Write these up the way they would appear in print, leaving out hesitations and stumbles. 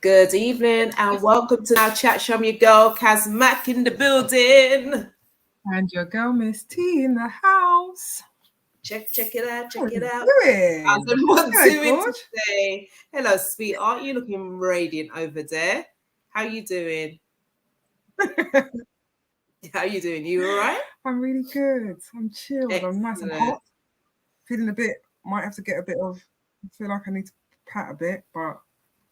Good evening and welcome to our chat show. I'm your girl, Kaz Mack in the building. And your girl, Miss T, in the house. Check it out. How's Doing? everyone doing Good. today? Hello, sweetheart. You looking radiant over there. How you doing? How you doing? You all right? I'm really good. I'm chilled. I'm nice and hot. Feeling a bit, might have to get a bit of, I feel like I need to pat a bit, but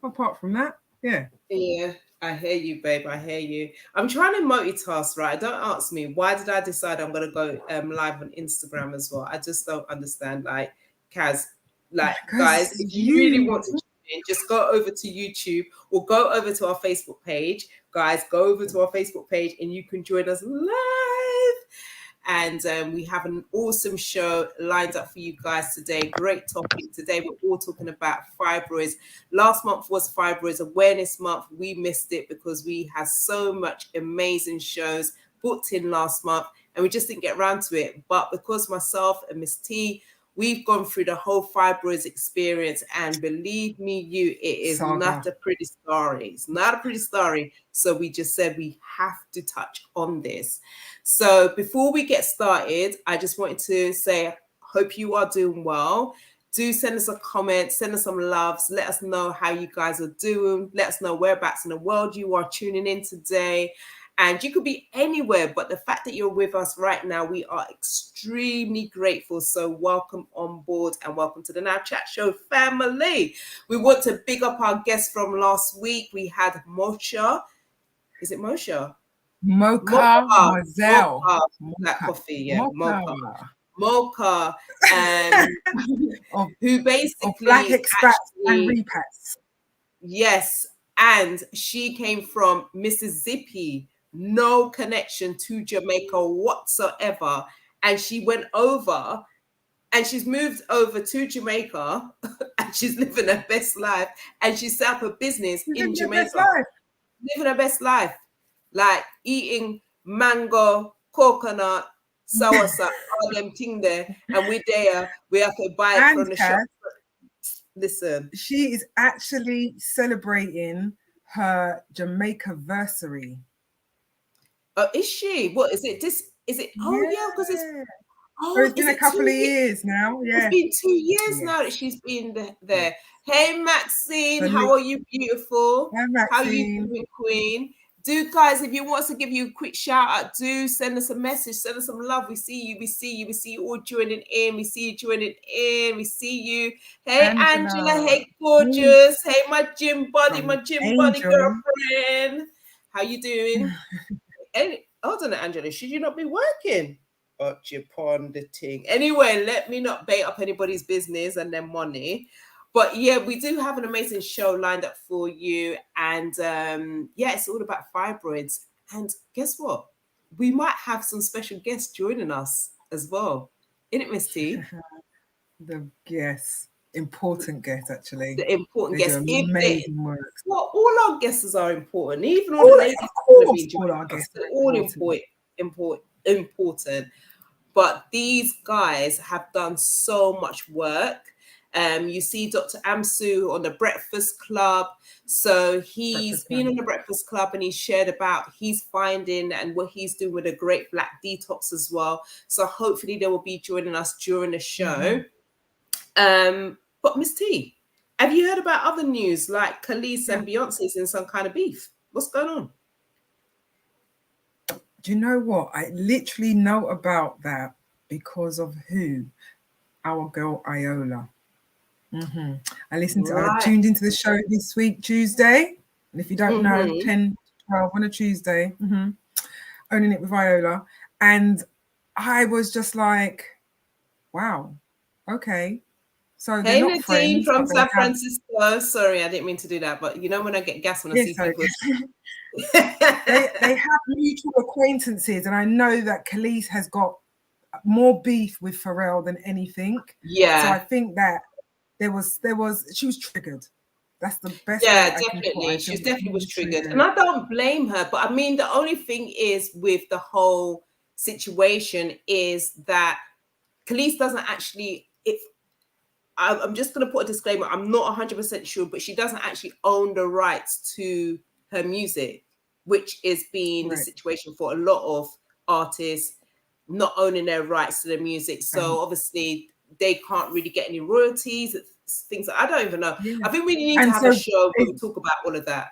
apart from that, yeah. Yeah, I hear you, babe. I hear you. I'm trying to multitask, right? Don't ask me. Why did I decide I'm going to go live on Instagram as well? I just don't understand. Like, Kaz, like, guys, if you really want to tune in, just go over to YouTube or go over to our Facebook page. Guys, go over to our Facebook page and you can join us live. And we have an awesome show lined up for you guys today. Great topic. Today we're all talking about fibroids. Last month was Fibroids Awareness Month. We missed it because we had so much amazing shows booked in last month and we just didn't get around to it. But because myself and Miss T, we've gone through the whole fibroids experience, and believe me, it is not a pretty story. It's not a pretty story. So we just said we have to touch on this. So before we get started, I just wanted to say, hope you are doing well. Do send us a comment, send us some loves. Let us know how you guys are doing. Let us know whereabouts in the world you are tuning in today. And you could be anywhere, but the fact that you're with us right now, we are extremely grateful. So welcome on board and welcome to the Now Chat Show family. We want to big up our guest from last week. We had Mosha. Is it Mosha? Mocha. Black coffee, yeah. Mocha. Who basically of black expats and repats. Yes. And she came from Mississippi. No connection to Jamaica whatsoever. And she went over and she's moved over to Jamaica and she's living her best life. And she set up a business in Jamaica. Living her best life. Like eating mango, coconut, soursop, all them thing there. And we're there. We have to buy it from the shop. Listen. She is actually celebrating her Jamaica-versary. Oh, is she? What is it? Is it? Oh, yeah, because it's been a couple of years now. Yeah, it's been 2 years now that she's been there. Hey, Maxine, how are you, beautiful? Hi, Maxine. How are you doing, Queen? Do, guys, if you want us to give you a quick shout out, do send us a message, send us some love. We see you, we see you all joining in. We see you joining in. We see you. Hey, Angela. Hey, gorgeous. Hey, my gym buddy, girlfriend. How you doing? Hey, hold on, Angela. Should you not be working? But you pawn the thing. Anyway, let me not bait up anybody's business and their money. But yeah, we do have an amazing show lined up for you. And it's all about fibroids. And guess what? We might have some special guests joining us as well. Isn't it, Miss T? The guests. Important guests, actually. The important guests. Amazing work. Well, all our guests are important. Even all the ladies, all our guests. They're all important. But these guys have done so much work. You see Dr. Amsu on the Breakfast Club. So he's been on the Breakfast Club and he's shared about his finding and what he's doing with a great black detox as well. So hopefully they will be joining us during the show. But Miss T, have you heard about other news like Khalees and Beyonce's in some kind of beef? What's going on? Do you know what? I literally know about that because of who? Our girl Iola. I tuned into the show this week, Tuesday. And if you don't know, 10 to 12 on a Tuesday, owning it with Iola. And I was just like, wow, okay. So they're not Nadine friends, from San Francisco. Sorry, I didn't mean to do that. But you know when I get gas when I see people. they have mutual acquaintances. And I know that Khalees has got more beef with Pharrell than anything. Yeah. So I think that she was triggered. That's the best. Yeah, definitely. She definitely was triggered. And I don't blame her. But I mean, the only thing is with the whole situation is that Khalees doesn't actually, I'm just going to put a disclaimer. I'm not 100% sure, but she doesn't actually own the rights to her music, which is being the situation for a lot of artists not owning their rights to their music. So obviously they can't really get any royalties, things like, I don't even know. I think we need to have a show where we talk about all of that.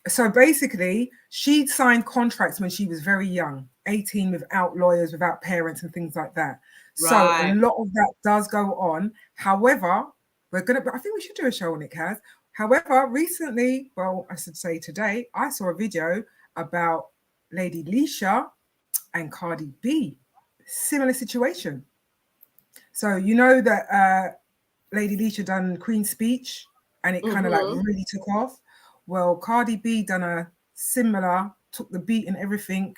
So basically, she signed contracts when she was very young, 18, without lawyers, without parents and things like that. So a lot of that does go on. However, I think we should do a show on it, Kaz. However, recently, well, I should say today, I saw a video about Lady Leisha and Cardi B. Similar situation. So you know that Lady Leisha done Queen's Speech and it kind of like really took off. Well, Cardi B done a similar, took the beat and everything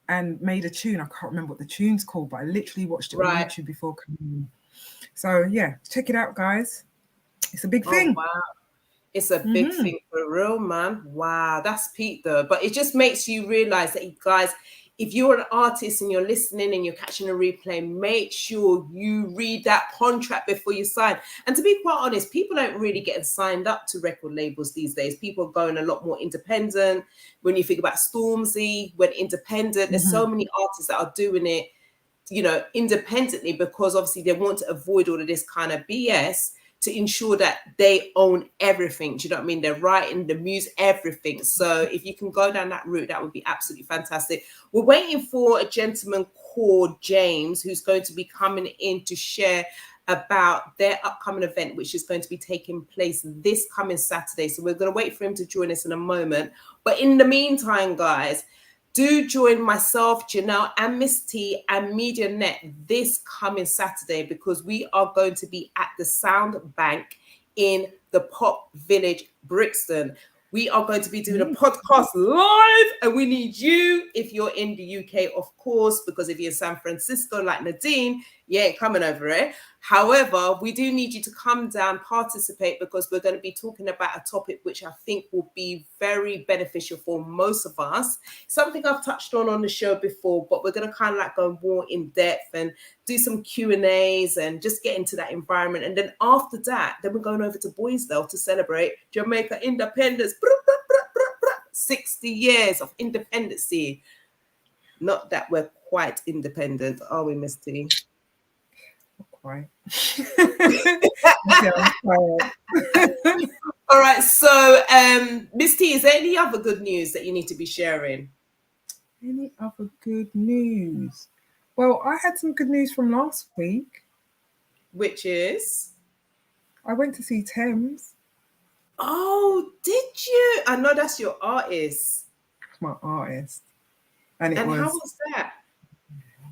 and made a tune. I can't remember what the tune's called, but I literally watched it on YouTube before coming in. So yeah, check it out, guys. It's a big thing. Wow. It's a big thing for real, man. Wow, that's peak though. But it just makes you realize that, guys, if you're an artist and you're listening and you're catching a replay, make sure you read that contract before you sign. And to be quite honest, people aren't really getting signed up to record labels these days. People are going a lot more independent. When you think about Stormzy, went independent. There's so many artists that are doing it, you know, independently, because obviously they want to avoid all of this kind of BS to ensure that they own everything. Do you know what I mean? They're writing, the music, everything. So if you can go down that route, that would be absolutely fantastic. We're waiting for a gentleman called James, who's going to be coming in to share about their upcoming event, which is going to be taking place this coming Saturday. So we're going to wait for him to join us in a moment. But in the meantime, guys, do join myself, Janelle, and Miss T and MediaNet this coming Saturday, because we are going to be at the Sound Bank in the Pop Village, Brixton. We are going to be doing a podcast live, and we need you if you're in the UK, of course, because if you're in San Francisco like Nadine, you ain't coming over it. However, we do need you to come down, participate, because we're going to be talking about a topic which I think will be very beneficial for most of us. Something I've touched on the show before, but we're going to kind of like go more in depth and do some Q&As and just get into that environment. And then after that, then we're going over to Boysdale to celebrate Jamaica independence. 60 years of independency. Not that we're quite independent, are we, Miss T? Right. All right. So, Miss T, is there any other good news that you need to be sharing? Any other good news? Well, I had some good news from last week. Which is? I went to see Thames. Oh, did you? I know that's your artist. My artist. How was that?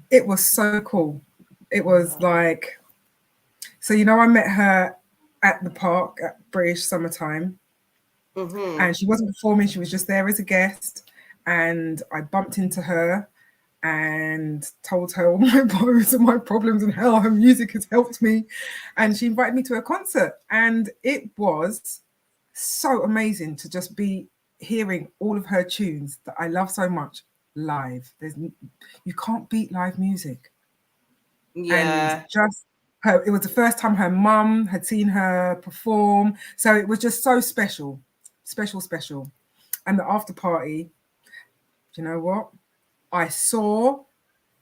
It was so cool. It was like, so, you know, I met her at the park at British Summertime, and she wasn't performing. She was just there as a guest, and I bumped into her and told her all my woes and my problems and how her music has helped me. And she invited me to a concert, and it was so amazing to just be hearing all of her tunes that I love so much live. You can't beat live music. Yeah. And just her, it was the first time her mum had seen her perform. So it was just so special. And the after party, do you know what? I saw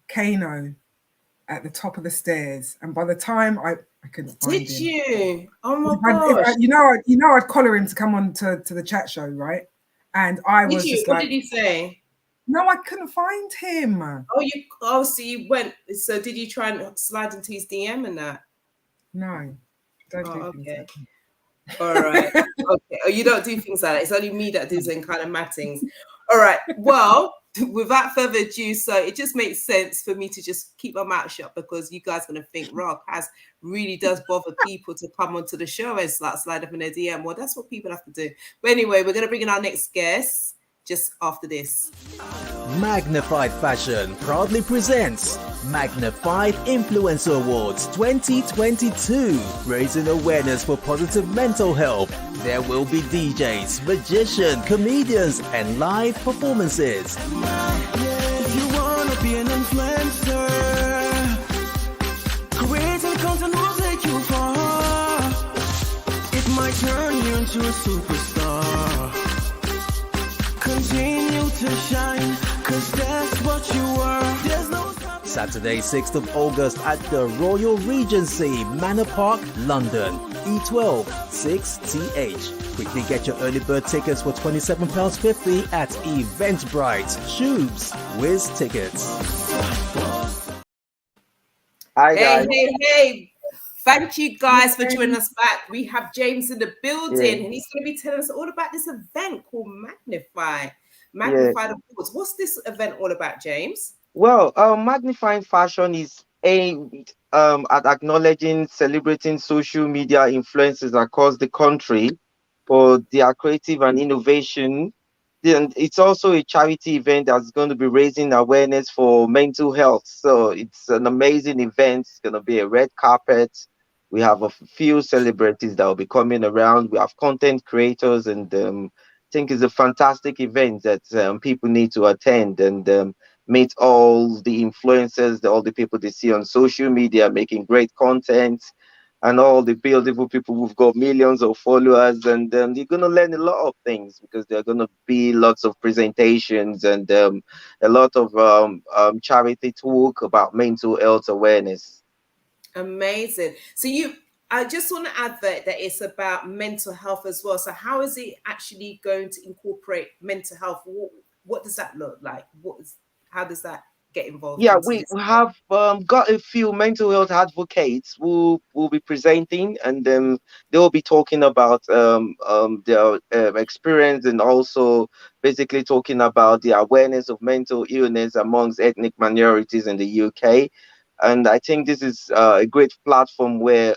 Kano at the top of the stairs. And by the time I couldn't find him. Did you? Oh my gosh. You know, I'd collar him to come on to the chat show, right? And I was just like, what did he say? No, I couldn't find him. So you went. So did you try and slide into his DM and that? No, don't do okay. All right. Okay. Oh, you don't do things like that. It's only me that does them kind of mattings. All right. Well, without further ado, so it just makes sense for me to just keep my mouth shut, because you guys are going to think, Rock really does bother people to come onto the show and slide up in their DM. Well, that's what people have to do. But anyway, we're going to bring in our next guest just after this. Magnified Fashion proudly presents Magnified Influencer Awards 2022, raising awareness for positive mental health. There will be DJs, magicians, comedians, and live performances. If you want to be an influencer, creating content will take you far. you a superstar. Continue to shine, cause that's what you are. There's no Saturday, 6th of August at the Royal Regency, Manor Park, London. E12 6TH. Quickly get your early bird tickets for £27.50 at Eventbrite. Shoobs, Whiz Tickets. Hi guys. Hey. Thank you guys for joining us back. We have James in the building, and he's going to be telling us all about this event called Magnify the Awards. What's this event all about, James? Well, Magnifying Fashion is aimed at acknowledging, celebrating social media influencers across the country for their creative and innovation. Then it's also a charity event that's going to be raising awareness for mental health. So it's an amazing event. It's going to be a red carpet. We have a few celebrities that will be coming around. We have content creators, and I think it's a fantastic event that people need to attend and meet all the influencers, all the people they see on social media making great content, and all the beautiful people who've got millions of followers. And you're going to learn a lot of things because there are going to be lots of presentations and a lot of charity talk about mental health awareness. Amazing. So I just want to add that it's about mental health as well. So how is it actually going to incorporate mental health? What does that look like? How does that get involved? Yeah, we have got a few mental health advocates who will be presenting, and they'll be talking about their experience, and also basically talking about the awareness of mental illness amongst ethnic minorities in the UK. And I think this is a great platform where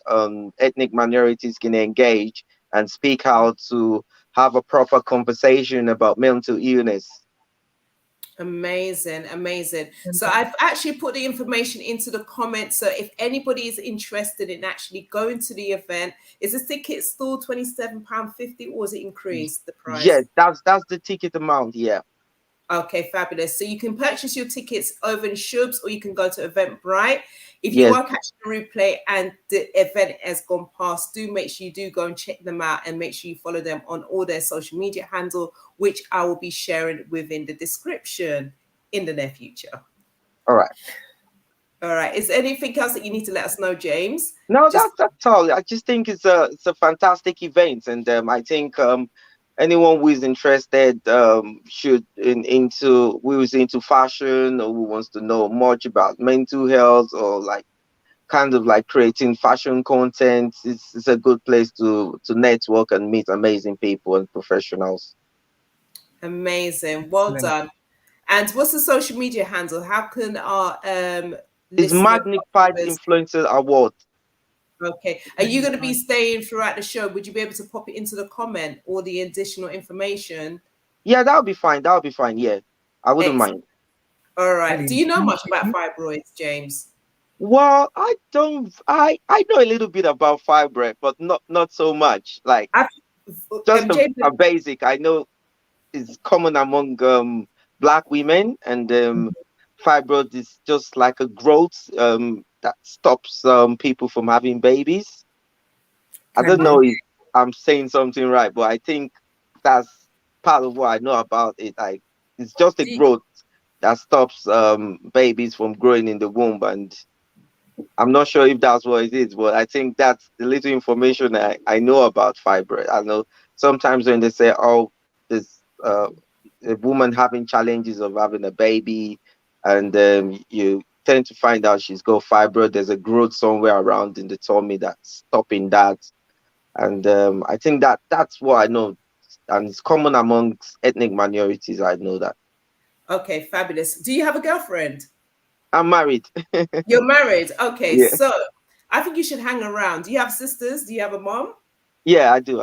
ethnic minorities can engage and speak out to have a proper conversation about mental illness. Amazing. So I've actually put the information into the comments. So if anybody is interested in actually going to the event, is the ticket still £27.50 or is it increased the price? Yes, that's the ticket amount. Yeah. Okay, fabulous. So you can purchase your tickets over in Shoobs, or you can go to Eventbrite. If you are catching the replay and the event has gone past, do make sure you do go and check them out, and make sure you follow them on all their social media handle, which I will be sharing within the description in the near future. All right. Is there anything else that you need to let us know, James? No, that's all. I just think it's a fantastic event, and I think anyone who is interested who is into fashion, or who wants to know much about mental health, or kind of creating fashion content, it's a good place to network and meet amazing people and professionals. Amazing. Well done. And what's the social media handle? How can our It's Magnified Influencer Award. Okay. Are you going to be staying throughout the show? Would you be able to pop it into the comment or the additional information? Yeah, that'll be fine. Yeah, I wouldn't mind. All right. Do you know much about fibroids, James? Well, I don't. I know a little bit about fibroid, but not so much. Just a basic. I know it's common among Black women, and fibroid is just like a growth that stops people from having babies. I don't know if I'm saying something right, but I think that's part of what I know about it. It's just a growth that stops babies from growing in the womb, and I'm not sure if that's what it is, but I think that's the little information I know about fibroid. I know sometimes when they say, "Oh, there's a woman having challenges of having a baby," and you tend to find out she's got fibroid. There's a growth somewhere around in the tummy that's stopping that, and I think that's what I know, and it's common amongst ethnic minorities. I know that. Okay, fabulous. Do you have a girlfriend? I'm married. You're married. Okay, yeah. So I think you should hang around. Do you have sisters? Do you have a mom? Yeah, I do.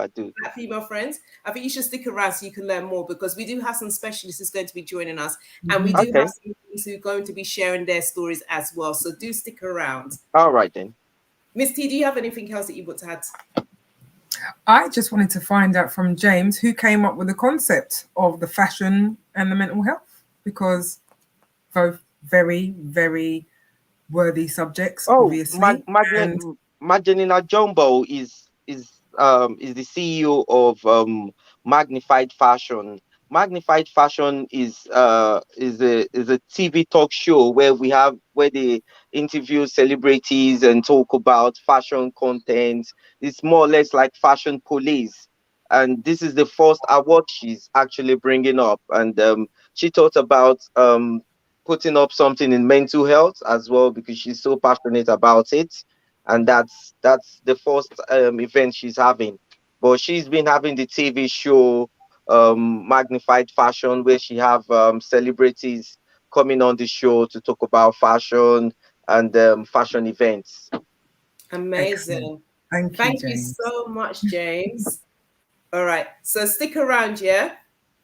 Female friends. I think you should stick around so you can learn more, because we do have some specialists who's going to be joining us, and we do have some who are going to be sharing their stories as well. So do stick around. All right then. Miss T, do you have anything else that you want to add? I just wanted to find out from James who came up with the concept of the fashion and the mental health, because both very, very worthy subjects, obviously. Magdalena Jumbo is is the CEO of Magnified Fashion. Magnified Fashion is a TV talk show where they interview celebrities and talk about fashion content. It's more or less like Fashion Police, and this is the first award she's actually bringing up. And she talked about putting up something in mental health as well, because she's so passionate about it, and that's the first event she's having. But she's been having the TV show Magnified Fashion, where she have celebrities coming on the show to talk about fashion and fashion events. Amazing. Excellent. Thank you so much, James. All right, so stick around, yeah?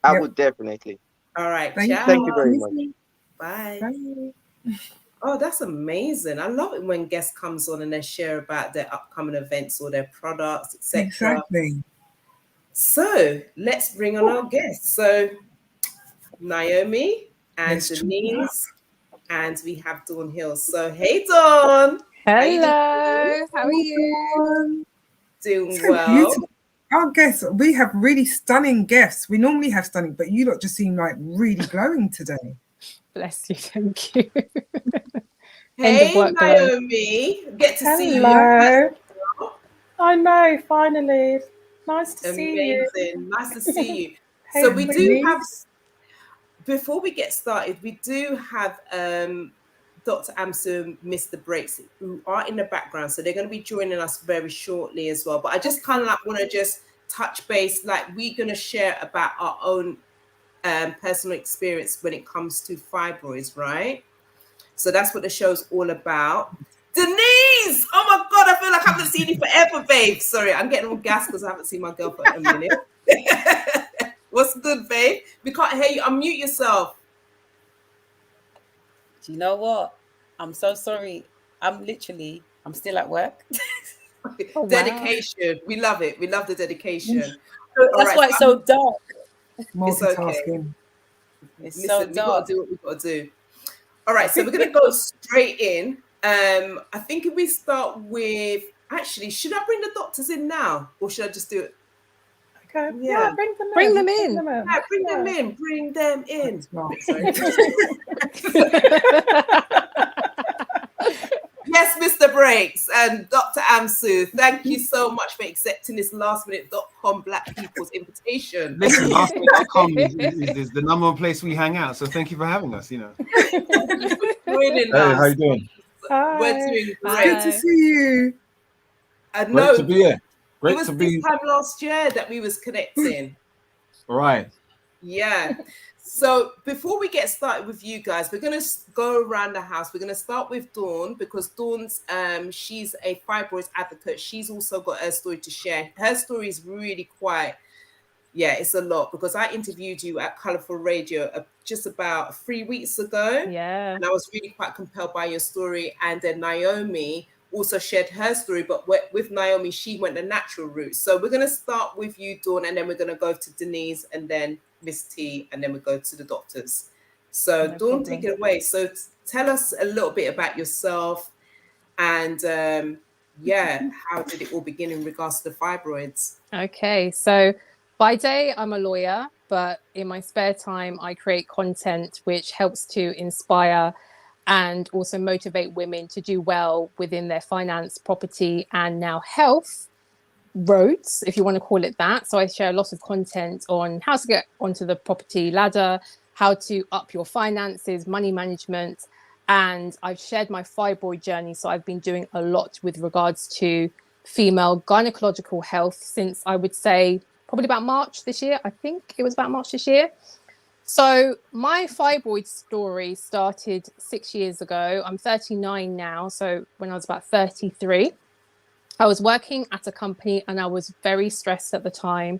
I would definitely. All right, ciao. Thank you very much. Bye. Bye. Oh, that's amazing. I love it when guests comes on and they share about their upcoming events or their products, etc. Exactly. So let's bring on our guests. So Naomi and Denise, and we have Dawn Hill. So hey, Dawn. Hello. How are you? Doing So well. beautiful. Our guests, we have really stunning guests. We normally have stunning, but you lot just seem like really glowing today. Bless you. Thank you. Hey, Naomi. Get to see you. Hello. I know, finally. Nice to see you. Amazing. Nice to see you. Hey, So we do Denise. have, before we get started, we do have Dr. Amsu and Mr. Breaks who are in the background. So they're going to be joining us very shortly as well. But I just kind of like want to just touch base, like we're going to share about our own personal experience when it comes to fibroids, right? So that's what the show's all about. Denise! Oh my God, I feel like I haven't seen you forever, babe. Sorry, I'm getting all gassed because I haven't seen my girl for a minute. What's good, babe? We can't hear you. Unmute yourself. Do you know what? I'm so sorry. I'm still at work. Oh, Dedication. Wow. We love it. We love the dedication. That's why it's so dark. Multitasking. It's Listen, so dark. We got to do what we got to do. All right, so we're going to go straight in. I think if we start with, actually, should I bring the doctors in now or should I just do it? Okay. Yeah, bring them in. Yeah, bring them in. Bring them in. Sorry. Yes, Mr. Breaks and Dr. Amsu, thank you so much for accepting this lastminute.com Black People's invitation. Listen, lastminute.com is the number one place we hang out. So thank you for having us, you know. Hey, how you doing? Hi. We're doing great. Good to see you. Great to be here. It was this time last year that we was connecting. Right. Yeah. So before we get started with you guys, we're going to go around the house. We're going to start with Dawn because Dawn's, she's a fibroids advocate. She's also got her story to share. Her story is really quite, it's a lot because I interviewed you at Colourful Radio just about 3 weeks ago. Yeah. And I was really quite compelled by your story. And then Naomi also shared her story, but with Naomi, she went the natural route. So we're going to start with you, Dawn, and then we're going to go to Denise and then Miss T, and then we go to the doctors. So Dawn, take it away. So tell us a little bit about yourself and how did it all begin in regards to the fibroids? Okay, so by day I'm a lawyer, but in my spare time I create content which helps to inspire and also motivate women to do well within their finance, property, and now health roads, if you want to call it that. So I share a lot of content on how to get onto the property ladder, how to up your finances, money management, and I've shared my fibroid journey. So I've been doing a lot with regards to female gynecological health since I would say probably about March this year. I think it was about March this year. So my fibroid story started 6 years ago. I'm 39 now. So when I was about 33, I was working at a company and I was very stressed at the time,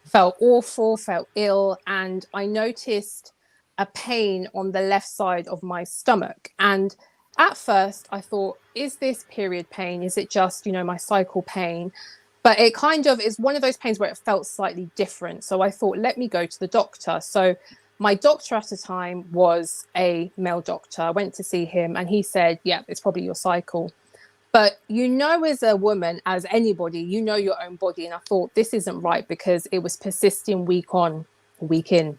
felt awful, felt ill, and I noticed a pain on the left side of my stomach. And at first I thought, is this period pain? Is it just, my cycle pain? But it kind of is one of those pains where it felt slightly different. So I thought, let me go to the doctor. So my doctor at the time was a male doctor. I went to see him and he said, yeah, it's probably your cycle. But you know, as a woman, as anybody, you know your own body. And I thought, this isn't right, because it was persisting week on, week in.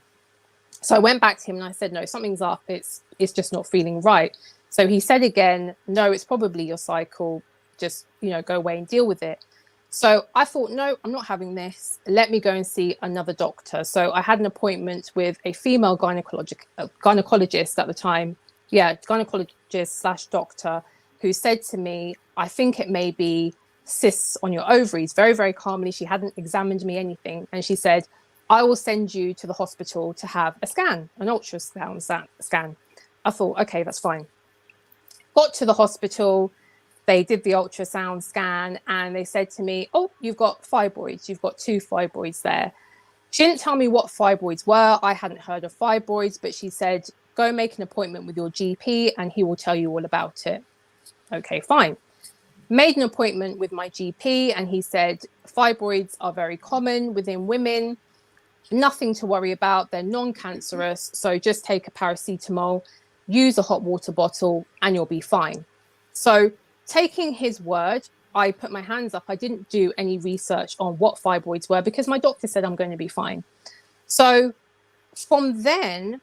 So I went back to him and I said, no, something's up. It's just not feeling right. So he said again, no, it's probably your cycle. Just, go away and deal with it. So I thought, no, I'm not having this. Let me go and see another doctor. So I had an appointment with a female gynecologist at the time. Yeah, gynecologist/doctor, who said to me, I think it may be cysts on your ovaries. Very, very calmly. She hadn't examined me, anything. And she said, I will send you to the hospital to have a scan, an ultrasound scan. I thought, okay, that's fine. Got to the hospital. They did the ultrasound scan and they said to me, oh, you've got fibroids. You've got 2 fibroids there. She didn't tell me what fibroids were. I hadn't heard of fibroids, but she said, go make an appointment with your GP and he will tell you all about it. Okay, fine. Made an appointment with my GP and he said, fibroids are very common within women. Nothing to worry about. They're non-cancerous. So just take a paracetamol, use a hot water bottle, and you'll be fine. So taking his word, I put my hands up. I didn't do any research on what fibroids were because my doctor said I'm going to be fine. So from then,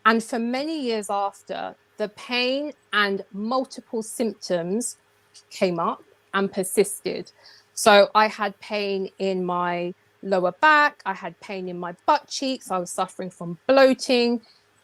and for many years after, the pain and multiple symptoms came up and persisted. So I had pain in my lower back. I had pain in my butt cheeks. I was suffering from bloating,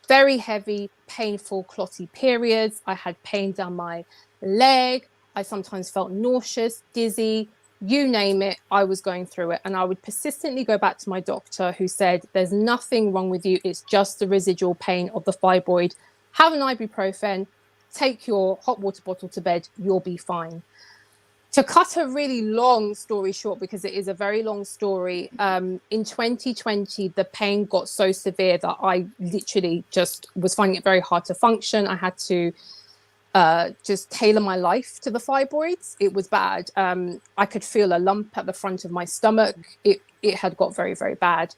very heavy, painful, clotty periods. I had pain down my leg. I sometimes felt nauseous, dizzy, you name it. I was going through it. And I would persistently go back to my doctor, who said, there's nothing wrong with you. It's just the residual pain of the fibroid. Have an ibuprofen, take your hot water bottle to bed. You'll be fine. To cut a really long story short, because it is a very long story, in 2020, the pain got so severe that I literally just was finding it very hard to function. I had to just tailor my life to the fibroids. It was bad. I could feel a lump at the front of my stomach. It had got very, very bad.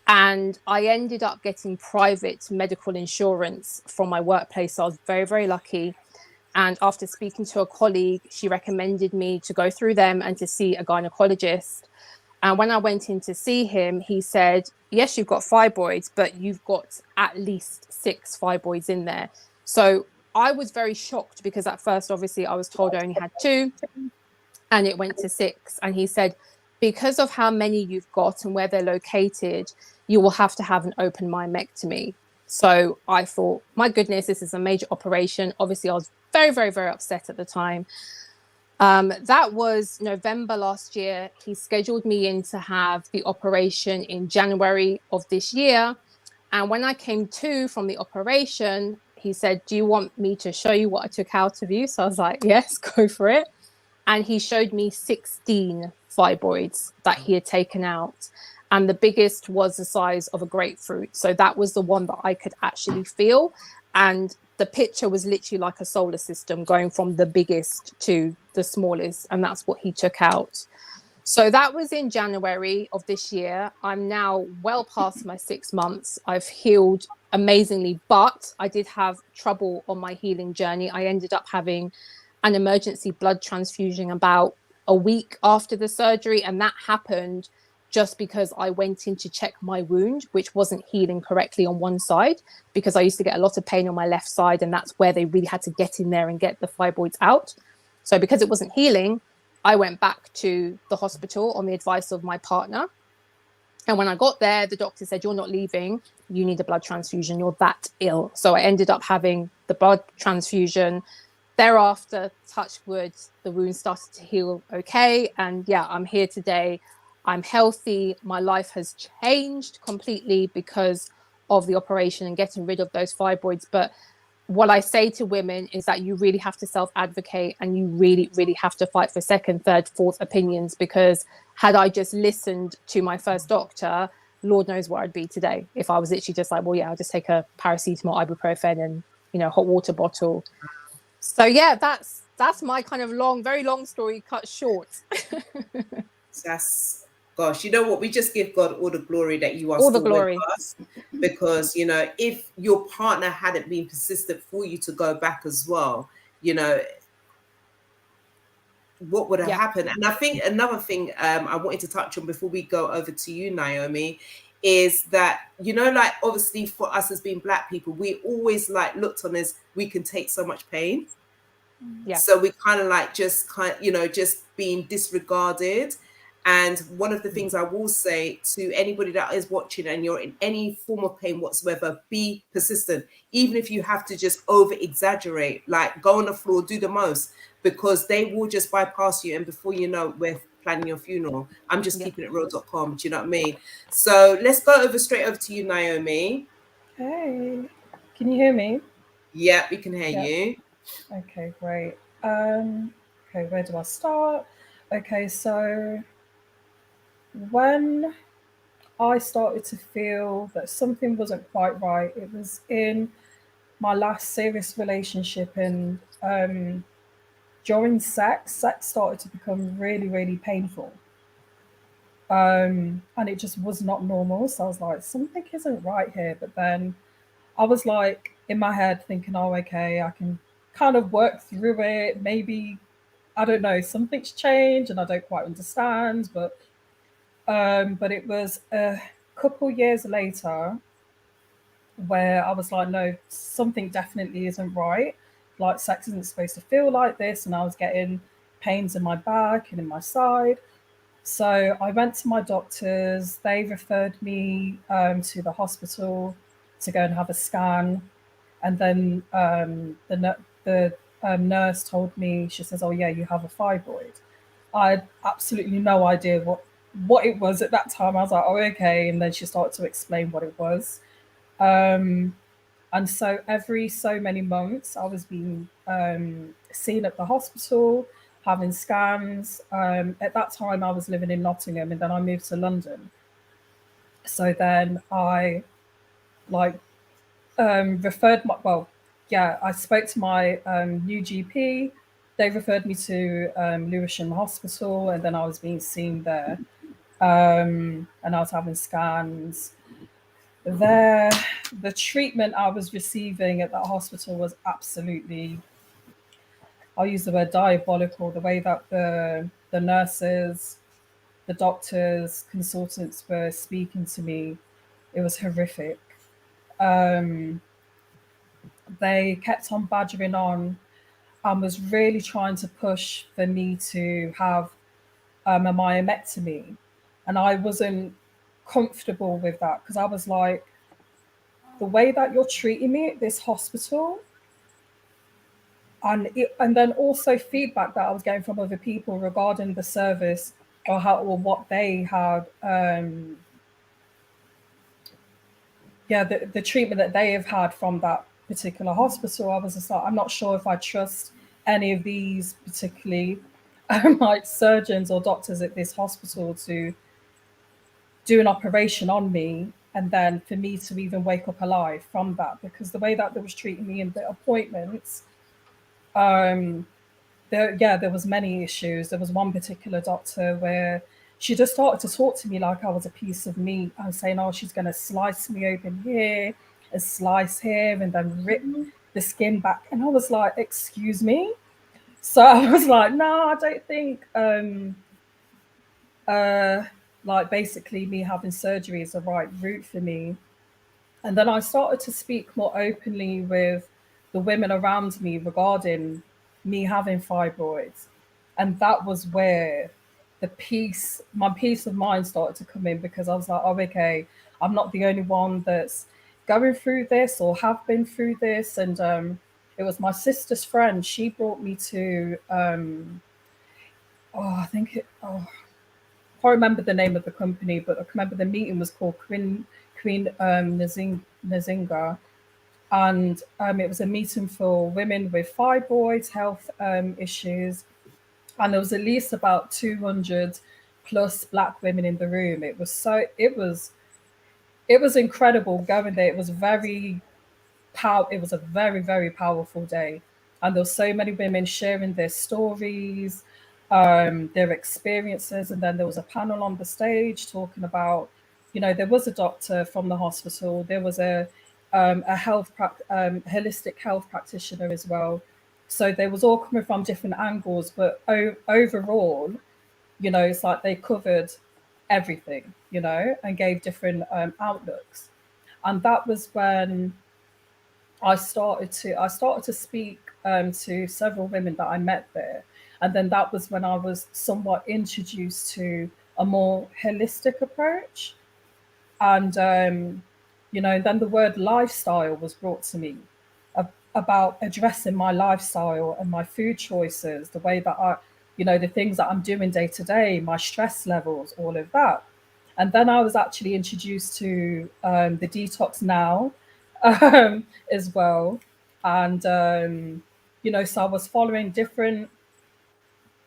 And I ended up getting private medical insurance from my workplace. So I was very, very lucky. And after speaking to a colleague, she recommended me to go through them and to see a gynecologist. And when I went in to see him, he said, yes, you've got fibroids, but you've got at least 6 fibroids in there. So I was very shocked because at first, obviously, I was told I only had 2 and it went to 6. And he said, because of how many you've got and where they're located, you will have to have an open myomectomy. So I thought, my goodness, this is a major operation. Obviously, I was very, very, very upset at the time. That was November last year. He scheduled me in to have the operation in January of this year. And when I came to from the operation, he said, do you want me to show you what I took out of you? So I was like, yes, go for it. And he showed me 16 fibroids that he had taken out. And the biggest was the size of a grapefruit. So that was the one that I could actually feel. And the picture was literally like a solar system going from the biggest to the smallest. And that's what he took out. So that was in January of this year. I'm now well past my 6 months. I've healed amazingly, but I did have trouble on my healing journey. I ended up having an emergency blood transfusion about a week after the surgery. And that happened just because I went in to check my wound, which wasn't healing correctly on one side, because I used to get a lot of pain on my left side. And that's where they really had to get in there and get the fibroids out. So because it wasn't healing, I went back to the hospital on the advice of my partner. And when I got there, the doctor said, you're not leaving. You need a blood transfusion. You're that ill. So I ended up having the blood transfusion. Thereafter, touch wood, the wound started to heal okay. And yeah, I'm here today. I'm healthy. My life has changed completely because of the operation and getting rid of those fibroids. But what I say to women is that you really have to self-advocate and you really, really have to fight for second, third, fourth opinions, because had I just listened to my first doctor, Lord knows where I'd be today. If I was literally just like, well, yeah, I'll just take a paracetamol, ibuprofen and, hot water bottle. So yeah, that's my kind of very long story cut short. Gosh, you know what? We just give God all the glory that you are all still the glory with us, because if your partner hadn't been persistent for you to go back as well, what would have happened. And I think another thing I wanted to touch on before we go over to you, Naomi, is that, you know, like obviously for us as being Black people, we always like looked on as we can take so much pain. Yeah. So we kind of like just just being disregarded. And one of the things I will say to anybody that is watching and you're in any form of pain whatsoever, be persistent. Even if you have to just over exaggerate, like go on the floor, do the most, because they will just bypass you. And before you know, we're planning your funeral. I'm just keeping it real.com. Do you know what I mean? So let's go straight over to you, Naomi. Hey, can you hear me? Yeah, we can hear you. Okay, great. Okay, where do I start? Okay, so when I started to feel that something wasn't quite right, it was in my last serious relationship, and during sex started to become really, really painful. And it just was not normal. So I was like, something isn't right here. But then I was like in my head thinking, oh, okay, I can kind of work through it. Maybe, I don't know, something's changed and I don't quite understand. But it was a couple years later where I was like, no, something definitely isn't right. Like sex isn't supposed to feel like this. And I was getting pains in my back and in my side. So I went to my doctors. They referred me to the hospital to go and have a scan. And then the nurse told me, she says, oh, yeah, you have a fibroid. I had absolutely no idea what it was at that time. I was like, oh, okay. And then she started to explain what it was. And so every so many months, I was being seen at the hospital, having scans. At that time, I was living in Nottingham, and then I moved to London. So then I I spoke to my new GP. They referred me to Lewisham Hospital, and then I was being seen there. And I was having scans. The treatment I was receiving at that hospital was absolutely, I'll use the word diabolical. The way that the nurses, the doctors, consultants were speaking to me, it was horrific. They kept on badgering on and was really trying to push for me to have a myomectomy. And I wasn't comfortable with that because I was like, the way that you're treating me at this hospital, and then also feedback that I was getting from other people regarding the service or what they had, the treatment that they have had from that particular hospital. I was just like, I'm not sure if I trust any of these, particularly like surgeons or doctors at this hospital, to do an operation on me and then for me to even wake up alive from that, because the way that they was treating me in the appointments, there was many issues. There was one particular doctor where she just started to talk to me like I was a piece of meat and saying, oh, she's going to slice me open here, a slice here, and then rip the skin back. And I was like, excuse me? So I was like, no, I don't think like basically me having surgery is the right route for me. And then I started to speak more openly with the women around me regarding me having fibroids. And that was where my peace of mind started to come in, because I was like, oh, okay, I'm not the only one that's going through this or have been through this. And it was my sister's friend. She brought me to, I can't remember the name of the company, but I remember the meeting was called Queen Nzinga. And it was a meeting for women with fibroids, health issues. And there was at least about 200 plus Black women in the room. It was incredible going there. It was a very, very powerful day. And there were so many women sharing their stories, their experiences. And then there was a panel on the stage talking about, there was a doctor from the hospital. There was a holistic health practitioner as well, So they was all coming from different angles, but overall, you know, it's like they covered everything, you know, and gave different outlooks. And that was when I started to speak to several women that I met there, and then that was when I was somewhat introduced to a more holistic approach. And you know, then the word lifestyle was brought to me, about addressing my lifestyle and my food choices, the way that I, you know, the things that I'm doing day to day, my stress levels, all of that. And then I was actually introduced to the Detox Now as well. And you know, so I was following different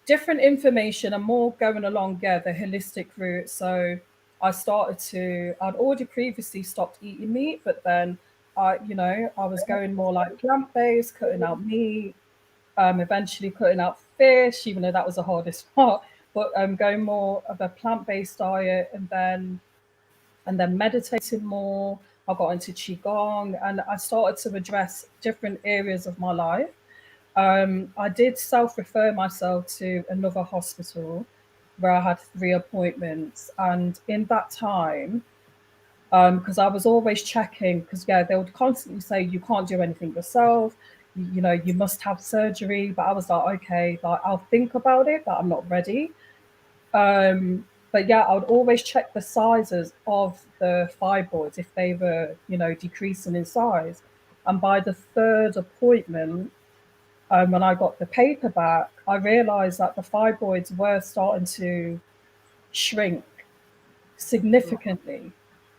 information and more going along, yeah, the holistic route. So I'd already previously stopped eating meat, but then you know, I was going more like plant-based, cutting out meat, eventually cutting out fish, even though that was the hardest part, but going more of a plant-based diet, and then meditating more. I got into Qigong, and I started to address different areas of my life. I did self-refer myself to another hospital where I had 3 appointments. And in that time, because I was always checking, because yeah, they would constantly say you can't do anything yourself, you know, you must have surgery. But I was like, okay, like I'll think about it, but I'm not ready. But yeah, I would always check the sizes of the fibroids if they were, you know, decreasing in size. And by the third appointment, when I got the paper back, I realized that the fibroids were starting to shrink significantly.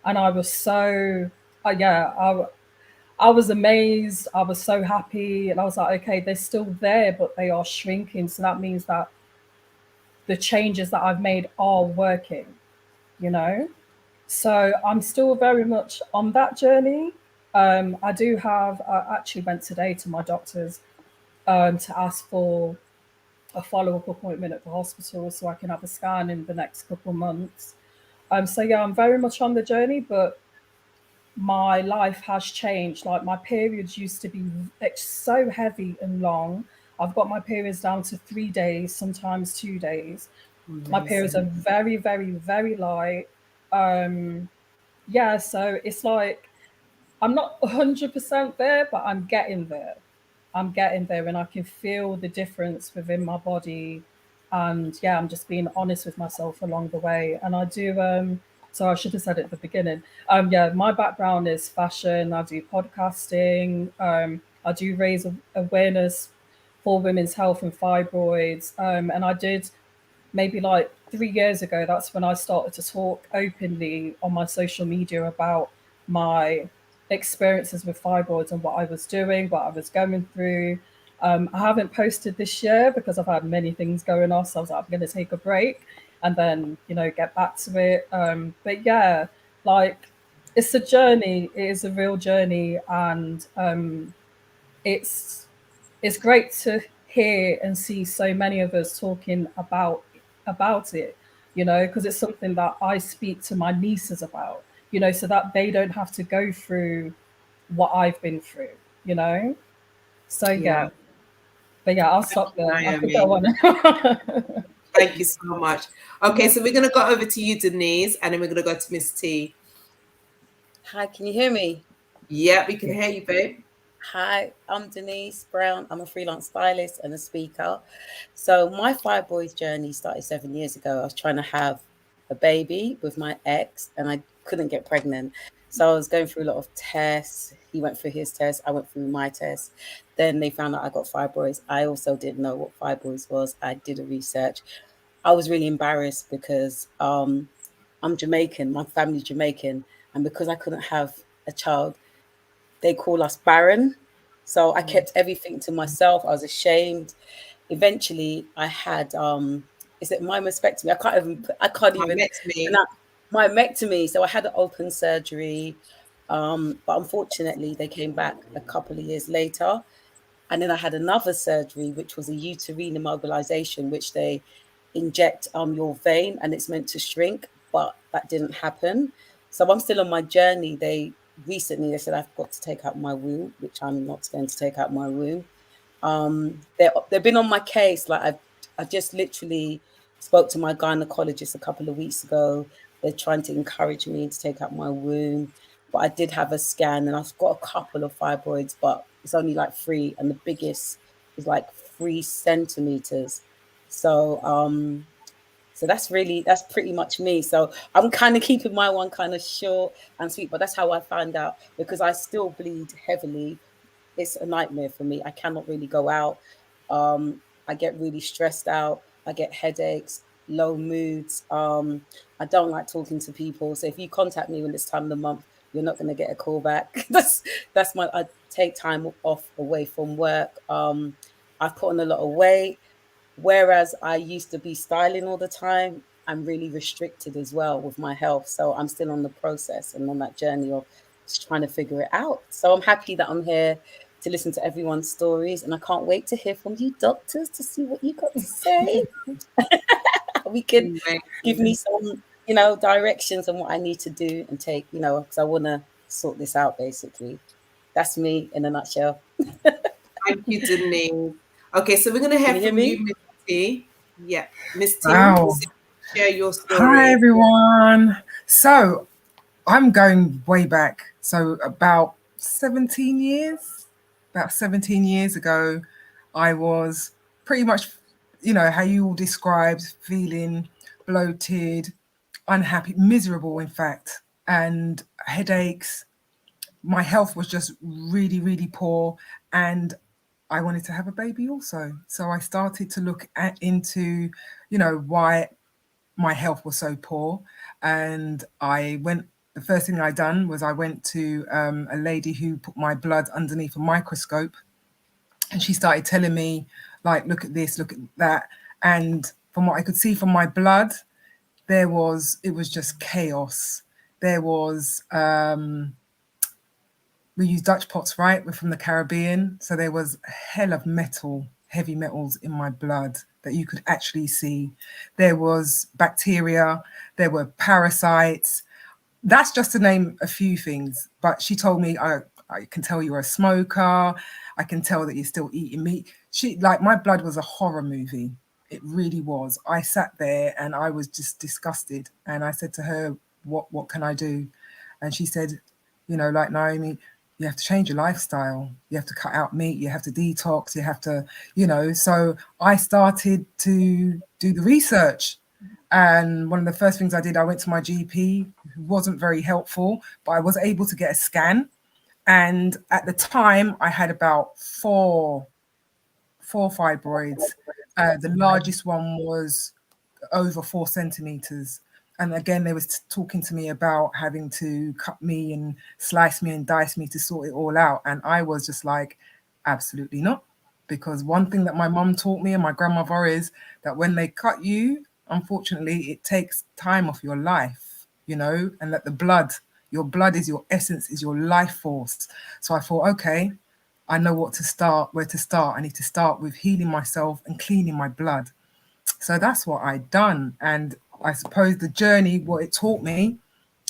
And I was so, yeah, I was amazed. I was so happy. And I was like, okay, they're still there, but they are shrinking. So that means that the changes that I've made are working, you know? So I'm still very much on that journey. I actually went today to my doctor's to ask for a follow-up appointment at the hospital so I can have a scan in the next couple of months. So yeah, I'm very much on the journey, but my life has changed. Like my periods used to be so heavy and long. I've got my periods down to 3 days, sometimes 2 days. Amazing. My periods are very, very, very light. Yeah, so it's like I'm not 100% there, but I'm getting there. I'm getting there, and I can feel the difference within my body. And yeah, I'm just being honest with myself along the way. And I do, so I should have said it at the beginning. Yeah, my background is fashion. I do podcasting. I do raise awareness for women's health and fibroids. And I did maybe like 3 years ago, that's when I started to talk openly on my social media about my experiences with fibroids and what I was doing, what I was going through. I haven't posted this year because I've had many things going on. So I was like, I'm going to take a break and then, you know, get back to it. But yeah, like it's a journey. It is a real journey. And it's great to hear and see so many of us talking about it, you know, because it's something that I speak to my nieces about, you know, so that they don't have to go through what I've been through, you know. So yeah. But yeah, I'll stop there. I could go on. Thank you so much. Okay, so we're going to go over to you, Denise, and then we're going to go to Miss T. Hi, can you hear me? Yeah, we can hear you, babe. Hi, I'm Denise Brown. I'm a freelance stylist and a speaker. So my fibroid journey started 7 years ago. I was trying to have a baby with my ex and I couldn't get pregnant. So I was going through a lot of tests. He went through his tests. I went through my tests. Then they found out I got fibroids. I also didn't know what fibroids was. I did a research. I was really embarrassed because I'm Jamaican. My family's Jamaican. And because I couldn't have a child, they call us barren. So I kept everything to myself. I was ashamed. Eventually I had is it my mastectomy? I can't even myomectomy. So I had an open surgery. But unfortunately they came back a couple of years later. And then I had another surgery, which was a uterine immobilization, which they inject your vein and it's meant to shrink, but that didn't happen. So I'm still on my journey. They said I've got to take out my womb, which I'm not going to take out my womb. They've been on my case. Like I just literally spoke to my gynecologist a couple of weeks ago. They're trying to encourage me to take out my womb, but I did have a scan and I've got a couple of fibroids, but it's only like 3, and the biggest is like 3 centimeters. So so that's pretty much me. So I'm kind of keeping my one kind of short and sweet, but that's how I found out, because I still bleed heavily. It's a nightmare for me. I cannot really go out. I get really stressed out. I get headaches, low moods. I don't like talking to people. So if you contact me when it's time of the month, you're not going to get a call back. I take time off away from work. I've put on a lot of weight. Whereas I used to be styling all the time, I'm really restricted as well with my health. So I'm still on the process and on that journey of just trying to figure it out. So I'm happy that I'm here to listen to everyone's stories. And I can't wait to hear from you doctors to see what you got to say. We can give me some, directions on what I need to do and take, because I want to sort this out, basically. That's me in a nutshell. Thank you, Denise. Okay, so we're going to hear from you, Miss T. Yeah, Miss T, Wow. share your story. Hi, everyone. So I'm going way back. So about 17 years ago, I was pretty much, how you all described, feeling bloated, unhappy, miserable, in fact, and headaches. My health was just really, really poor, and I wanted to have a baby also. So I started to look into, why my health was so poor. And the first thing I done was I went to a lady who put my blood underneath a microscope. And she started telling me, like, look at this, look at that. And from what I could see from my blood, it was just chaos. There was, we use Dutch pots, right? We're from the Caribbean. So there was a hell of heavy metals in my blood that you could actually see. There was bacteria, there were parasites. That's just to name a few things. But she told me, I can tell you're a smoker. I can tell that you're still eating meat. My blood was a horror movie. It really was. I sat there and I was just disgusted. And I said to her, what can I do? And she said, like Naomi, you have to change your lifestyle. You have to cut out meat. You have to detox. You have to, So I started to do the research. And one of the first things I did, I went to my GP, who wasn't very helpful, but I was able to get a scan. And at the time, I had about four fibroids. The largest one was over 4 centimeters. And again, they was talking to me about having to cut me and slice me and dice me to sort it all out. And I was just like, absolutely not. Because one thing that my mum taught me and my grandmother is that when they cut you, unfortunately, it takes time off your life, and that your blood is your essence, is your life force. So I thought, okay, I know where to start. I need to start with healing myself and cleaning my blood. So that's what I done. And I suppose the journey, what it taught me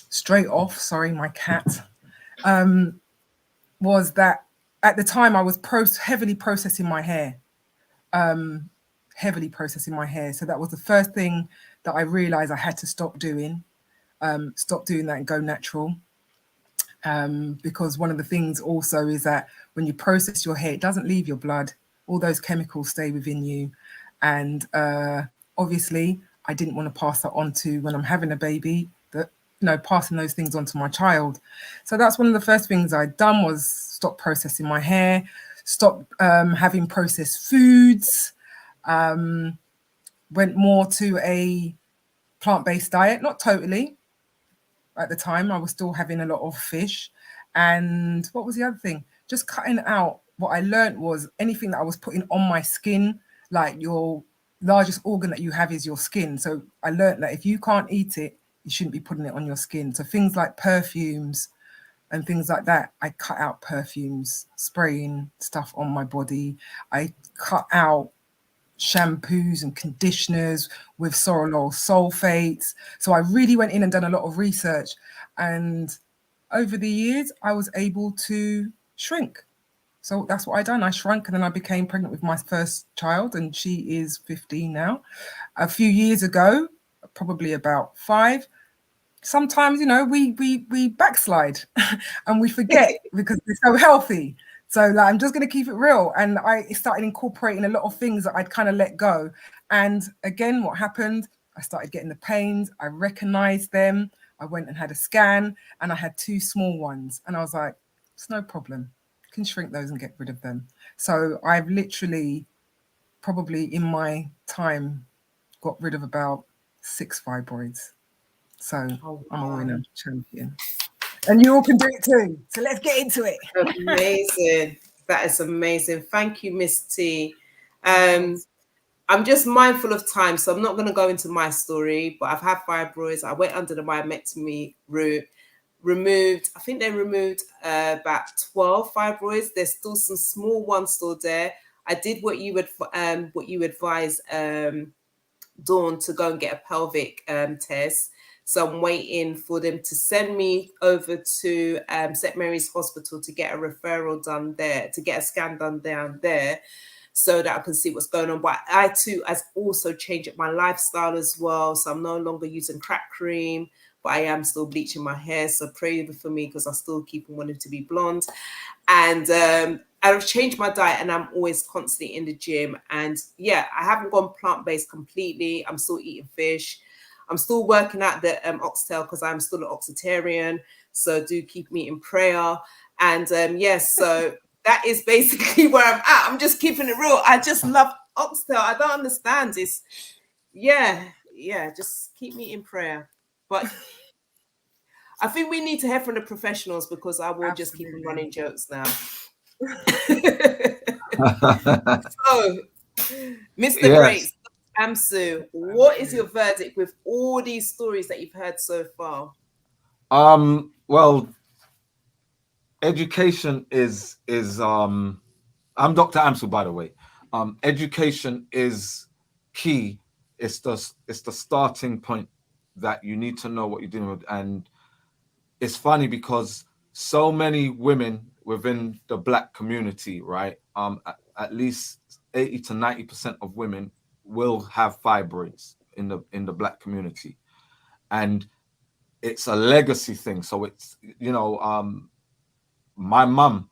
straight off, sorry, my cat, was that at the time I was heavily processing my hair. So that was the first thing that I realized I had to stop doing that and go natural. Because one of the things also is that when you process your hair, it doesn't leave your blood. All those chemicals stay within you. And obviously, I didn't want to pass that on to when I'm having a baby, passing those things on to my child. So that's one of the first things I'd done was stop processing my hair, stop having processed foods, went more to a plant-based diet, not totally. At the time, I was still having a lot of fish. And what was the other thing? Just cutting out. What I learned was anything that I was putting on my skin, like your largest organ that you have is your skin. So I learned that if you can't eat it, you shouldn't be putting it on your skin. So things like perfumes and things like that, I cut out perfumes, spraying stuff on my body. I cut out shampoos and conditioners with sorrel sulfates. So I really went in and done a lot of research. And over the years, I was able to shrink. So that's what I done. I shrunk, and then I became pregnant with my first child, and she is 15 now. A few years ago, probably about 5. Sometimes, we backslide and we forget because we're so healthy. So like, I'm just going to keep it real. And I started incorporating a lot of things that I'd kind of let go. And again, what happened? I started getting the pains. I recognized them. I went and had a scan, and I had 2 small ones. And I was like, it's no problem. I can shrink those and get rid of them. So I've literally, probably in my time, got rid of about 6 fibroids. So I'm a winner, champion. And you all can do it too. So let's get into it. Amazing. That is amazing. Thank you, Miss T. I'm just mindful of time, so I'm not going to go into my story, but I've had fibroids. I went under the myomectomy route, I think they removed about 12 fibroids. There's still some small ones still there. I did what you advise Dawn to go and get a pelvic test. So I'm waiting for them to send me over to St. Mary's Hospital to get a referral done there, to get a scan done down there, so that I can see what's going on. But I too has also changed my lifestyle as well. So I'm no longer using crack cream, but I am still bleaching my hair. So pray for me, because I still keep wanting to be blonde. And I've changed my diet, and I'm always constantly in the gym. And yeah, I haven't gone plant-based completely. I'm still eating fish. I'm still working at the oxtail, because I'm still an oxitarian. So do keep me in prayer. And yes, so that is basically where I'm at. I'm just keeping it real. I just love oxtail. I don't understand this. Yeah, just keep me in prayer. But I think we need to hear from the professionals, because I will just keep on running jokes now. So, Mr. Great, Amsu, what is your verdict with all these stories that you've heard so far? Well, education is I'm Dr. Amsu, by the way. Education is key. It's the starting point that you need to know what you're dealing with. And it's funny because so many women within the Black community, right? At least 80 to 90% of women will have fibroids in the Black community, and it's a legacy thing. So it's, my mum,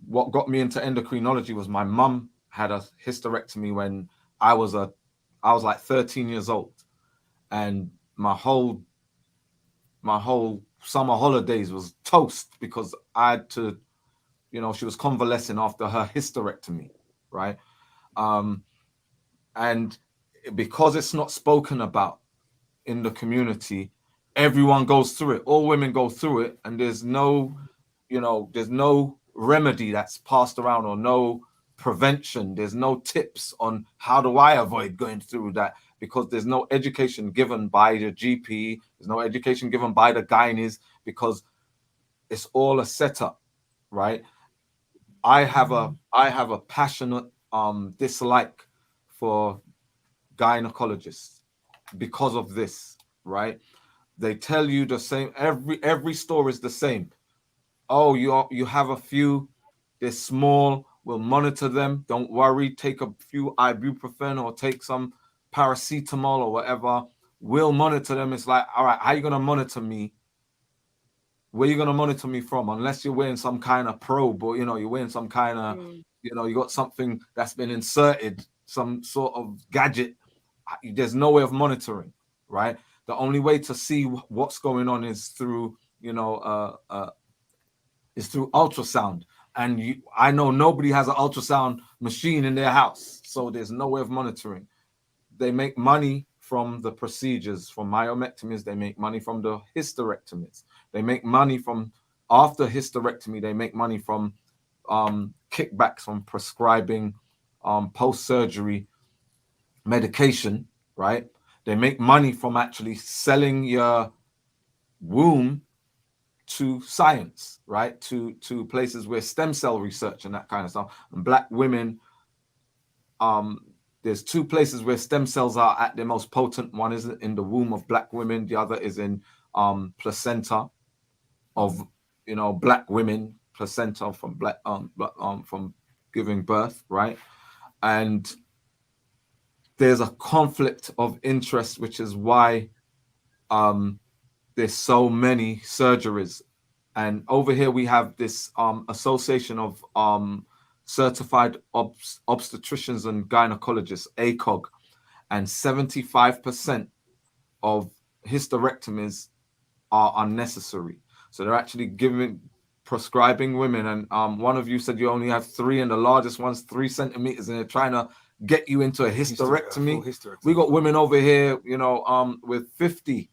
what got me into endocrinology was my mum had a hysterectomy when I was like 13 years old, and my whole summer holidays was toast because I had to, she was convalescing after her hysterectomy, right? And because it's not spoken about in the community, everyone goes through it. All women go through it, and there's no remedy that's passed around, or no prevention. There's no tips on how do I avoid going through that, because there's no education given by the GP. There's no education given by the gynaes, because it's all a setup, right? I have a passionate dislike for gynecologists because of this, right? They tell you the same. Every story is the same. Oh, you have a few, they're small, we'll monitor them, don't worry, take a few ibuprofen or take some paracetamol or whatever, we'll monitor them. It's like, all right, how are you going to monitor me? Where are you going to monitor me from? Unless you're wearing some kind of probe, or you're wearing some kind of you got something that's been inserted, some sort of gadget. There's no way of monitoring, right? The only way to see what's going on is through through ultrasound. And I know nobody has an ultrasound machine in their house, so there's no way of monitoring. They make money from the procedures, from myomectomies. They make money from the hysterectomies. They make money from after hysterectomy. They make money from kickbacks from prescribing post-surgery medication, right? They make money from actually selling your womb to science, right? To places where stem cell research and that kind of stuff. And Black women, there's 2 places where stem cells are at their most potent. One is in the womb of Black women. The other is in placenta of Black women, placenta from from giving birth, right? And there's a conflict of interest, which is why there's so many surgeries. And over here we have this association of certified obstetricians and gynecologists, ACOG, and 75% of hysterectomies are unnecessary. So they're actually prescribing women, and one of you said you only have 3, and the largest one's 3 centimeters, and they're trying to get you into a hysterectomy. We got women over here, you know, with 50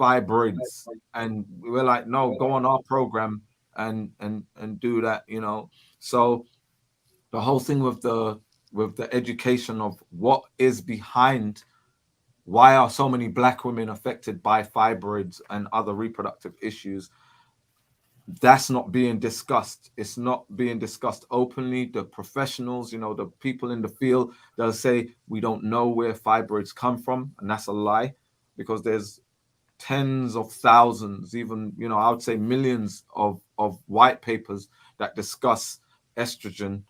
fibroids, and we're like, no, go on our program and do that, you know. So the whole thing with the education of what is behind, why are so many Black women affected by fibroids and other reproductive issues, that's not being discussed. It's not being discussed openly. The professionals, you know, the people in the field, they'll say we don't know where fibroids come from, and that's a lie, because there's tens of thousands, even, you know, I would say millions of white papers that discuss estrogen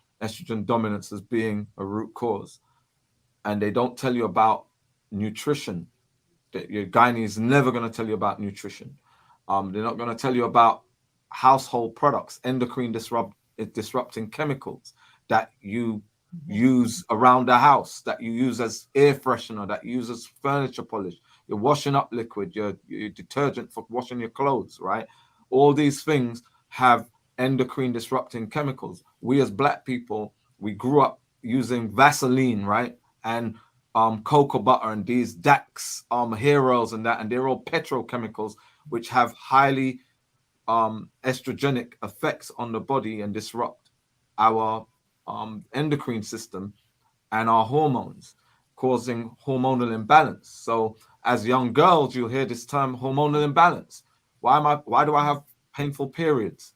dominance as being a root cause. And they don't tell you about nutrition. Your gynae is never going to tell you about nutrition. They're not going to tell you about household products, endocrine disrupting chemicals that you use around the house, that you use as air freshener, that you use as furniture polish, your washing up liquid, your detergent for washing your clothes, right? All these things have endocrine disrupting chemicals. We as Black people, we grew up using Vaseline, right? And cocoa butter and these Dax hair oils and that, and they're all petrochemicals which have highly estrogenic effects on the body and disrupt our endocrine system and our hormones, causing hormonal imbalance. So as young girls, you'll hear this term hormonal imbalance. Why do I have painful periods?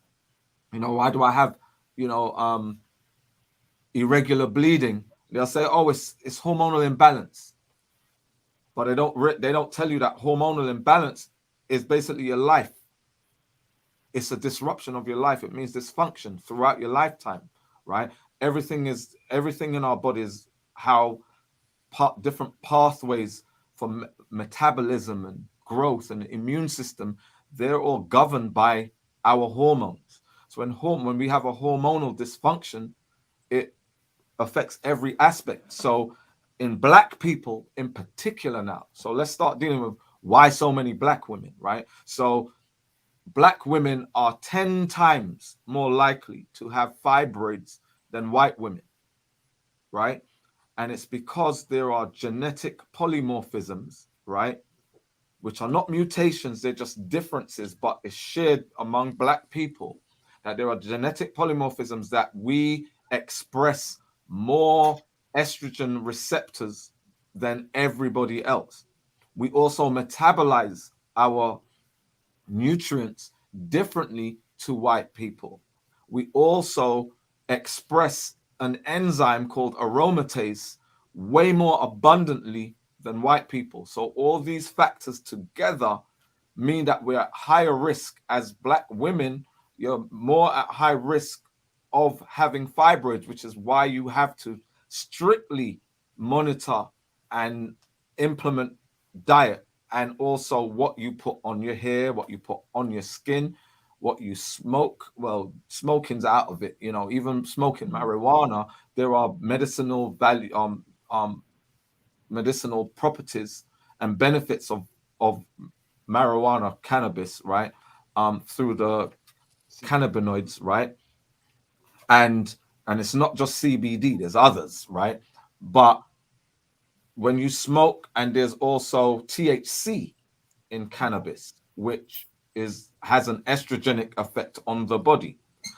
You know, why do I have, you know, irregular bleeding? They'll say, oh, it's hormonal imbalance. But they don't tell you that hormonal imbalance is basically your life. It's a disruption of your life. It means dysfunction throughout your lifetime, right? Everything in our bodies, how different pathways for metabolism and growth and the immune system, they're all governed by our hormones. So when we have a hormonal dysfunction, it affects every aspect. So in Black people in particular now, so let's start dealing with why so many Black women, right? So Black women are 10 times more likely to have fibroids than white women, right? And it's because there are genetic polymorphisms, right? Which are not mutations, they're just differences, but it's shared among Black people, that there are genetic polymorphisms that we express more estrogen receptors than everybody else. We also metabolize our nutrients differently to white people. We also express an enzyme called aromatase way more abundantly than white people. So all these factors together mean that we're at higher risk as Black women. You're more at high risk of having fibroids, which is why you have to strictly monitor and implement diet, and also what you put on your hair, what you put on your skin, what you smoke. Well, smoking's out of it, you know. Even smoking marijuana, there are medicinal value, medicinal properties and benefits of marijuana, cannabis, right? Through the cannabinoids, right? And it's not just CBD, there's others, right? But when you smoke, and there's also THC in cannabis, which has an estrogenic effect on the body.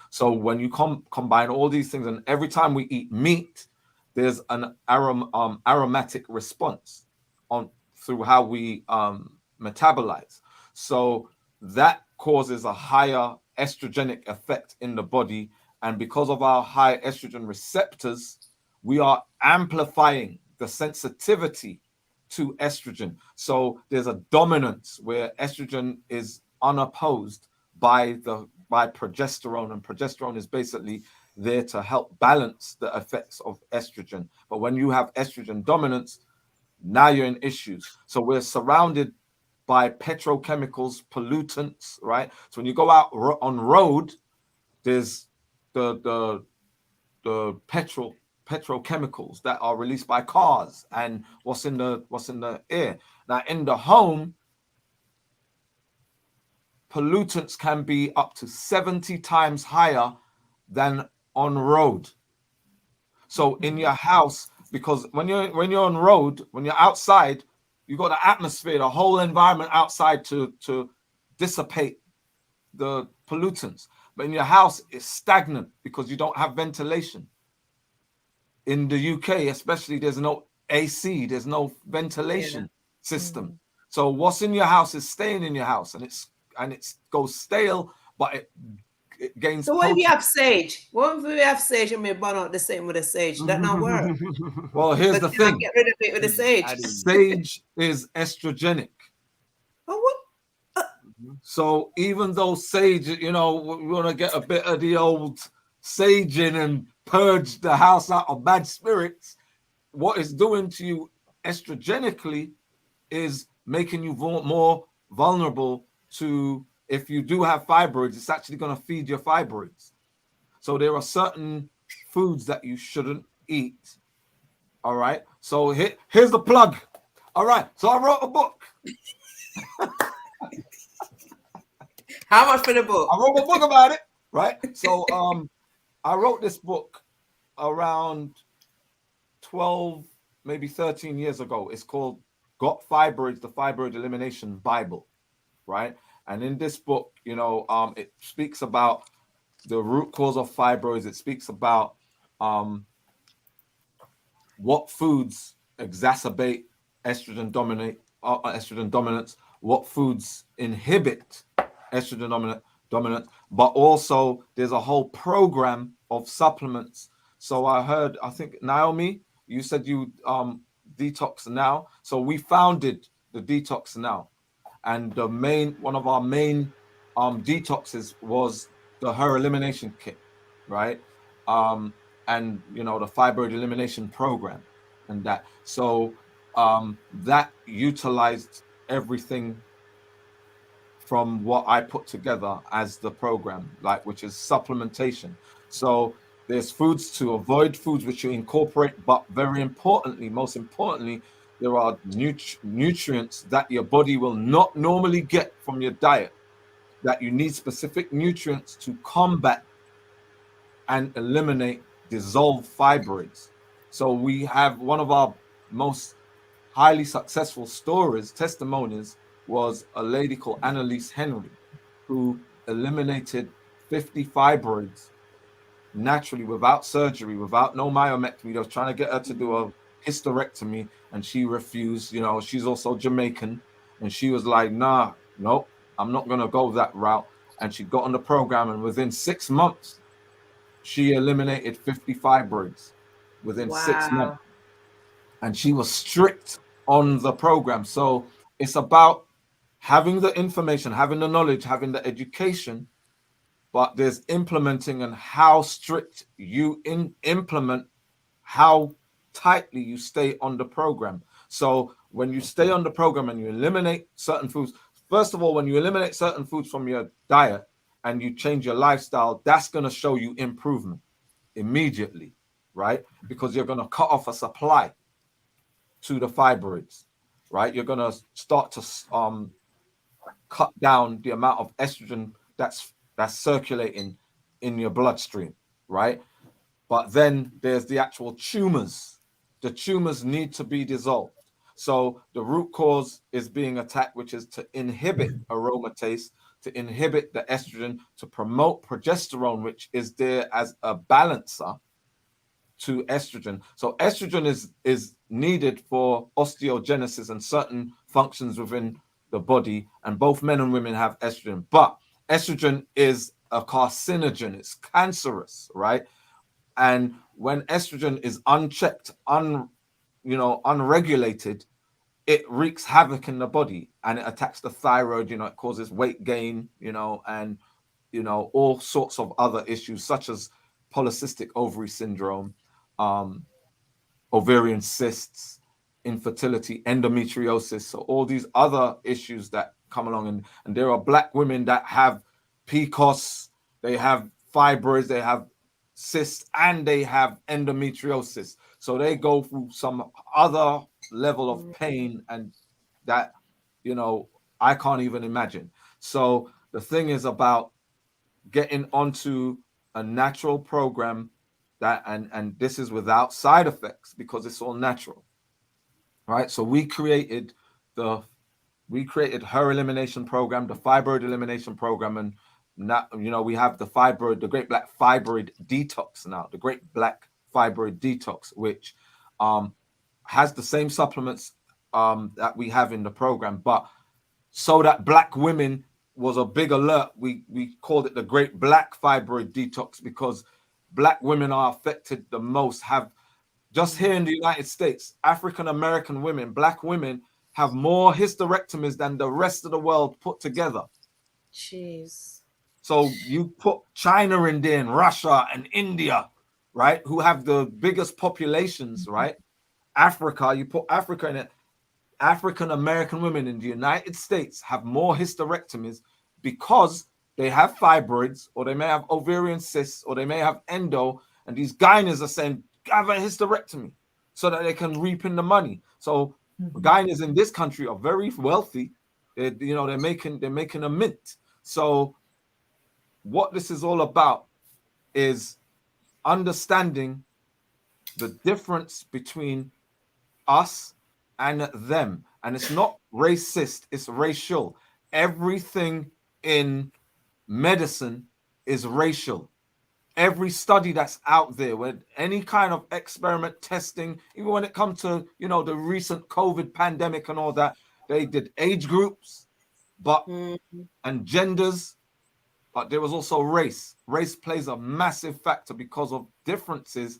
So when you combine all these things, and every time we eat meat, there's an aromatic response through how we metabolize. So that causes a higher estrogenic effect in the body. And because of our high estrogen receptors, we are amplifying the sensitivity to estrogen. So there's a dominance where estrogen is unopposed by the by progesterone, and progesterone is basically there to help balance the effects of estrogen. But when you have estrogen dominance, now you're in issues. So we're surrounded by petrochemicals, pollutants, right? So when you go out on road, there's the petrochemicals that are released by cars and what's in the air. Now in the home, pollutants can be up to 70 times higher than on road. So in your house, because when you're on road, when you're outside, you got the atmosphere, the whole environment outside to dissipate the pollutants. But in your house, it's stagnant because you don't have ventilation. In the UK, especially, there's no AC, there's no ventilation system. So what's in your house is staying in your house, and it goes stale, but it gains. So what if you have sage? What if we have sage and we burn out the same with the sage? That not work. Well, here's the thing. Get rid of it with the sage. Sage is estrogenic. Oh, what? So even though sage, we want to get a bit of the old sage in and purge the house out of bad spirits, what it's doing to you estrogenically is making you more vulnerable to, if you do have fibroids, it's actually going to feed your fibroids. So there are certain foods that you shouldn't eat. All right. So here's the plug. All right. So I wrote a book. How much for the book? I wrote a book about it. Right. So I wrote this book around 12, maybe 13 years ago. It's called Got Fibroids, the Fibroid Elimination Bible. Right. And in this book, it speaks about the root cause of fibroids. It speaks about what foods exacerbate estrogen dominance, what foods inhibit estrogen dominance, but also there's a whole program of supplements. So I think Naomi, you said you Detox Now. So we founded the Detox Now. And one of our main detoxes was the Her Elimination Kit, right? And the Fibroid Elimination Program, and that. So that utilized everything from what I put together as the program, which is supplementation. So there's foods to avoid, foods which you incorporate, but very importantly, most importantly, there are nutrients that your body will not normally get from your diet, that you need specific nutrients to combat and eliminate dissolved fibroids. So we have one of our most highly successful testimonies was a lady called Annalise Henry, who eliminated 50 fibroids naturally without surgery, without no myomectomy. They was trying to get her to do a hysterectomy and she refused. She's also Jamaican, and she was like, nope, I'm not going to go that route. And she got on the program, and within 6 months, she eliminated 50 fibroids within 6 months. And she was strict on the program. So it's about having the information, having the knowledge, having the education, but there's implementing and how strict you implement, how tightly you stay on the program. So when you stay on the program and you eliminate certain foods, first of all, when you eliminate certain foods from your diet and you change your lifestyle, that's going to show you improvement immediately, right? Because you're going to cut off a supply to the fibroids, right? You're going to start to cut down the amount of estrogen that's circulating in your bloodstream, right? But then there's the actual tumors. The tumors need to be dissolved. So the root cause is being attacked, which is to inhibit aromatase, to inhibit the estrogen, to promote progesterone, which is there as a balancer to estrogen. So estrogen is needed for osteogenesis and certain functions within the body, and both men and women have estrogen. But estrogen is a carcinogen, it's cancerous, right? And when estrogen is unchecked, unregulated, it wreaks havoc in the body, and it attacks the thyroid. It causes weight gain, and you know, all sorts of other issues such as polycystic ovary syndrome, ovarian cysts, infertility, endometriosis. So all these other issues that come along, and there are Black women that have PCOS, they have fibroids, they have cysts, and they have endometriosis. So they go through some other level of pain, and that, you know, I can't even imagine. So the thing is about getting onto a natural program that, and this is without side effects because it's all natural, right? So we created her elimination program, the fibroid elimination program, and now, you know, we have the Great Black Fibroid Detox now, the Great Black Fibroid Detox, which has the same supplements that we have in the program, but so that Black women was a big alert, we called it the Great Black Fibroid Detox, because Black women are affected the most. Have just here in the United States, African American women, Black women have more hysterectomies than the rest of the world put together. Jeez. So you put China in there, and Russia and India, right, who have the biggest populations, right? Africa, you put Africa in it. African American women in the United States have more hysterectomies because they have fibroids, or they may have ovarian cysts, or they may have endo, and these gynaes are saying, have a hysterectomy so that they can reap in the money. So gynaes in this country are very wealthy. They're making a mint. So what this is all about is understanding the difference between us and them. And it's not racist, it's racial. Everything in medicine is racial. Every study that's out there, with any kind of experiment testing, even when it comes to, you know, the recent COVID pandemic and all that, they did age groups, but and genders, but there was also race. Race plays a massive factor because of differences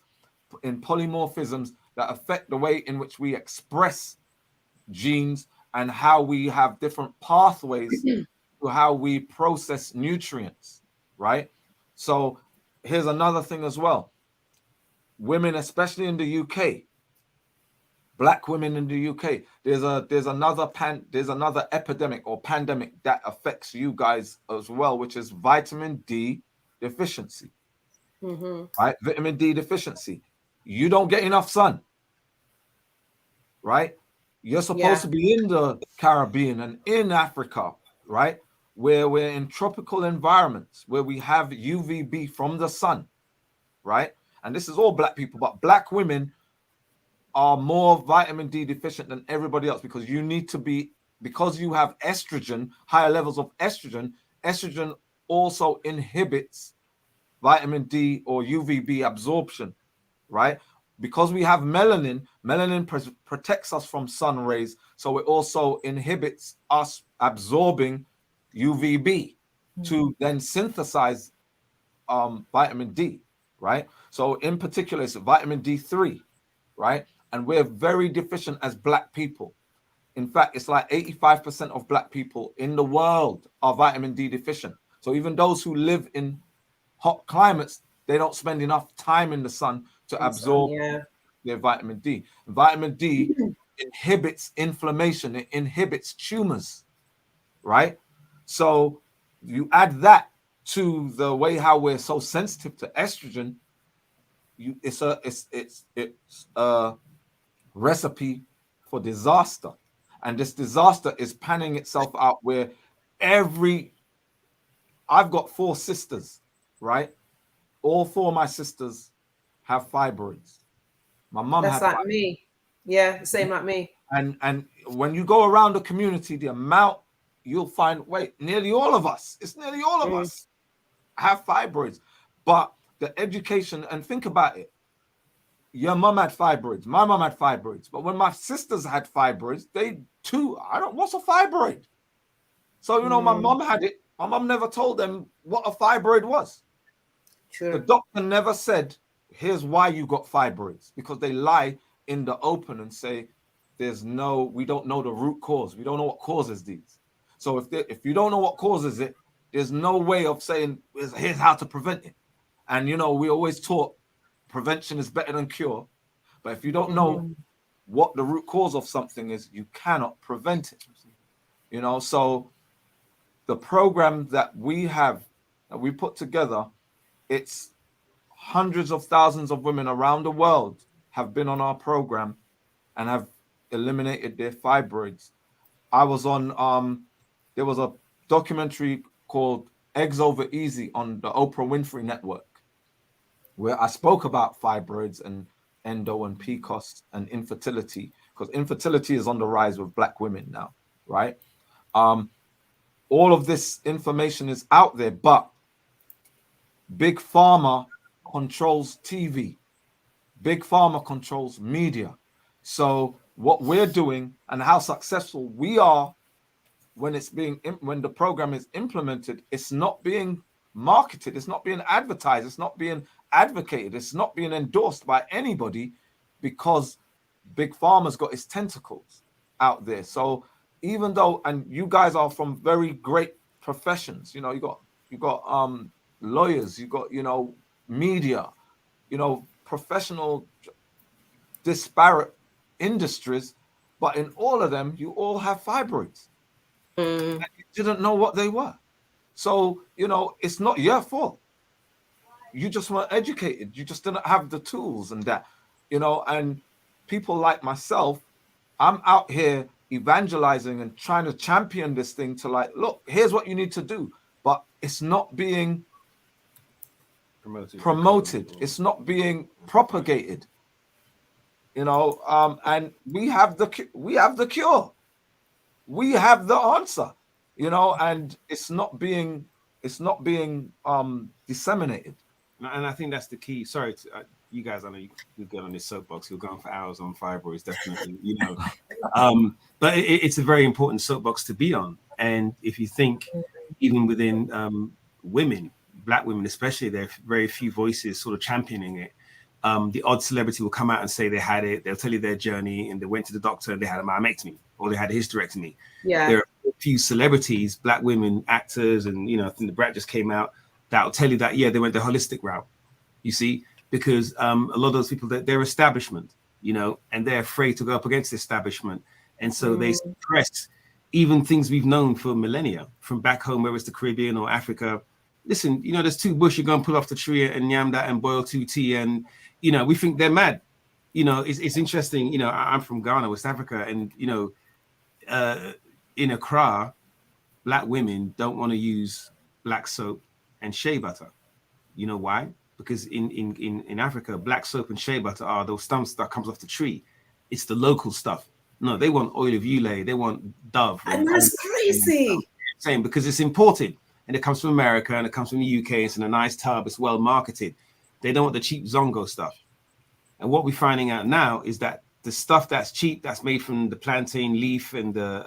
in polymorphisms that affect the way in which we express genes and how we have different pathways to how we process nutrients, right? So here's another thing as well. Women, especially in the UK, Black women in the UK, there's another epidemic or pandemic that affects you guys as well, which is vitamin D deficiency. Right? Vitamin D deficiency. You don't get enough sun, right? You're supposed to be in the Caribbean and in Africa, right? Where we're in tropical environments, where we have UVB from the sun, right? And this is all Black people, but Black women are more vitamin D deficient than everybody else, because you need to be, because you have estrogen, higher levels of estrogen. Estrogen also inhibits vitamin D or UVB absorption, right? Because we have melanin protects us from sun rays, so it also inhibits us absorbing UVB to then synthesize vitamin D, right? So in particular, it's vitamin D3, right? And we're very deficient as Black people. In fact, it's like 85% of Black people in the world are vitamin D deficient. So even those who live in hot climates, they don't spend enough time in the sun to absorb their vitamin D. Vitamin D inhibits inflammation, it inhibits tumors, right? So you add that to the way how we're so sensitive to estrogen, it's a recipe for disaster. And this disaster is panning itself out where I've got 4 sisters, right? All 4 of my sisters have fibroids. My mom That's had like fibroids. Me. Yeah, same like me. And when you go around the community, the amount you'll find, nearly all of us have fibroids. But the education, and think about it, your mom had fibroids, my mom had fibroids, but when my sisters had fibroids, what's a fibroid? So, you know, my mom had it. My mom never told them what a fibroid was. True. The doctor never said, here's why you got fibroids, because they lie in the open and say, we don't know the root cause. We don't know what causes these. So if you don't know what causes it, There's no way of saying, here's how to prevent it. And, you know, we always taught prevention is better than cure. But if you don't know what the root cause of something is, you cannot prevent it. You know, so the program that we have, that we put together, it's hundreds of thousands of women around the world have been on our program and have eliminated their fibroids. I was on, there was a documentary called Eggs Over Easy on the Oprah Winfrey Network, where I spoke about fibroids and endo and PCOS and infertility, because infertility is on the rise with Black women now, right? All of this information is out there, but Big Pharma controls TV. Big Pharma controls media. So what we're doing and how successful we are when the program is implemented, it's not being marketed, it's not being advertised, it's not being advocated, it's not being endorsed by anybody, because Big Pharma's got its tentacles out there. So even though, and you guys are from very great professions, you know, you got lawyers, you got, you know, media, you know, professional disparate industries, but in all of them, you all have fibroids. And you didn't know what they were. So, you know, it's not your fault. You just weren't educated. You just didn't have the tools and that, you know, and people like myself, I'm out here evangelizing and trying to champion this thing to, like, look, here's what you need to do. But it's not being promoted. It's not being propagated, you know, and we have the cure. We have the answer, you know, and it's not being disseminated. And I think that's the key. Sorry, you guys, I know you get on this soapbox. You're going for hours on fibroids, definitely, you know. But it's a very important soapbox to be on. And if you think, even within women, Black women especially, there are very few voices sort of championing it. The odd celebrity will come out and say they had it. They'll tell you their journey and they went to the doctor and they had a myomectomy or they had a hysterectomy. Yeah. There are a few celebrities, Black women, actors, and, you know, I think the Brat just came out, that'll tell you that, yeah, they went the holistic route, you see, because a lot of those people, they're establishment, you know, and they're afraid to go up against the establishment. And so they suppress even things we've known for millennia from back home, whether it's the Caribbean or Africa. Listen, you know, there's two bush, you're going to pull off the tree and yam that and boil 2 tea. And, you know, we think they're mad. You know, it's interesting. You know, I'm from Ghana, West Africa, and, you know, in Accra, Black women don't want to use black soap and shea butter. You know why? Because in Africa, black soap and shea butter are those stumps that comes off the tree. It's the local stuff. No, they want oil of Ulay, they want Dove. And that's crazy. Same, because it's imported and it comes from America and it comes from the UK. It's in a nice tub. It's well marketed. They don't want the cheap Zongo stuff. And what we're finding out now is that the stuff that's cheap, that's made from the plantain leaf and the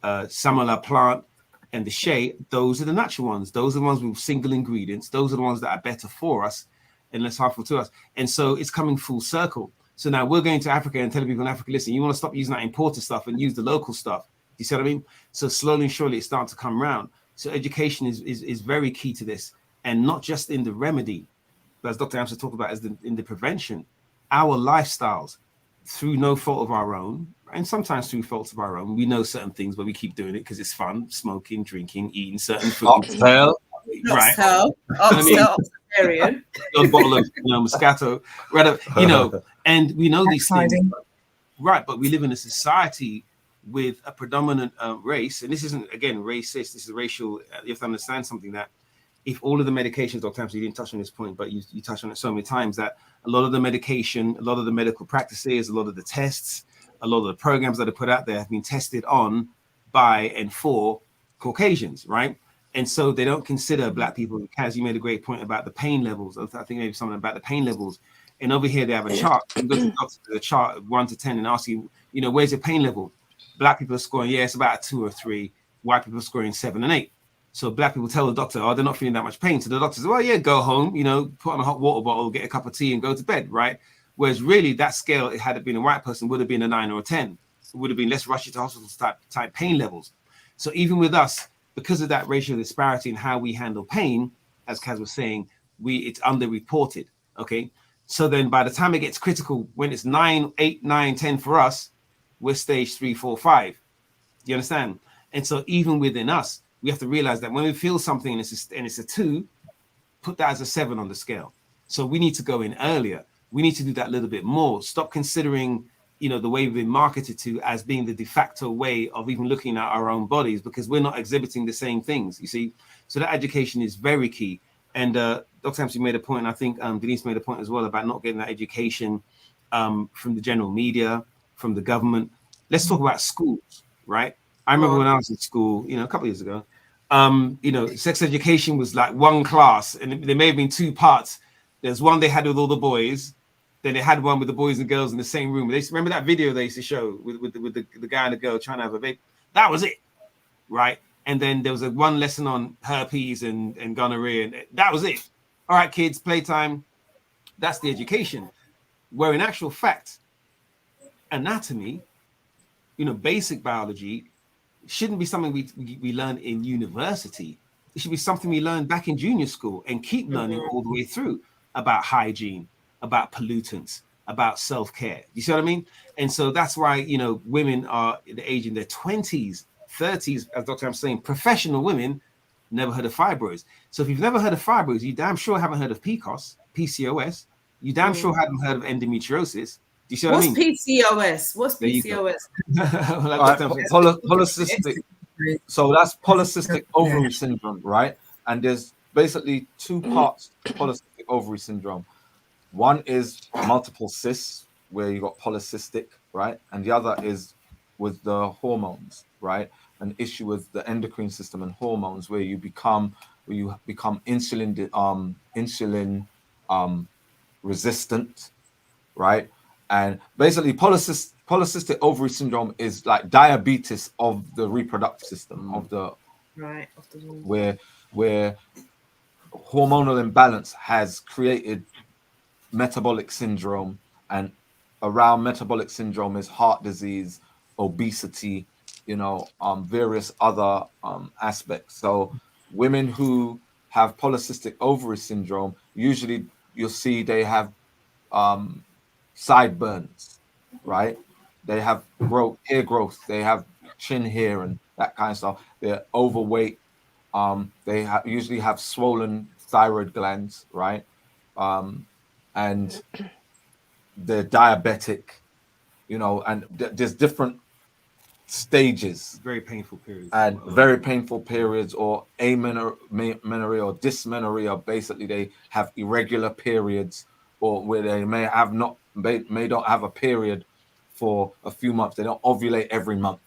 samala plant and the shea, those are the natural ones. Those are the ones with single ingredients. Those are the ones that are better for us and less harmful to us. And so it's coming full circle. So now we're going to Africa and telling people in Africa, listen, you want to stop using that imported stuff and use the local stuff. You see what I mean? So slowly and surely it's starting to come around. So education is very key to this, and not just in the remedy, but as Dr. Amsu talked about, in the prevention, our lifestyles, through no fault of our own, and sometimes through faults of our own. We know certain things, but we keep doing it because it's fun, smoking, drinking, eating certain foods. Oxtail. Right. Oxtail. A bottle of Moscato, right? You know, and we know these things, right? But we live in a society with a predominant race, and this isn't, again, racist. This is racial. You have to understand something, that if all of the medications, Dr. Amsu, you didn't touch on this point, but you touched on it so many times, that a lot of the medication, a lot of the medical practices, a lot of the tests, a lot of the programs that are put out there have been tested on, by, and for Caucasians, right? And so they don't consider Black people. Kaz, you made a great point about the pain levels. I think maybe something about the pain levels. And over here they have a chart. You go to the doctor, the chart 1 to 10 and ask you, you know, where's your pain level? Black people are scoring, yeah, it's about a 2 or 3. White people are scoring 7 and 8. So Black people tell the doctor, oh, they're not feeling that much pain. So the doctor says, well, yeah, go home, you know, put on a hot water bottle, get a cup of tea and go to bed, right? Whereas really that scale, had it been a white person, would have been a 9 or a 10. It would have been less rushy to hospital type pain levels. So even with us, because of that racial disparity in how we handle pain, as Kaz was saying, it's underreported. Okay. So then by the time it gets critical, when it's 9, 8, 9, 10 for us, we're stage 3, 4, 5. Do you understand? And so even within us, we have to realize that when we feel something and it's a 2, put that as a 7 on the scale. So we need to go in earlier. We need to do that a little bit more. Stop considering, the way we've been marketed to as being the de facto way of even looking at our own bodies, because we're not exhibiting the same things, you see. So that education is very key. And Dr. Amsu made a point, and I think Denise made a point as well about not getting that education from the general media, from the government. Let's talk about schools, right? I remember when I was in school, a couple of years ago, sex education was like one class, and there may have been 2 parts. There's one they had with all the boys, then they had one with the boys and girls in the same room. They remember that video they used to show with the guy and the girl trying to have a baby. That was it, right? And then there was one lesson on herpes and gonorrhea, and that was it. All right, kids, playtime. That's the education. Where in actual fact, anatomy, basic biology, shouldn't be something we learn in university. It should be something we learn back in junior school and keep learning all the way through about hygiene, about pollutants, about self-care. You see what I mean? And so that's why, women are the age in their 20s, 30s, as Dr. I'm saying, professional women never heard of fibroids. So if you've never heard of fibroids, you damn sure haven't heard of PCOS. You damn sure haven't heard of endometriosis. Do you see what I mean? PCOS? What's PCOS? Polycystic. So that's polycystic ovary syndrome, right? And there's basically 2 parts to polycystic ovary syndrome. One is multiple cysts, where you got polycystic, right? And the other is with the hormones, right? An issue with the endocrine system and hormones, where you become insulin resistant, right? And basically polycystic ovary syndrome is like diabetes of the reproductive system, of the where hormonal imbalance has created metabolic syndrome, and around metabolic syndrome is heart disease, obesity, various other aspects. So women who have polycystic ovary syndrome, usually you'll see they have sideburns, right? They have hair growth, they have chin hair and that kind of stuff. They're overweight. They usually have swollen thyroid glands, right? And they're diabetic, and there's different stages. Very painful periods. And very painful periods, or amenorrhea or dysmenorrhea. Basically, they have irregular periods, or where they may not have a period for a few months. They don't ovulate every month.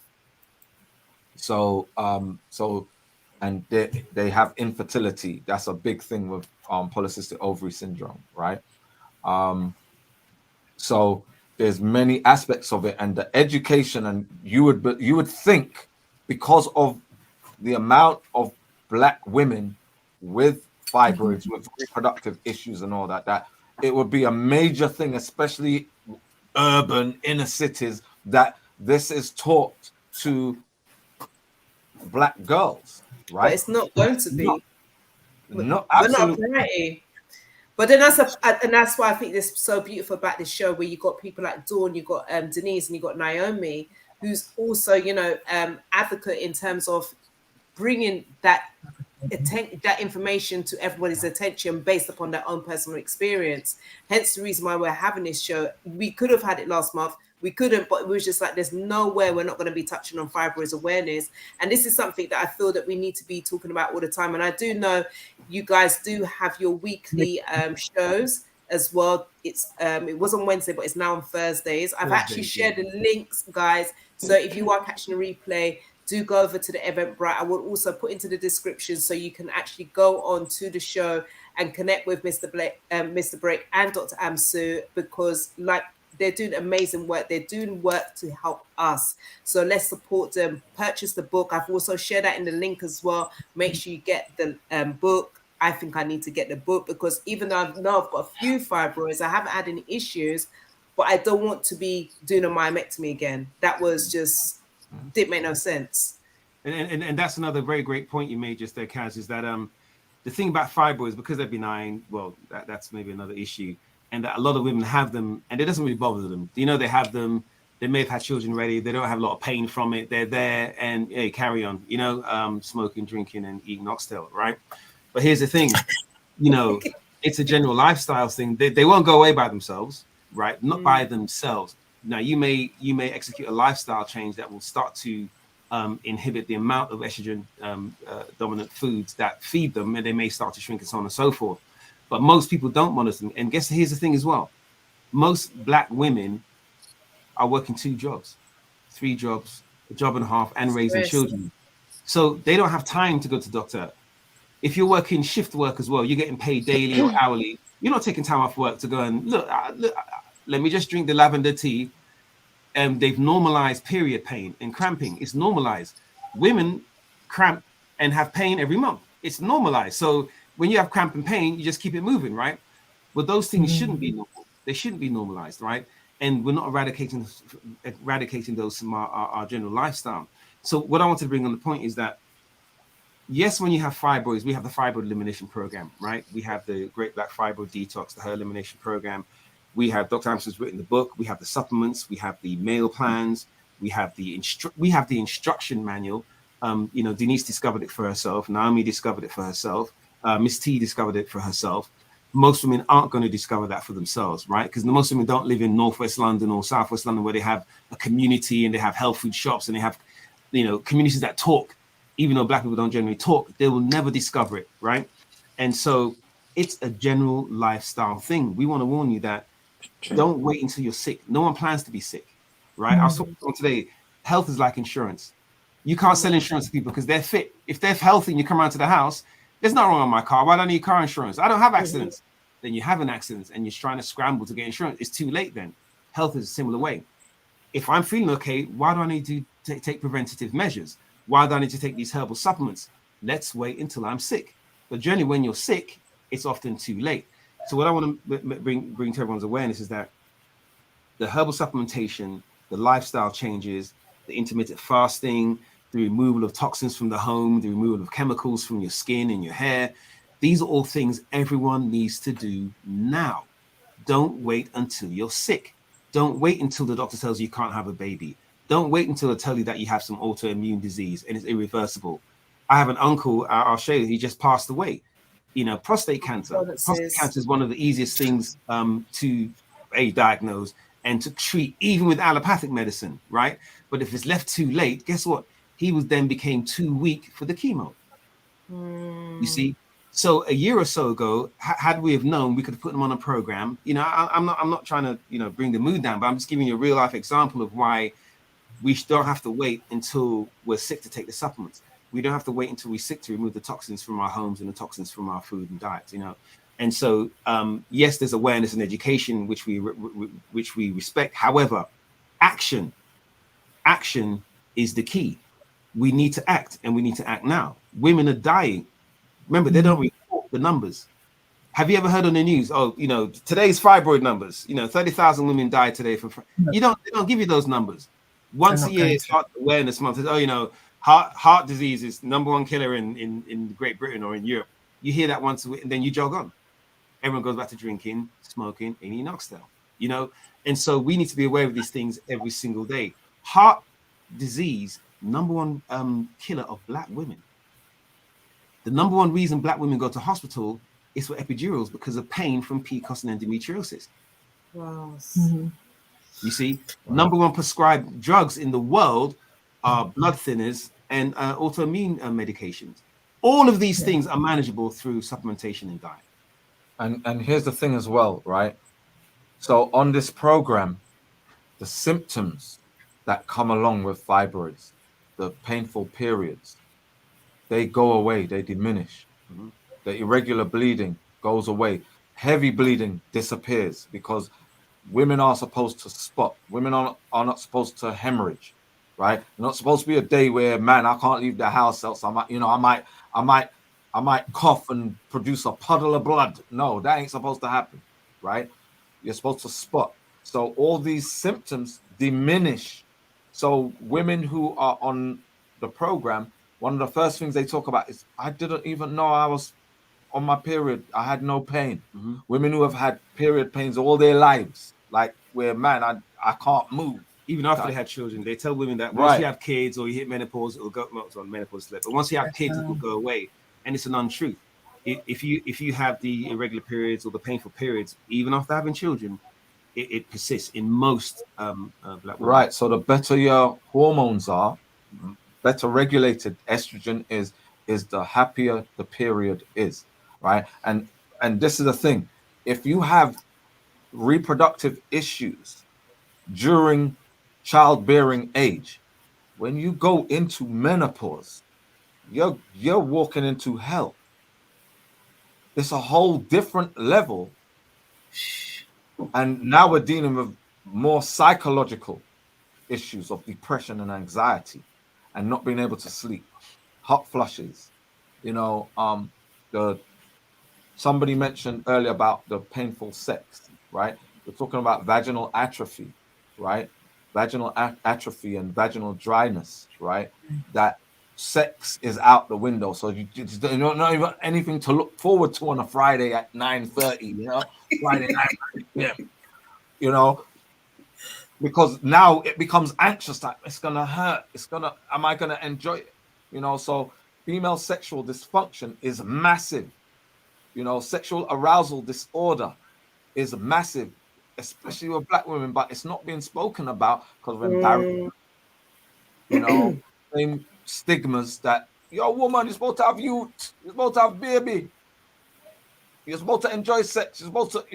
So, and they have infertility. That's a big thing with polycystic ovary syndrome, right? So there's many aspects of it, and the education, and you would think, because of the amount of Black women with fibroids, with reproductive issues and all that it would be a major thing, especially urban inner cities, that this is taught to Black girls, right? But it's not going to be. No, absolutely. We're not variety. But then that's why I think this is so beautiful about this show, where you got people like Dawn, you got Denise, and you got Naomi, who's also advocate in terms of bringing that information to everybody's attention based upon their own personal experience. Hence the reason why we're having this show. We could have had it last month. We couldn't, but it was just like, there's nowhere we're not going to be touching on fibroids awareness. And this is something that I feel that we need to be talking about all the time. And I do know you guys do have your weekly shows as well. It was on Wednesday, but it's now on Thursdays. I've actually shared the links, guys. So if you are catching a replay, do go over to the Eventbrite. I will also put into the description so you can actually go on to the show and connect with Mr. Break and Dr. Amsu, because they're doing amazing work. They're doing work to help us. So let's support them. Purchase the book. I've also shared that in the link as well. Make sure you get the book. I think I need to get the book, because even though I've got a few fibroids, I haven't had any issues, but I don't want to be doing a myomectomy again. That was just, didn't make no sense. And that's another very great point you made just there, Kaz, is that the thing about fibroids, because they're benign, well, that's maybe another issue, and that a lot of women have them and it doesn't really bother them. You know, they have them, they may have had children already, they don't have a lot of pain from it, they're there, and hey, carry on, you know, smoking, drinking, and eating oxtail, right? But here's the thing, you know, it's a general lifestyle thing. They won't go away by themselves, right? Not by themselves. Now, you may execute a lifestyle change that will start to inhibit the amount of estrogen dominant foods that feed them, and they may start to shrink and so on and so forth. But most people don't monitor them. And here's the thing as well. Most Black women are working 2 jobs, 3 jobs, a job and a half, and raising children. So they don't have time to go to the doctor. If you're working shift work as well, you're getting paid daily or hourly. You're not taking time off work to go and look, let me just drink the lavender tea. And they've normalized period pain and cramping. It's normalized. Women cramp and have pain every month. It's normalized. So when you have cramp and pain, you just keep it moving, right? But those things shouldn't be normal. They shouldn't be normalized, right? And we're not eradicating those from our general lifestyle. So what I wanted to bring on the point is that, yes, when you have fibroids, we have the fibroid elimination program, right? We have the Great Black Fibroid Detox, the hair elimination program. We have Dr. Amsu's written the book. We have the supplements. We have the meal plans. We have the instruction manual. You know, Denise discovered it for herself. Naomi discovered it for herself. Miss T discovered it for herself. Most women aren't going to discover that for themselves, right? Because most women don't live in Northwest London or Southwest London where they have a community and they have health food shops and they have, you know, communities that talk. Even though Black people don't generally talk, they will never discover it, right? And so it's a general lifestyle thing. We want to warn you that don't wait until you're sick. No one plans to be sick, right? I was talking today, health is like insurance. You can't sell insurance to people because they're fit. If they're healthy and you come around to the house, there's nothing wrong on my car. Why do I need car insurance? I don't have accidents. Then you have an accident and you're trying to scramble to get insurance. It's too late then. Health is a similar way. If I'm feeling okay, why do I need to take preventative measures? Why do I need to take these herbal supplements? Let's wait until I'm sick. But generally, when you're sick, it's often too late. So what I want to bring to everyone's awareness is that the herbal supplementation, the lifestyle changes, the intermittent fasting, the removal of toxins from the home, the removal of chemicals from your skin and your hair, these are all things everyone needs to do now. Don't wait until you're sick. Don't wait until the doctor tells you can't have a baby. Don't wait until they tell you that you have some autoimmune disease and it's irreversible. I have an uncle, I'll show you, he just passed away. You know, prostate cancer. Prostate cancer is one of the easiest things to diagnose and to treat, even with allopathic medicine, right? But if it's left too late, guess what? He then became too weak for the chemo. You see? So a year or so ago, had we have known, we could have put him on a program. You know, I'm not trying to, you know, bring the mood down, but I'm just giving you a real life example of why we don't have to wait until we're sick to take the supplements. We don't have to wait until we're sick to remove the toxins from our homes and the toxins from our food and diets, you know. And so, yes, there's awareness and education, which we respect. However, action is the key. We need to act, and we need to act now. Women are dying. Remember, they don't report the numbers. Have you ever heard on the news? Oh, you know, today's fibroid numbers. You know, 30,000 women died today from. They don't give you those numbers. Once a year, it's Heart Awareness Month. Oh, you know, heart disease is #1 killer in Great Britain or in Europe. You hear that once a week, and then you jog on. Everyone goes back to drinking, smoking, and eating oxtail. You know, and so we need to be aware of these things every single day. Heart disease, #1 killer of Black women. The #1 reason Black women go to hospital is for epidurals because of pain from PCOS and endometriosis. Wow. You see, #1 prescribed drugs in the world are blood thinners and autoimmune medications. All of these things are manageable through supplementation and diet. And here's the thing as well, right? So on this program, the symptoms that come along with fibroids, the painful periods, they go away, they diminish. The irregular bleeding goes away. Heavy bleeding disappears because women are supposed to spot. Women are not supposed to hemorrhage, right? Not supposed to be a day where, man, I can't leave the house else I might cough and produce a puddle of blood. No, that ain't supposed to happen, right? You're supposed to spot. So all these symptoms diminish. So women who are on the program one of the first things they talk about is, I didn't even know I was on my period. I had no pain. Women who have had period pains all their lives, like where, man, I can't move. Even after they had children, they tell women that once you have kids or you hit menopause, it'll go, well, it's on menopause slip, but once you have kids, it will go away. And it's an untruth. If you have the irregular periods or the painful periods, even after having children, it persists in most black women. Right. So the better your hormones are, better regulated estrogen is the happier the period is. Right. And this is the thing. If you have reproductive issues during childbearing age, when you go into menopause, you're walking into hell. It's a whole different level. And now we're dealing with more psychological issues of depression and anxiety and not being able to sleep, hot flushes. Somebody mentioned earlier about the painful sex, right? We're talking about vaginal atrophy, right? Vaginal atrophy and vaginal dryness, right? That sex is out the window. So you don't not even anything to look forward to on a Friday at 9:30, Friday night, yeah, because now it becomes anxious, like it's gonna hurt, am I gonna enjoy it? So female sexual dysfunction is massive. Sexual arousal disorder is massive, especially with black women, but it's not being spoken about because of embarrassment. Same stigmas that you're a woman, you're supposed to have youth, you're supposed to have baby, you're supposed to enjoy sex, you're supposed to,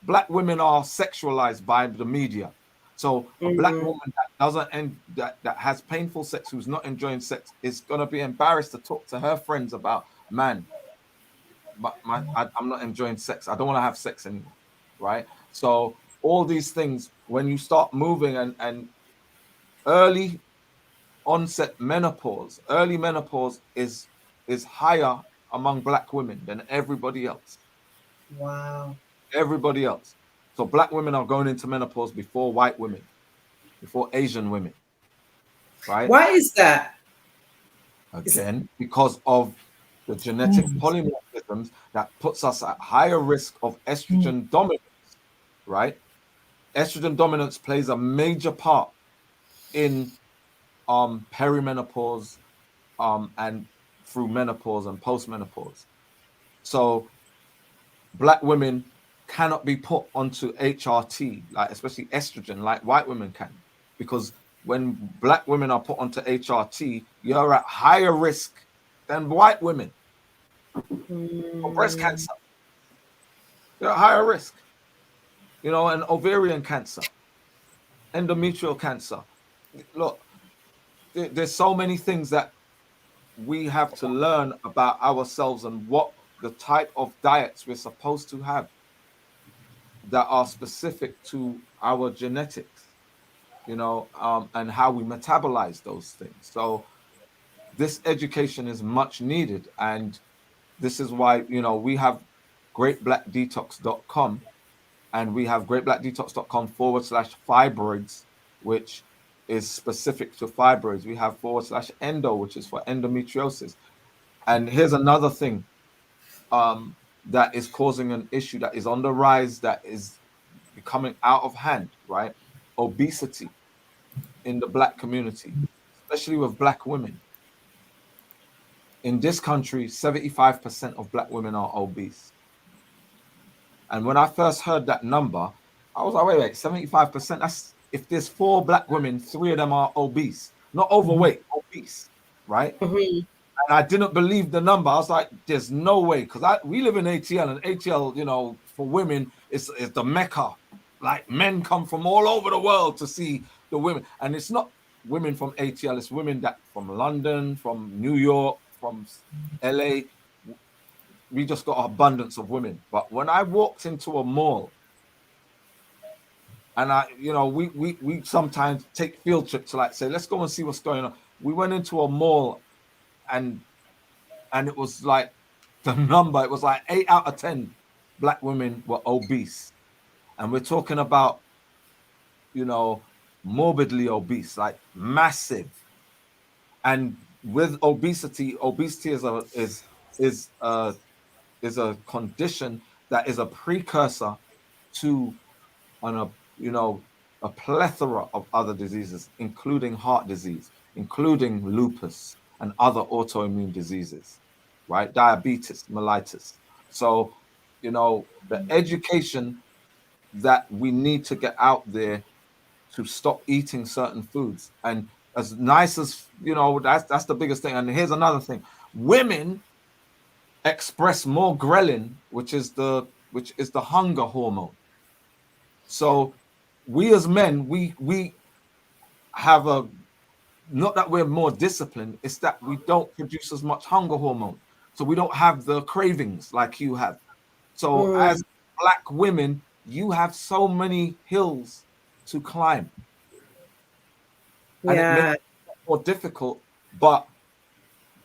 black women are sexualized by the media. So a black woman that doesn't that has painful sex, who's not enjoying sex, is gonna be embarrassed to talk to her friends about, man, but I'm not enjoying sex. I don't want to have sex anymore, right? So all these things, when you start moving and early onset menopause, early menopause is higher among black women than everybody else. Wow. Everybody else. So black women are going into menopause before white women, before Asian women, right? Why is that? Again, because of the genetic polymorphisms that puts us at higher risk of estrogen dominance, right? Estrogen dominance plays a major part in perimenopause and through menopause and postmenopause. So black women cannot be put onto HRT, like especially estrogen, like white women can, because when black women are put onto HRT, you're at higher risk than white women for breast cancer. You're at higher risk, and ovarian cancer, endometrial cancer. Look, there's so many things that we have to learn about ourselves and what the type of diets we're supposed to have that are specific to our genetics, and how we metabolize those things. So this education is much needed. And this is why, we have greatblackdetox.com, and we have greatblackdetox.com/fibroids, which is specific to fibroids. We have /endo, which is for endometriosis. And here's another thing that is causing an issue that is on the rise, that is becoming out of hand, right? Obesity in the black community, especially with black women. In this country, 75% of black women are obese. And when I first heard that number, I was like, wait, 75%? That's, if there's 4 black women, 3 of them are obese, not overweight, obese, right? And I didn't believe the number. I was like, there's no way, because we live in ATL, and ATL, for women, is the Mecca. Like, men come from all over the world to see the women. And it's not women from ATL, it's women that from London, from New York, from LA. We just got an abundance of women. But when I walked into a mall, and we sometimes take field trips to, like, say, let's go and see what's going on. We went into a mall, and it was like the number, it was like 8 out of 10 black women were obese. And we're talking about, morbidly obese, like massive. And with obesity is a condition that is a precursor to a plethora of other diseases, including heart disease, including lupus and other autoimmune diseases, right? Diabetes, mellitus. So, the education that we need to get out there to stop eating certain foods. And as nice as, that's the biggest thing. And here's another thing. Women express more ghrelin, which is the hunger hormone. So we as men, we have not that we're more disciplined, it's that we don't produce as much hunger hormone. So we don't have the cravings like you have. So as Black women, you have so many hills to climb. And it makes it more difficult, but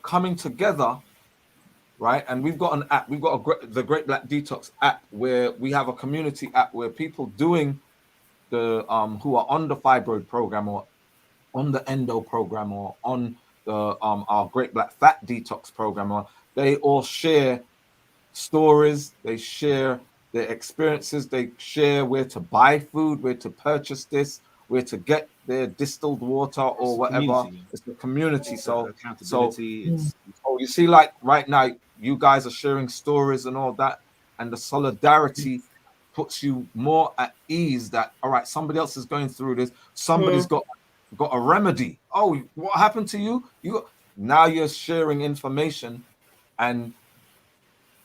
coming together, right? And we've got an app, the Great Black Detox app, where we have a community app where people doing the who are on the fibroid program or on the endo program or on the our Great Black Fat Detox program, or they all share stories, they share their experiences, they share where to buy food, where to purchase this, where to get their distilled water or whatever. It's the community. So accountability. So you see, like right now, you guys are sharing stories and all that, and the solidarity puts you more at ease that, all right, somebody else is going through this, somebody's got a remedy. Oh, what happened to you? Now you're sharing information, and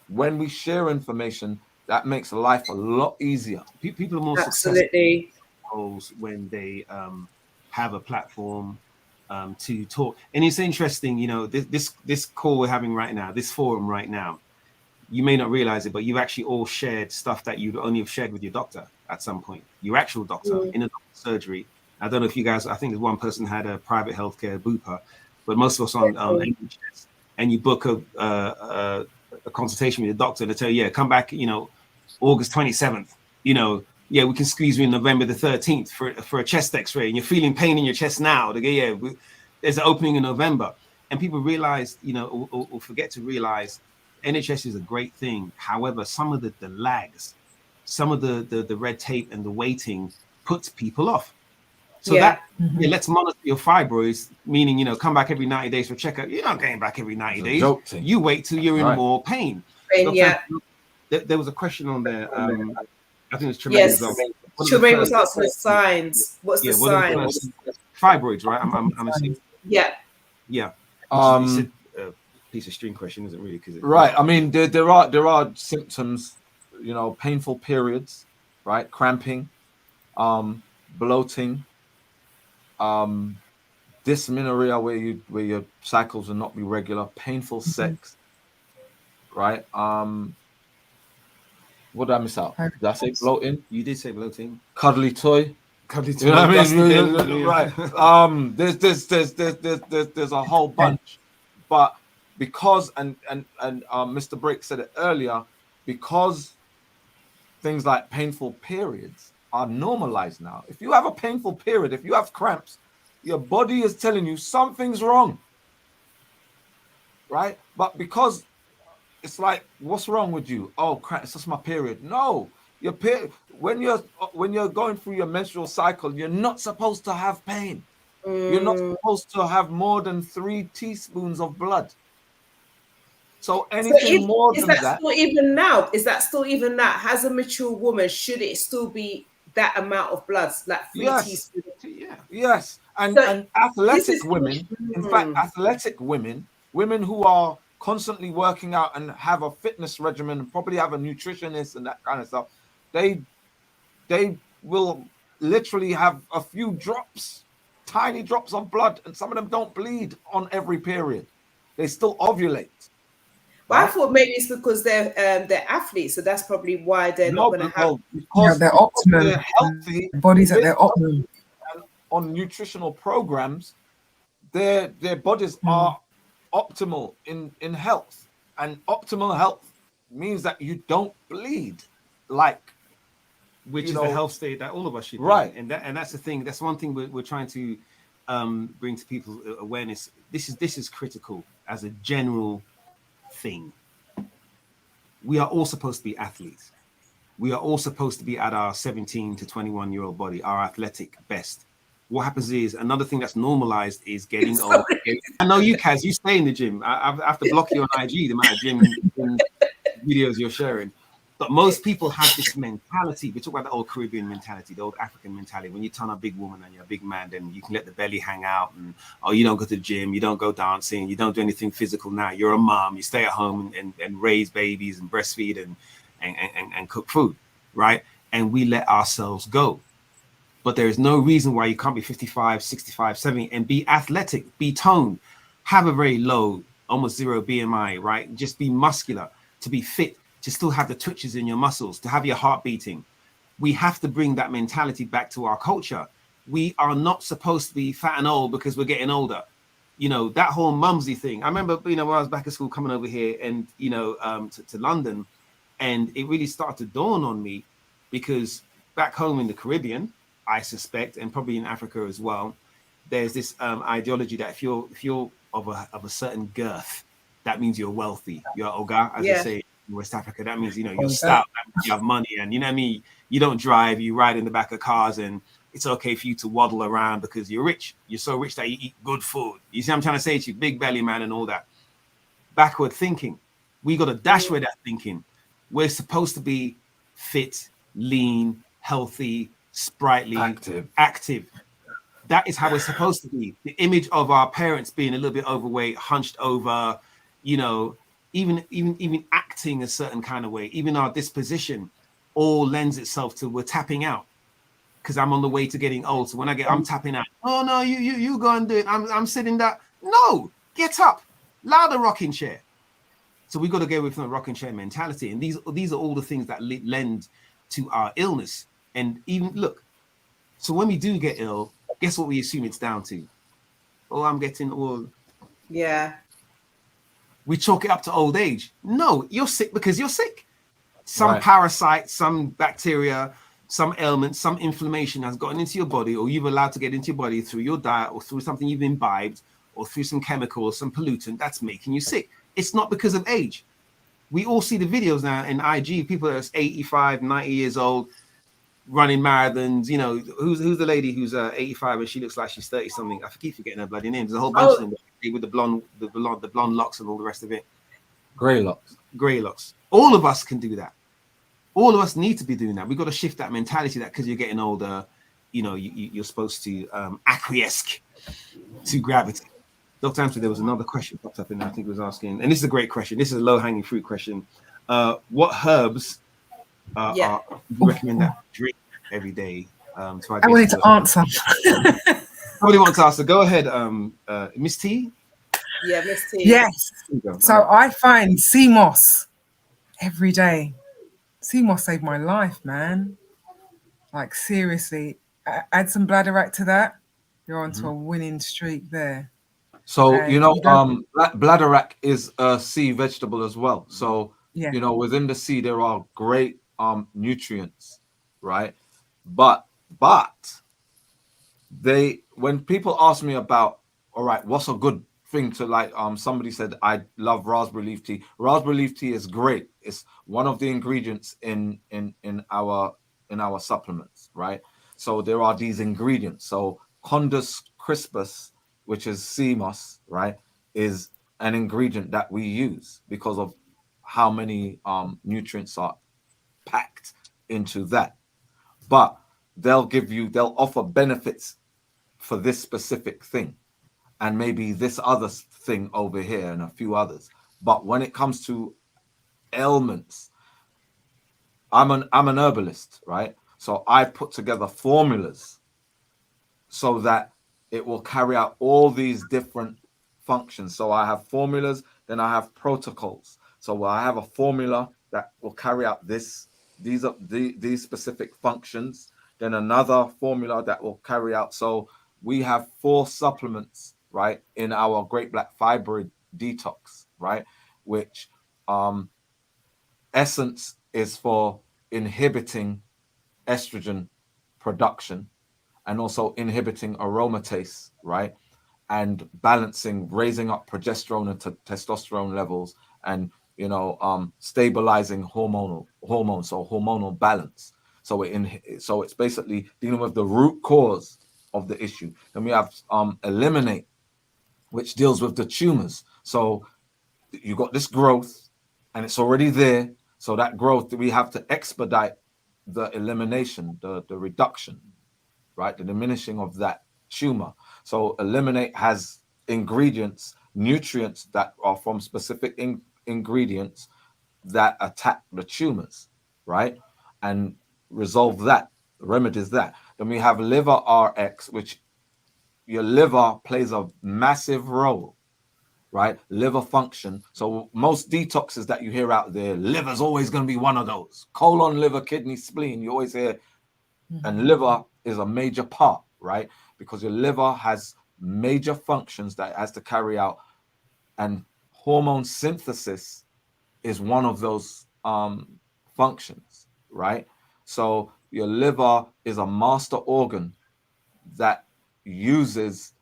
when we share information, that makes life a lot easier. People are more successful when they have a platform to talk. And it's interesting, this call we're having right now, this forum right now, you may not realize it, but you've actually all shared stuff that you'd only have shared with your doctor at some point, your actual doctor in a surgery. I don't know if you guys, I think there's one person had a private healthcare Bupa, but most of us on NHS, and you book a consultation with your doctor and they tell you, yeah, come back, August 27th, yeah, we can squeeze you in November the 13th for a chest x-ray, and you're feeling pain in your chest now. They go, yeah, there's an opening in November. And people realize, or forget to realize, NHS is a great thing. However, some of the lags, some of the red tape and the waiting puts people off. So let's monitor your fibroids, meaning, come back every 90 days for a checkup. You're not going back every 90 days. You wait till you're in more pain. There was a question on there. I think it's Tremaine. Tremaine was asking the signs. What's the signs? Fibroids, right? I'm assuming. Yeah. Piece of string question, isn't really? Right. I mean, there are symptoms, painful periods, right? Cramping, bloating, dysmenorrhea, where your cycles will not be regular, painful sex, right? What did I miss out? Did I say bloating? You did say bloating. Cuddly toy. You know what I mean? Right. There's a whole bunch, but because and Mr. Brake said it earlier, because things like painful periods are normalized now. If you have a painful period, if you have cramps, your body is telling you something's wrong, right? But because it's like, what's wrong with you? Oh, crap, it's just my period. No, your period. When you're going through your menstrual cycle, you're not supposed to have pain. You're not supposed to have more than 3 teaspoons of blood. So anything more than that. Still even now? Is that still even that? As a mature woman, should it still be that amount of blood, like 3 teaspoons? Yes. And athletic women, in fact, athletic women who are constantly working out and have a fitness regimen and probably have a nutritionist and that kind of stuff, they will literally have a few drops, tiny drops of blood, and some of them don't bleed on every period. They still ovulate. But I thought maybe it's because they're athletes, so that's probably why they're not going to have. Because they're optimum. They're healthy. Bodies at their optimum. On nutritional programs, their bodies are optimal in health, and optimal health means that you don't bleed, which is the health state that all of us should be. Right. And that's the thing. That's one thing we're trying to bring to people's awareness. This is critical as a general thing. We are all supposed to be athletes. We are all supposed to be at our 17 to 21-year-old body, our athletic best. What happens is another thing that's normalized is getting old. I know you, Kaz, you stay in the gym. I have to block you on IG, the amount of gym videos you're sharing. But most people have this mentality. We talk about the old Caribbean mentality, the old African mentality. When you turn a big woman and you're a big man, then you can let the belly hang out. And, oh, you don't go to the gym. You don't go dancing. You don't do anything physical now. You're a mom. You stay at home and raise babies and breastfeed and cook food, right? And we let ourselves go. But there is no reason why you can't be 55, 65, 70 and be athletic, be toned, have a very low, almost zero BMI, right? Just be muscular, to be fit, to still have the twitches in your muscles, to have your heart beating. We have to bring that mentality back to our culture. We are not supposed to be fat and old because we're getting older. You know, that whole mumsy thing. I remember, when I was back at school coming over here and, to London, and it really started to dawn on me because back home in the Caribbean, I suspect, and probably in Africa as well, there's this ideology that if you're of a certain girth, that means you're wealthy. You're oga, as they say in West Africa. That means, you're stout, that means you have money, and you know what I mean? You don't drive, you ride in the back of cars, and it's okay for you to waddle around because you're rich. You're so rich that you eat good food. You see what I'm trying to say to you? Big belly man and all that. Backward thinking. We got to dash with that thinking. We're supposed to be fit, lean, healthy, sprightly, active. That is how we're supposed to be. The image of our parents being a little bit overweight, hunched over, even acting a certain kind of way, even our disposition all lends itself to we're tapping out because I'm on the way to getting old. So when I'm tapping out. Oh no, you go and do it. I'm sitting there. No, get up, louder rocking chair. So we got to get away from the rocking chair mentality. And these are all the things that lend to our illness. And even look, so when we do get ill, guess what we assume it's down to? Oh, I'm getting old. Yeah. We chalk it up to old age. No, you're sick because you're sick. Some parasite, some bacteria, some ailment, some inflammation has gotten into your body, or you've allowed to get into your body through your diet or through something you've imbibed or through some chemical or some pollutant that's making you sick. It's not because of age. We all see the videos now in IG, people that's 85, 90 years old, running marathons. Who's the lady who's 85 and she looks like she's 30 something? I keep forgetting her bloody name. There's a whole bunch of them with the blonde locks and all the rest of it. Gray locks. All of us can do that. All of us need to be doing that. We've got to shift that mentality that because you're getting older, you're supposed to acquiesce to gravity. Dr. Amsu, there was another question popped up in there. I think it was asking, and this is a great question. This is a low-hanging fruit question. What herbs you recommend that drink every day? I wanted to answer. Somebody wants to answer. Go ahead, Miss T. Yeah, Miss T. Yes. So I find sea moss every day. Sea moss saved my life, man. Like seriously, add some bladderwrack to that. You're onto a winning streak there. So bladderwrack is a sea vegetable as well. So within the sea there are great nutrients, right? But when people ask me about, all right, what's a good thing to like, somebody said I love raspberry leaf tea. Raspberry leaf tea is great. It's one of the ingredients in our supplements, right? So there are these ingredients. So Condus crispus, which is sea moss, right, is an ingredient that we use because of how many nutrients are packed into that. But they'll offer benefits for this specific thing and maybe this other thing over here and a few others. But when it comes to ailments, I'm an herbalist, right? So I put together formulas so that it will carry out all these different functions. So I have formulas, then I have protocols. So I have a formula that will carry out these specific functions, then another formula that will carry out. So we have 4 supplements, right, in our Great Black Fibroid Detox, right, which essence is for inhibiting estrogen production, and also inhibiting aromatase, right? And balancing, raising up progesterone and testosterone levels, and stabilizing hormones, so hormonal balance. So it's basically dealing with the root cause of the issue. Then we have eliminate, which deals with the tumors. So you got this growth and it's already there. So that growth, we have to expedite the elimination, the reduction, right? The diminishing of that tumor. So eliminate has ingredients, nutrients that are from specific ingredients that attack the tumors, right? And resolve that, remedies that. Then we have liver RX, which your liver plays a massive role, right? Liver function. So most detoxes that you hear out there, liver's always going to be one of those. Colon, liver, kidney, spleen, you always hear. And liver is a major part, right? Because your liver has major functions that it has to carry out. And hormone synthesis is one of those functions, right? So your liver is a master organ that uses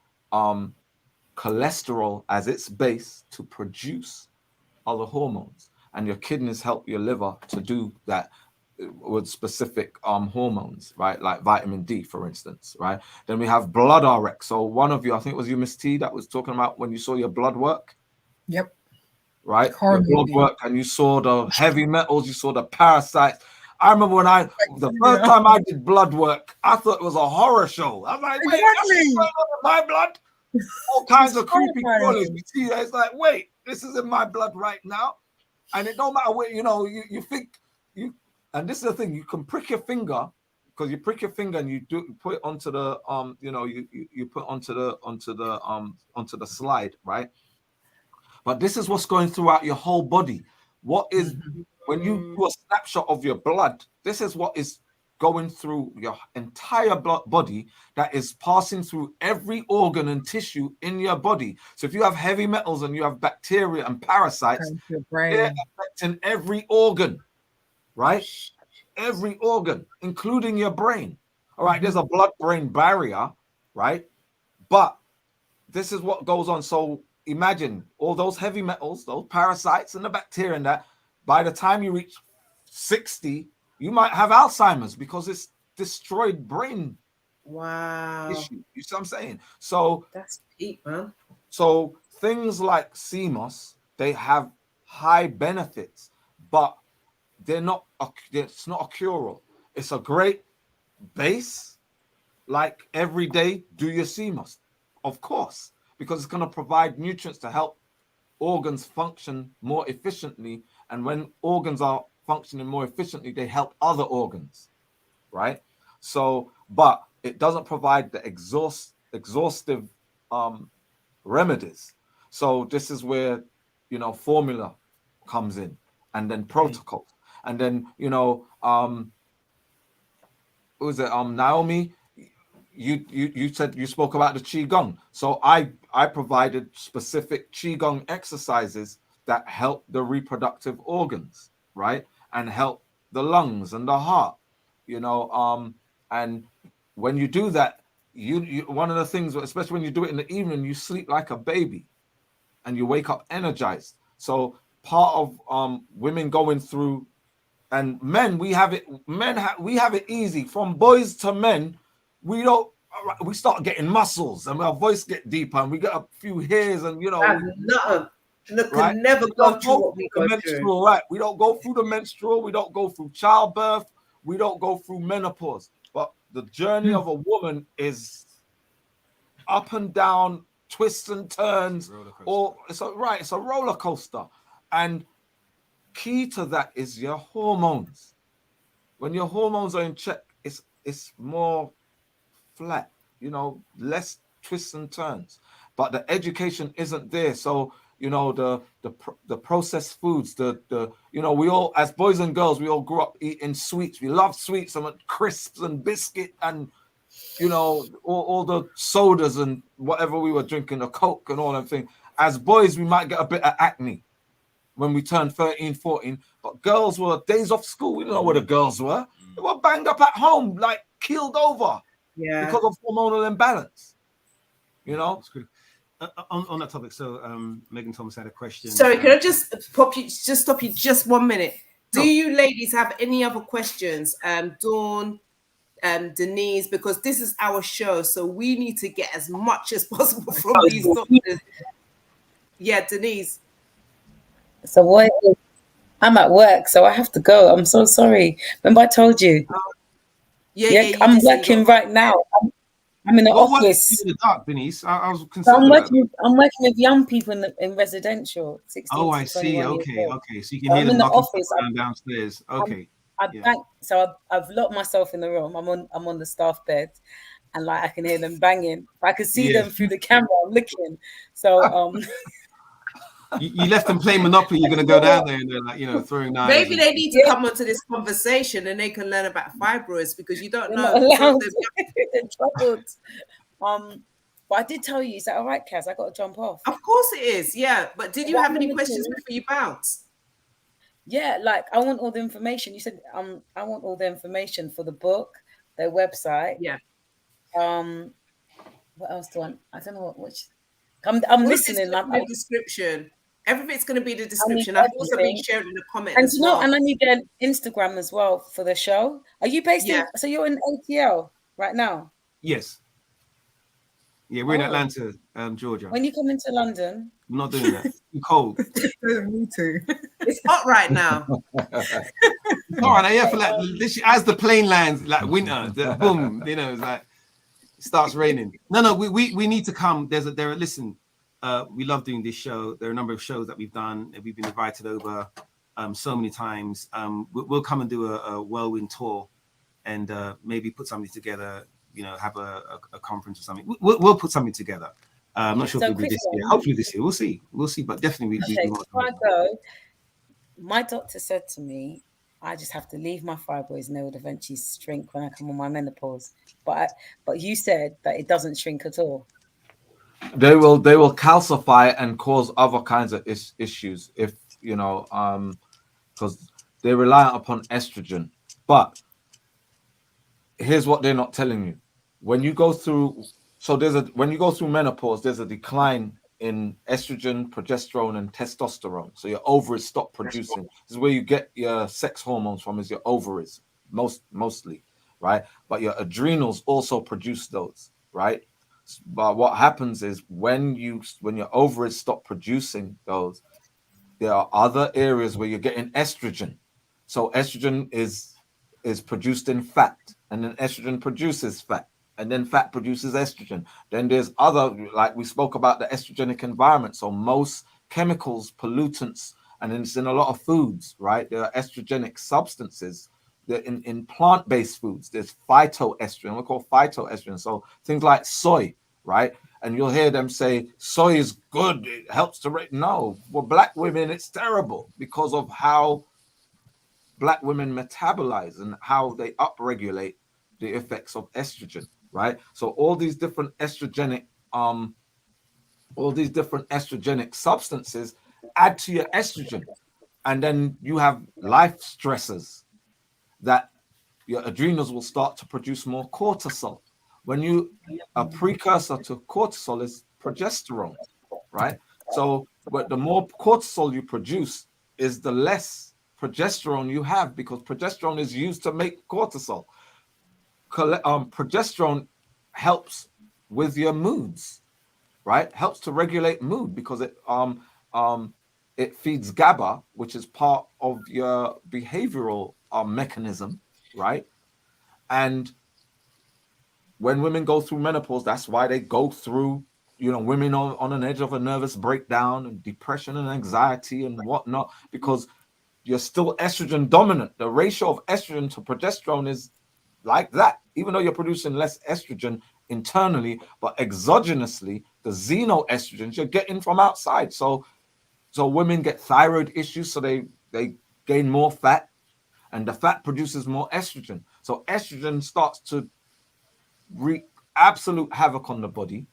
cholesterol as its base to produce other hormones, and your kidneys help your liver to do that with specific hormones, right? Like vitamin D, for instance, right? Then we have blood RX. So one of you, I think it was you, Miss T, that was talking about when you saw your blood work. Yep. Right? Your blood work, and you saw the heavy metals, you saw the parasites. I remember when the first time I did blood work, I thought it was a horror show. I was like, wait, that's what's going on in my blood? All kinds of creepy crawlies. You see, it's like, wait, this is in my blood right now. And it don't matter what, you think and this is the thing, you can prick your finger, because you prick your finger and you put it onto the you put onto the slide, right? But this is what's going throughout your whole body. What is when you do a snapshot of your blood, this is what is going through your entire body, that is passing through every organ and tissue in your body. So if you have heavy metals and you have bacteria and parasites, they're affecting every organ, right? Every organ, including your brain. All right, there's a blood-brain barrier, right? But this is what goes on. So imagine all those heavy metals, those parasites and the bacteria, and that by the time you reach 60, you might have Alzheimer's because it's destroyed brain. Wow. Issue. You see what I'm saying? So that's deep, man. So things like CMOS, they have high benefits, but it's not a cure-all. It's a great base, like every day, do your CMOS, of course, because it's going to provide nutrients to help organs function more efficiently. And when organs are functioning more efficiently, they help other organs, right? So, but it doesn't provide the exhaustive remedies. So this is where, formula comes in, and then protocols. And then, who was it? Naomi, you said you spoke about the Qigong. So I provided specific Qigong exercises that help the reproductive organs, right? And help the lungs and the heart, and when you do that, you one of the things, especially when you do it in the evening, you sleep like a baby and you wake up energized. So part of women going through, and men, we have it easy. From boys to men, we start getting muscles and our voice get deeper and we get a few hairs and right? Never go through what we go through. Right? We don't go through the menstrual. We don't go through childbirth. We don't go through menopause. But the journey of a woman is up and down, twists and turns, or it's a roller coaster. And key to that is your hormones. When your hormones are in check, it's more flat, less twists and turns. But the education isn't there. So the processed foods, we all, as boys and girls, we all grew up eating sweets. We love sweets and crisps and biscuit and all the sodas and whatever we were drinking, the Coke and all that thing. As boys, we might get a bit of acne when we turned 13, 14, but girls were days off school. We don't know where the girls were. They were banged up at home, like keeled over. because of hormonal imbalance. You know. On that topic, so Megan Thomas had a question. Sorry, can I just stop you just 1 minute? Do you ladies have any other questions? Dawn, Denise, because this is our show, so we need to get as much as possible from these doctors. Yeah, Denise. So what? I'm at work, so I have to go. I'm so sorry. Remember I told you? Yeah, I'm working right now. I'm in the office. In the dark, Denise. I was concerned. I'm working with young people in residential. 16 I to see. 21 Okay, years old. okay. So you can hear them knocking in the office downstairs. Okay. I've locked myself in the room. I'm on the staff bed, and like I can hear them banging. I can see them through the camera. I'm looking. So You left them playing Monopoly. You're gonna go down there and they're like, throwing knives. Maybe they need to come onto this conversation and they can learn about fibroids, because you don't know. They're troubled. But I did tell you, is that all right, Kaz? I got to jump off. Of course it is. Yeah, but did you have any questions before you bounce? Yeah, like I want all the information. You said I want all the information for the book, their website. Yeah. What else do I don't know which. I'm listening. The description. Everything's going to be the description. I've also been sharing in the comment and as well. And I need an Instagram as well for the show. Are you based in? So you're in ATL right now? Yes. Yeah, we're in Atlanta, Georgia. When you come into London, I'm not doing that. I'm cold. Me too. It's hot right now. It's hot right now. Yeah, for like as the plane lands, like winter, boom. It's like it starts raining. No, we need to come. Listen. We love doing this show. There are a number of shows that we've done. We've been invited over so many times. We'll come and do a whirlwind tour and maybe put something together, have a conference or something. We'll put something together. I'm not sure if it'll be this year. Hopefully this year. We'll see. But definitely we want before I go, my doctor said to me, I just have to leave my fibroids and they would eventually shrink when I come on my menopause. But you said that it doesn't shrink at all. They will calcify and cause other kinds of issues if because they rely upon estrogen. But here's what they're not telling you: when you go through menopause, there's a decline in estrogen, progesterone, and testosterone. So your ovaries stop producing. This is where you get your sex hormones from, is your ovaries mostly, right? But your adrenals also produce those, right? But what happens is when your ovaries stop producing those, there are other areas where you're getting estrogen. So estrogen is produced in fat, and then estrogen produces fat, and then fat produces estrogen. Then there's other, like we spoke about, the estrogenic environment. So most chemicals, pollutants, and it's in a lot of foods, right? There are estrogenic substances. In plant-based foods, there's phytoestrogen. We call phytoestrogen. So things like soy, right? And you'll hear them say soy is good. It helps to no. For Black women, it's terrible because of how Black women metabolize and how they upregulate the effects of estrogen, right? So all these different estrogenic substances add to your estrogen, and then you have life stressors that your adrenals will start to produce more cortisol. A precursor to cortisol is progesterone, right? So, but the more cortisol you produce is the less progesterone you have, because progesterone is used to make cortisol. Progesterone helps with your moods, right? Helps to regulate mood because it feeds GABA, which is part of your behavioral mechanism, right? And when women go through menopause, that's why they go through, women on an edge of a nervous breakdown and depression and anxiety and whatnot, because you're still estrogen dominant. The ratio of estrogen to progesterone is like that, even though you're producing less estrogen internally, but exogenously, the xenoestrogens you're getting from outside. So women get thyroid issues, so they gain more fat, and the fat produces more estrogen. So estrogen starts to wreak absolute havoc on the body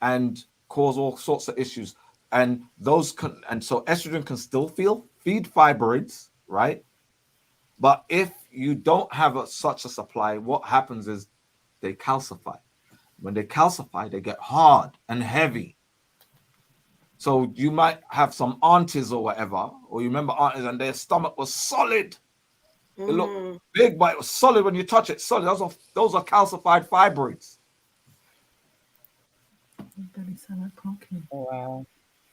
and cause all sorts of issues. And so estrogen can still feed fibroids, right? But if you don't have such a supply, what happens is they calcify. When they calcify, they get hard and heavy. So you might have some aunties or whatever, or you remember aunties and their stomach was solid. It looked big, but it was solid when you touch it. Solid. Those are calcified fibroids. Wow.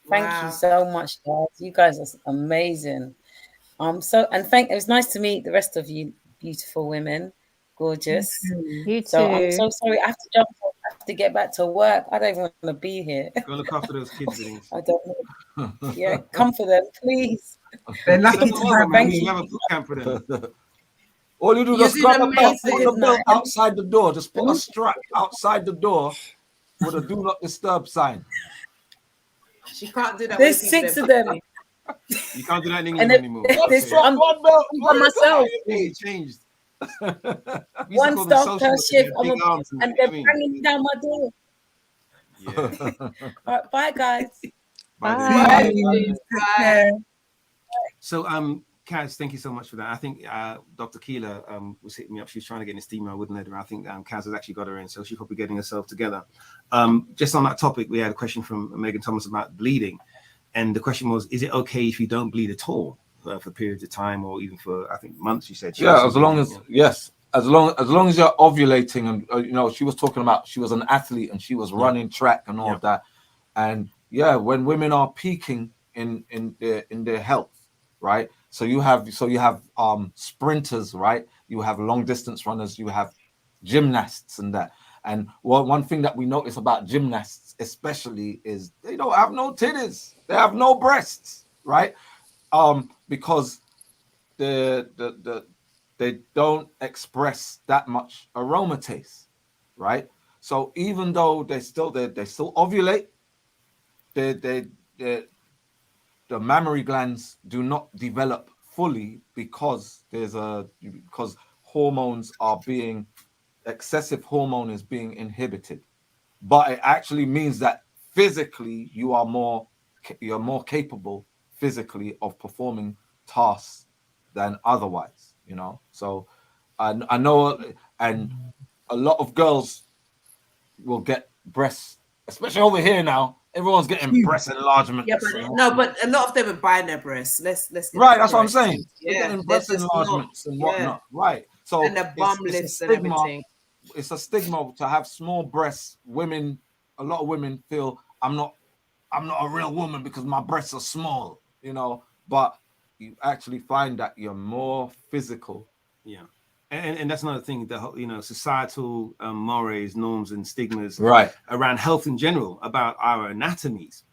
Thank you so much, guys. You guys are amazing. It was nice to meet the rest of you beautiful women. Gorgeous. You too. So I'm so sorry. I have to jump. I have to get back to work. I don't even want to be here. Go look after those kids, Denise. I don't know. Yeah, come for them, please. They're lucky to have you. Have a boot camp for them. All you do is grab a belt, put the belt outside the door. Just put a strap outside the door with a do not disturb sign. She can't do that. There's 6 of them. You can't do that in England anymore. I'm by myself. It changed. One staff per shift, and they're banging down my door. Yeah. All right, bye, guys. Bye. So, Kaz, thank you so much for that. I think Dr. Keeler was hitting me up. She was trying to get in a steamer. I wouldn't let her. I think Kaz has actually got her in, so she's probably getting herself together. Just on that topic, we had a question from Megan Thomas about bleeding. And the question was, is it okay if you don't bleed at all for periods of time or even for, I think, months, you said? Yeah, as long as, yes. As long as you're ovulating, and she was talking about, she was an athlete and she was running track and all of that. And yeah, when women are peaking in their health, right? So you have sprinters, right? You have long distance runners, you have gymnasts and that. And one thing that we notice about gymnasts especially is they don't have no titties, they have no breasts, right? Because they don't express that much aromatase, right? So even though they still ovulate, the mammary glands do not develop fully because hormones are being, excessive hormone is being inhibited. But it actually means that physically you're more capable physically of performing tasks than otherwise, So I know, and a lot of girls will get breasts, especially over here now. Everyone's getting breast enlargement. Yeah, but a lot of them are buying their breasts. Let's get right. That's what I'm saying. Yeah, they're getting breast enlargements and whatnot. Right. So and the bum lifts and everything. It's a stigma to have small breasts. A lot of women feel I'm not a real woman because my breasts are small. But you actually find that you're more physical. Yeah. And that's another thing, societal mores, norms, and stigmas around health in general, about our anatomies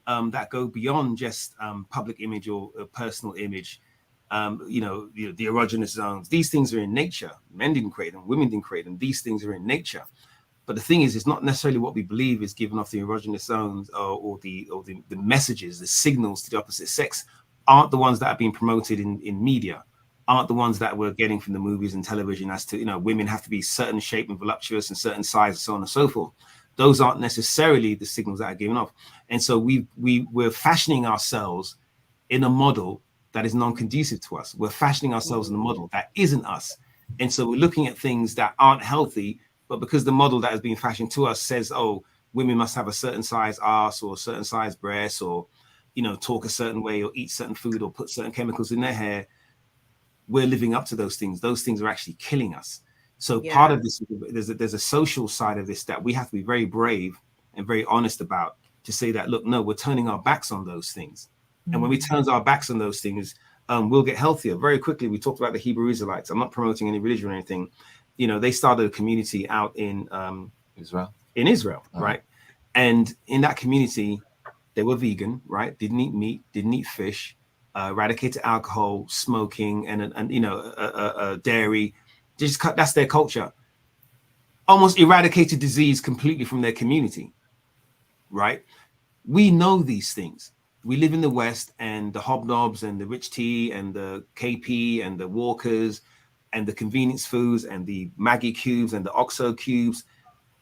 that go beyond just public image or personal image. The erogenous zones, these things are in nature. Men didn't create them, women didn't create them. These things are in nature. But the thing is, it's not necessarily what we believe is given off the erogenous zones or the messages, the signals to the opposite sex aren't the ones that are being promoted in media. Aren't the ones that we're getting from the movies and television as to, women have to be certain shape and voluptuous and certain size and so on and so forth. Those aren't necessarily the signals that are given off. And so we're fashioning ourselves in a model that is non-conducive to us. We're fashioning ourselves in a model that isn't us. And so we're looking at things that aren't healthy, but because the model that has been fashioned to us says, oh, women must have a certain size ass or a certain size breasts or, talk a certain way or eat certain food or put certain chemicals in their hair, we're living up to those things. Those things are actually killing us. So part of this, there's a social side of this that we have to be very brave and very honest about, to say that, look, no, we're turning our backs on those things. And when we turn our backs on those things, we'll get healthier. Very quickly, we talked about the Hebrew Israelites. I'm not promoting any religion or anything. They started a community out in Israel. Right? And in that community, they were vegan, right? Didn't eat meat, didn't eat fish. Eradicated alcohol, smoking, and dairy. That's their culture. Almost eradicated disease completely from their community, right? We know these things. We live in the West, and the hobnobs and the rich tea and the KP and the Walkers and the convenience foods and the Maggie cubes and the Oxo cubes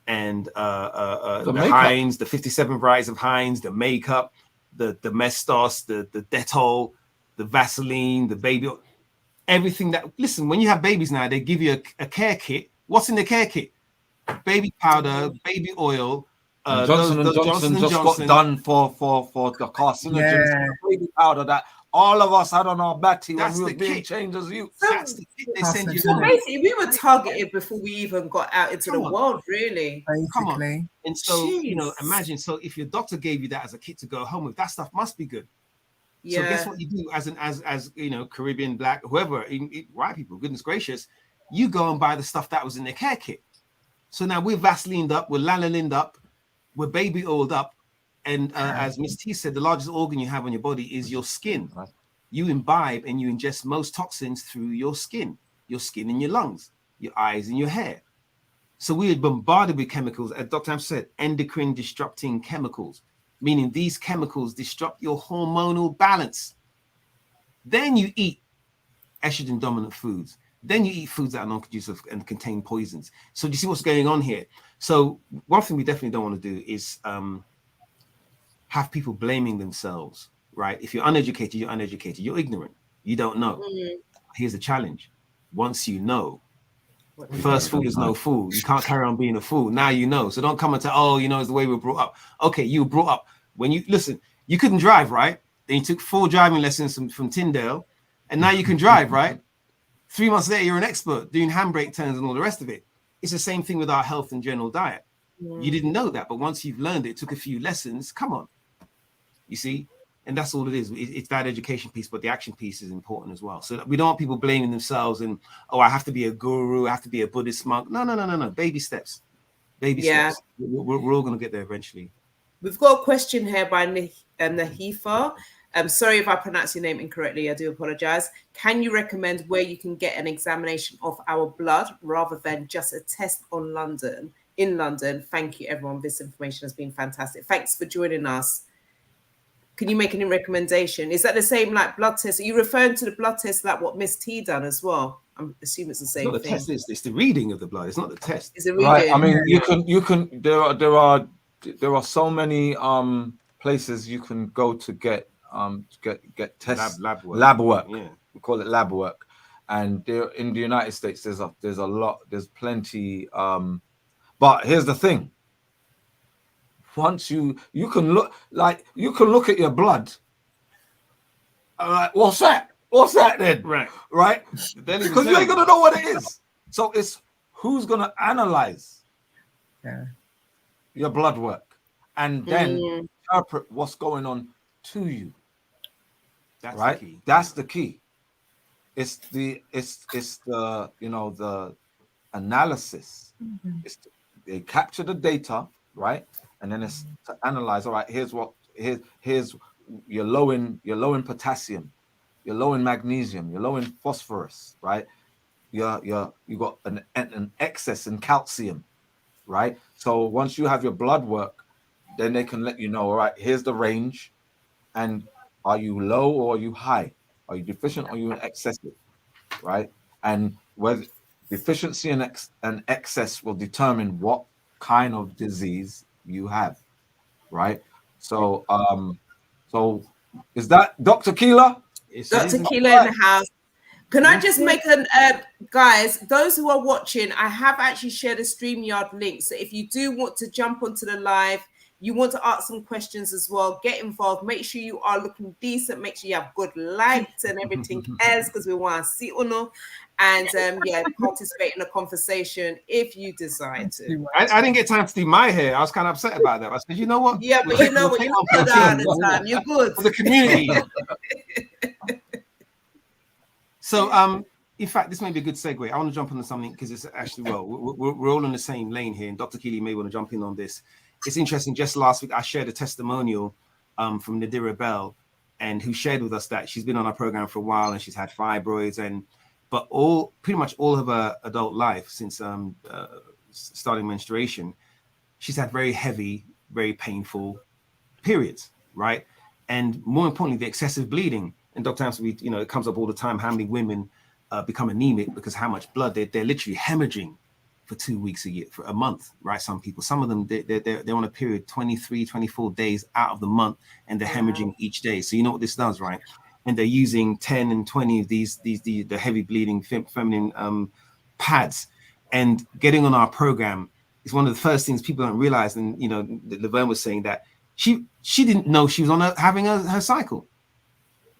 and the Heinz, the 57 varieties of Heinz, the makeup, the Mestos, the Dettol, the Vaseline, the baby, everything that, listen, when you have babies now, they give you a care kit. What's in the care kit? baby powder, baby oil. Johnson and Johnson just got done for the carcinogens. Yeah. Baby powder that all of us had on our batty when That's we were the being kit. changed as youth. That's the kit they send you. So basically, we were targeted before we even got out into the world, really. Come on. Basically. And so, you know, Jeez. imagine, so if your doctor gave you that as a kit to go home with, that stuff must be good. So Yeah. guess what you do as you know, Caribbean, Black, whoever, white people, goodness gracious, you go and buy the stuff that was in their care kit. So now we're Vaselined up, we're lanolined up, we're baby oiled up. And as Miss T said, the largest organ you have on your body is your skin. You imbibe and you ingest most toxins through your skin and your lungs, your eyes and your hair. So we are bombarded with chemicals, as Dr. Am said, endocrine disrupting chemicals, meaning these chemicals disrupt your hormonal balance. Then you eat estrogen dominant foods. Then you eat foods that are non-conducive and contain poisons. So do you see what's going on here? So one thing we definitely don't want to do is have people blaming themselves, right? If you're uneducated, you're uneducated. You're ignorant. You don't know. Here's the challenge. Once you know, first fool is no fool. You can't carry on being a fool. Now you know. So don't come and say, oh, you know, it's the way we were brought up. Okay, you were brought up. When you, listen, you couldn't drive, right? Then you took 4 driving lessons from Tyndale, and now you can drive, right? 3 months later, you're an expert doing handbrake turns and all the rest of it. It's the same thing with our health and general diet. You didn't know that, but once you've learned it, took a few lessons, come on. You see? And that's all it is. It's that education piece, but the action piece is important as well. So we don't want people blaming themselves and, oh, I have to be a guru, I have to be a Buddhist monk. No. Baby steps. Baby steps. We're all going to get there eventually. We've got a question here by Nahifa. I'm sorry if I pronounce your name incorrectly. I do apologize. Can you recommend where you can get an examination of our blood rather than just a test in London? Thank you, everyone. This information has been fantastic. Thanks for joining us. Can you make any recommendation? Is that the same like blood test? Are you referring to the blood test like what Miss T done as well? I'm assuming it's the same thing. It's it's the reading of the blood. It's not the test. It's a reading. Right. I mean, you can. There are so many places you can go to get tests, lab work. Yeah, we call it lab work. And there in the United States, there's a lot. There's plenty. But here's the thing. Once you can look at your blood. What's that? What's that then? Right. Then because you ain't gonna know what it is. So it's who's gonna analyze your blood work and then interpret what's going on to you. That's right. The key. That's the key. It's the the analysis. They capture the data, right? And then it's to analyze. All right, here's you're low in potassium, you're low in magnesium, you're low in phosphorus, right? You got an excess in calcium, right? So once you have your blood work, then they can let you know. All right, here's the range, and are you low or are you high? Are you deficient or are you excessive, right? And whether deficiency and excess will determine what kind of disease you have, right? So so is that Dr. Keeler? Dr. Keeler in the house. Can I just make guys, those who are watching, I have actually shared a StreamYard link. So if you do want to jump onto the live, you want to ask some questions as well, get involved. Make sure you are looking decent. Make sure you have good lights and everything else because we want to see Uno. And participate in a conversation if you decide to. I didn't get time to do my hair. I was kind of upset about that. I said, you know what? Yeah, but you know what? You're good all the time. You're good. For the community. So, in fact, this may be a good segue. I want to jump into something because it's actually, we're all in the same lane here. And Dr. Keeley may want to jump in on this. It's interesting. Just last week, I shared a testimonial from Nadira Bell, and who shared with us that she's been on our program for a while and she's had fibroids but pretty much all of her adult life since starting menstruation, she's had very heavy, very painful periods, right? And more importantly, the excessive bleeding. And Dr. Amsu, it comes up all the time how many women become anemic because how much blood they're literally hemorrhaging for 2 weeks a year, for a month, right? Some people, some of them, they're on a period 23, 24 days out of the month and they're hemorrhaging each day. So you know what this does, right? And they're using 10 and 20 of the heavy bleeding feminine pads and getting on our program It's one of the first things people don't realize. And, you know, Laverne was saying that she didn't know she was on having her cycle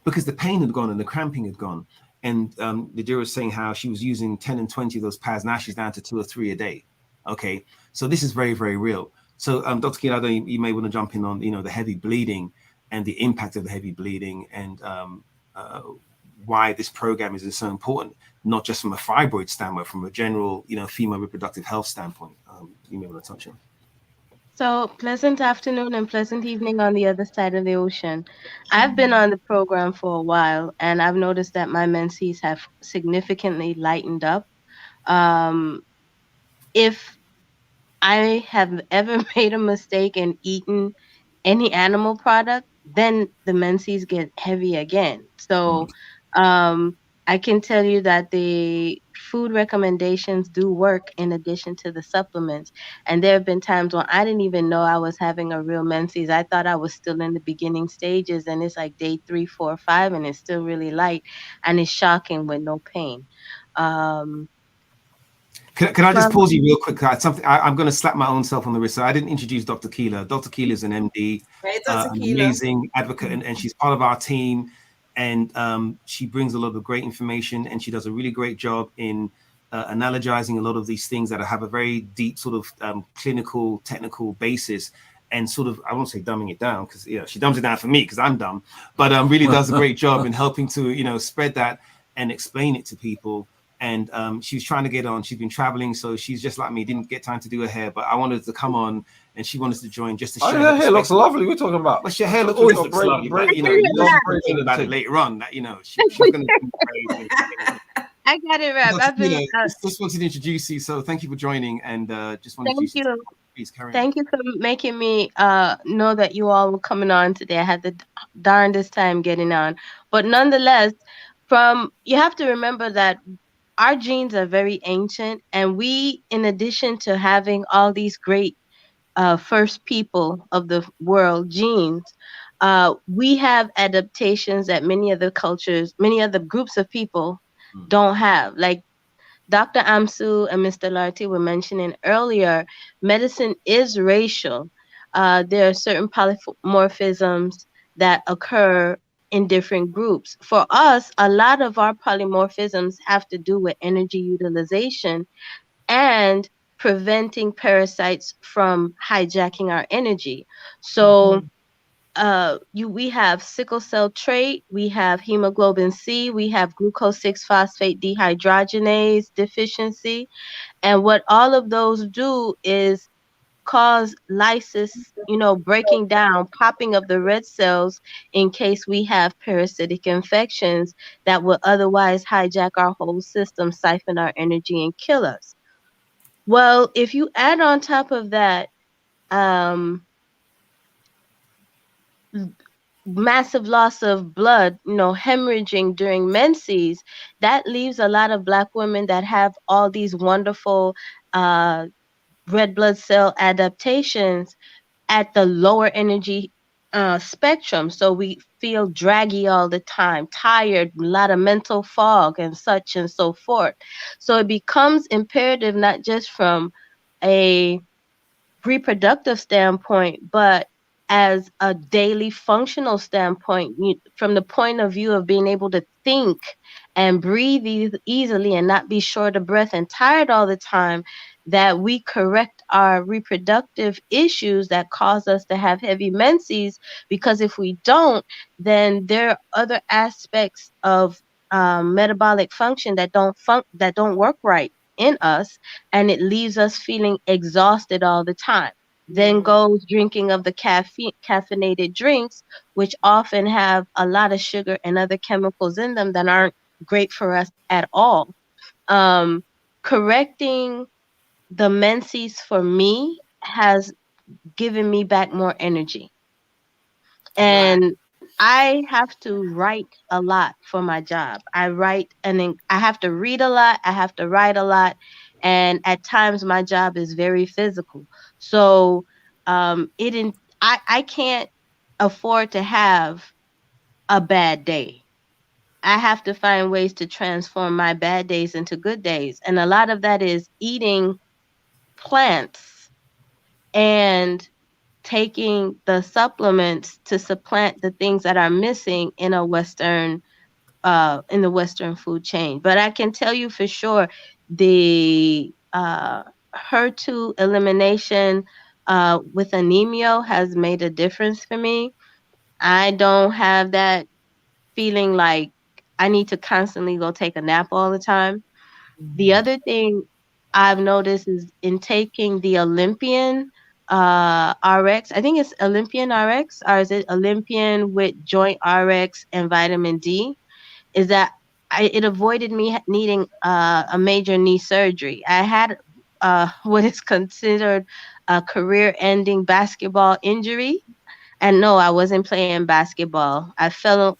because the pain had gone and the cramping had gone. And Nadira was saying how she was using 10 and 20 of those pads. Now she's down to 2 or 3 a day. Okay. So this is very, very real. So Dr. Keeler, I don't know, you may want to jump in on, you know, the heavy bleeding and the impact of the heavy bleeding and why this program is so important, not just from a fibroid standpoint, from a general, you know, female reproductive health standpoint. You may want to touch on. So pleasant afternoon and pleasant evening on the other side of the ocean. I've been on the program for a while, and I've noticed that my menses have significantly lightened up. If I have ever made a mistake and eaten any animal product, then the menses get heavy again. So I can tell you that the food recommendations do work in addition to the supplements. And there have been times when I didn't even know I was having a real menses. I thought I was still in the beginning stages, and it's like day 3, 4, 5, and it's still really light, and it's shocking with no pain. Can I just pause you real quick? Something I'm going to slap my own self on the wrist. So I didn't introduce Dr. Keeler. Dr. Keeler is an MD, an amazing advocate, and she's part of our team. And she brings a lot of great information, and she does a really great job in analogizing a lot of these things that have a very deep sort of clinical, technical basis, and sort of, I won't say dumbing it down, because, you know, she dumbs it down for me because I'm dumb, but really does a great job in helping to, you know, spread that and explain it to people. And she was trying to get on. She's been traveling, so she's just like me, didn't get time to do her hair, but I wanted to come on, and she wanted to join just to share. Her hair looks lovely. We're talking about. But your hair always looks lovely. But, you know, you'll think about it later on. That, you know, she's going to. I got it right. Just wanted to introduce you, so thank you for joining, and just wanted to. Thank you. Please carry on. Thank you for making me know that you all were coming on today. I had the darndest time getting on, but nonetheless, you have to remember that our genes are very ancient, and we, in addition to having all these great first people of the world genes, we have adaptations that many other cultures, many other groups of people don't have. Like Dr. Amsu and Mr. Larty were mentioning earlier, medicine is racial. There are certain polymorphisms that occur in different groups. For us, a lot of our polymorphisms have to do with energy utilization and preventing parasites from hijacking our energy. So we have sickle cell trait, we have hemoglobin C, we have glucose 6-phosphate dehydrogenase deficiency. And what all of those do is cause lysis, you know, breaking down, popping of the red cells in case we have parasitic infections that would otherwise hijack our whole system, siphon our energy, and kill us. Well, if you add on top of that massive loss of blood, you know, hemorrhaging during menses, that leaves a lot of Black women that have all these wonderful red blood cell adaptations at the lower energy spectrum. So we feel draggy all the time, tired, a lot of mental fog and such and so forth. So it becomes imperative, not just from a reproductive standpoint, but as a daily functional standpoint, from the point of view of being able to think and breathe easily and not be short of breath and tired all the time, that we correct our reproductive issues that cause us to have heavy menses. Because if we don't, then there are other aspects of metabolic function that don't work right in us, and it leaves us feeling exhausted all the time. Then goes drinking of the caffeinated drinks, which often have a lot of sugar and other chemicals in them that aren't great for us at all. Correcting the menses for me has given me back more energy. And I have to write a lot for my job. I write, and then I have to read a lot. I have to write a lot. And at times my job is very physical. So I can't afford to have a bad day. I have to find ways to transform my bad days into good days. And a lot of that is eating plants and taking the supplements to supplant the things that are missing in a Western in the Western food chain. But I can tell you for sure, the HER2 elimination with anemia has made a difference for me. I don't have that feeling like I need to constantly go take a nap all the time. The other thing I've noticed is in taking the Olympian RX, I think it's Olympian RX, or is it Olympian with Joint RX and vitamin D, is that it avoided me needing a major knee surgery. I had what is considered a career-ending basketball injury. And no, I wasn't playing basketball. I fell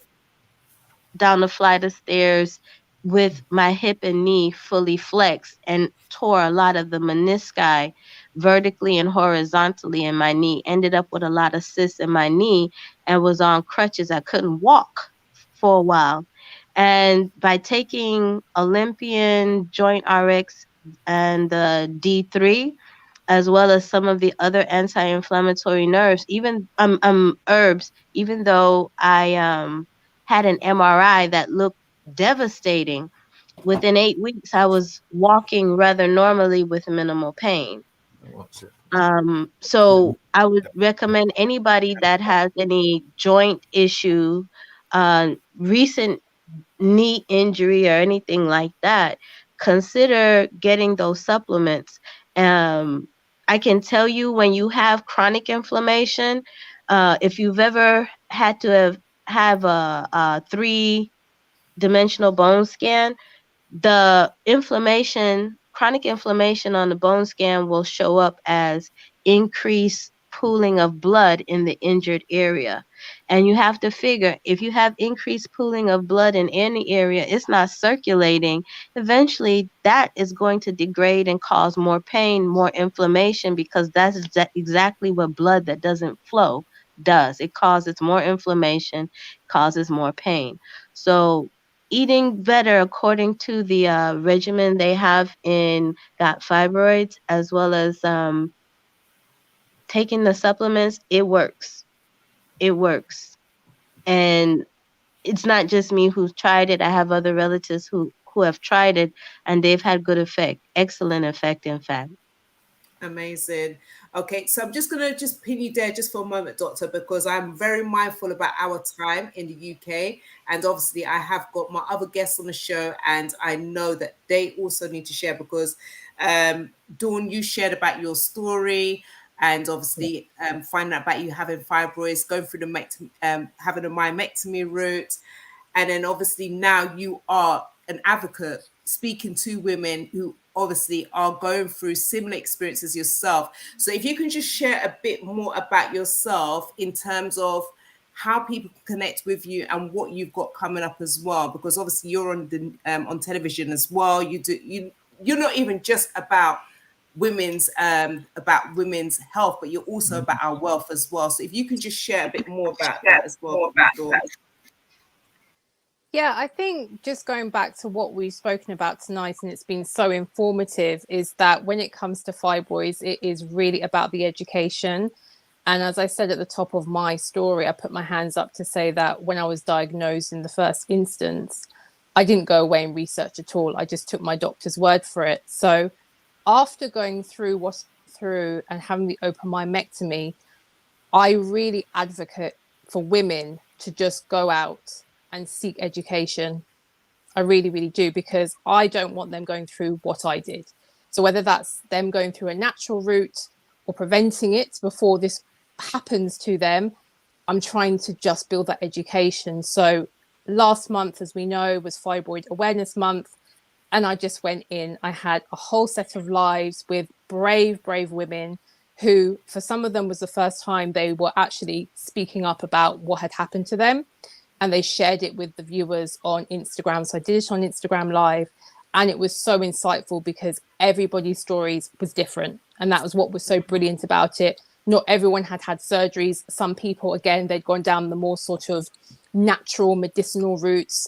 down the flight of stairs with my hip and knee fully flexed and tore a lot of the menisci vertically and horizontally in my knee. Ended up with a lot of cysts in my knee and was on crutches. I couldn't walk for a while. And by taking Olympian Joint RX and the D3, as well as some of the other anti-inflammatory nerves, even herbs, even though I had an MRI that looked devastating, within 8 weeks I was walking rather normally with minimal pain. So I would recommend anybody that has any joint issue, recent knee injury or anything like that, consider getting those supplements. I can tell you, when you have chronic inflammation, if you've ever had to have a 3-dimensional bone scan, the chronic inflammation on the bone scan will show up as increased pooling of blood in the injured area. And you have to figure, if you have increased pooling of blood in any area, it's not circulating. Eventually, that is going to degrade and cause more pain, more inflammation, because that's exactly what blood that doesn't flow does. It causes more inflammation, causes more pain. So eating better according to the regimen they have in got+fibroids, as well as taking the supplements, it works. It works. And it's not just me who's tried it. I have other relatives who have tried it, and they've had good effect, excellent effect, in fact. Amazing. Okay, so I'm just going to just pin you there just for a moment, Doctor, because I'm very mindful about our time in the UK. And obviously, I have got my other guests on the show, and I know that they also need to share, because Dawn, you shared about your story, and obviously finding out about you having fibroids, going through the having a myomectomy route. And then obviously now you are an advocate speaking to women who obviously are going through similar experiences yourself. So if you can just share a bit more about yourself in terms of how people can connect with you and what you've got coming up as well, because obviously you're on the on television as well. You're not even just about women's health, but you're also about our wealth as well. So if you can just share a bit more about that as well. Yeah, I think just going back to what we've spoken about tonight, and it's been so informative, is that when it comes to fibroids, it is really about the education. And as I said at the top of my story, I put my hands up to say that when I was diagnosed in the first instance, I didn't go away and research at all. I just took my doctor's word for it. So after going through what's through and having the open myomectomy, I really advocate for women to just go out and seek education. I really, really do, because I don't want them going through what I did. So whether that's them going through a natural route or preventing it before this happens to them, I'm trying to just build that education. So last month, as we know, was Fibroid Awareness Month. And I just went in. I had a whole set of lives with brave, brave women who, for some of them, was the first time they were actually speaking up about what had happened to them. And they shared it with the viewers on Instagram. So I did it on Instagram Live. And it was so insightful because everybody's stories was different. And that was what was so brilliant about it. Not everyone had had surgeries. Some people, again, they'd gone down the more sort of natural medicinal routes.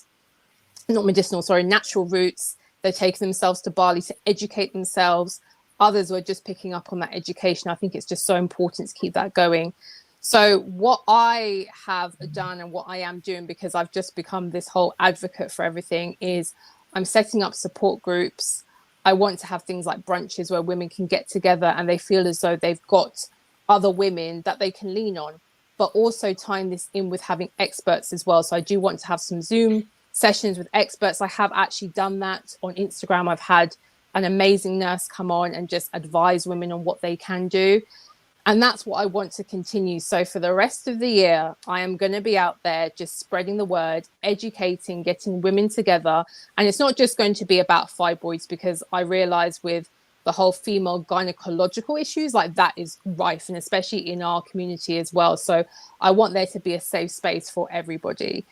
Natural routes. They're taking themselves to Bali to educate themselves. others who are just picking up on that education. I think it's just so important to keep that going. So what I have done and what I am doing, because I've just become this whole advocate for everything, is I'm setting up support groups. I want to have things like brunches where women can get together and they feel as though they've got other women that they can lean on, but also tying this in with having experts as well. So I do want to have some Zoom sessions with experts. I have actually done that on Instagram. I've had an amazing nurse come on and just advise women on what they can do. And that's what I want to continue. So for the rest of the year, I am going to be out there just spreading the word, educating, getting women together. And it's not just going to be about fibroids, because I realize with the whole female gynecological issues, like that is rife, and especially in our community as well. So I want there to be a safe space for everybody.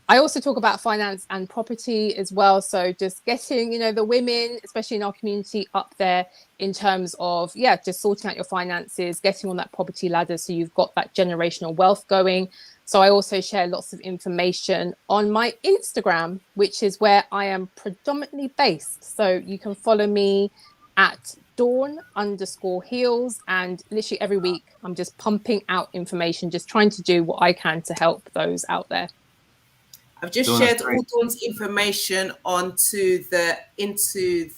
I also talk about finance and property as well. So just getting, the women, especially in our community, up there in terms of, just sorting out your finances, getting on that property ladder so you've got that generational wealth going. So I also share lots of information on my Instagram, which is where I am predominantly based. So you can follow me at dawn_heals, and literally every week I'm just pumping out information, just trying to do what I can to help those out there. I've just shared all Dawn's information into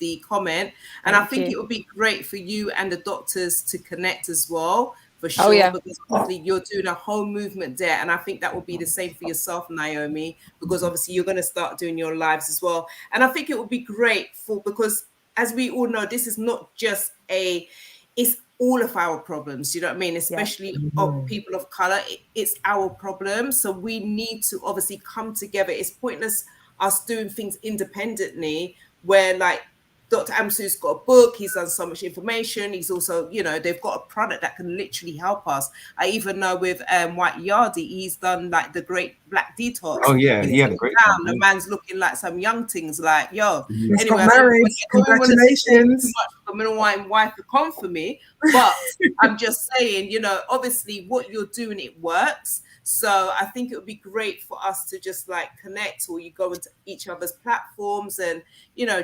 the comment, and I think it would be great for you and the doctors to connect as well, for sure, because obviously you're doing a whole movement there, and I think that will be the same for yourself, Naomi, because obviously you're going to start doing your lives as well. And I think it would be great because as we all know, this is not just it's all of our problems, you know what I mean? Especially of people of color, it's our problem. So we need to obviously come together. It's pointless us doing things independently, where like Dr. Amsu's got a book, he's done so much information. He's also, they've got a product that can literally help us. I even know with White Yardy, he's done like the Great Black Detox. Oh yeah, the great down. The man's looking like some young things, like, yo. He's anyway, got married. Congratulations. I'm gonna want wife to come for me, but I'm just saying, obviously what you're doing, it works. So I think it would be great for us to just like connect, or you go into each other's platforms and,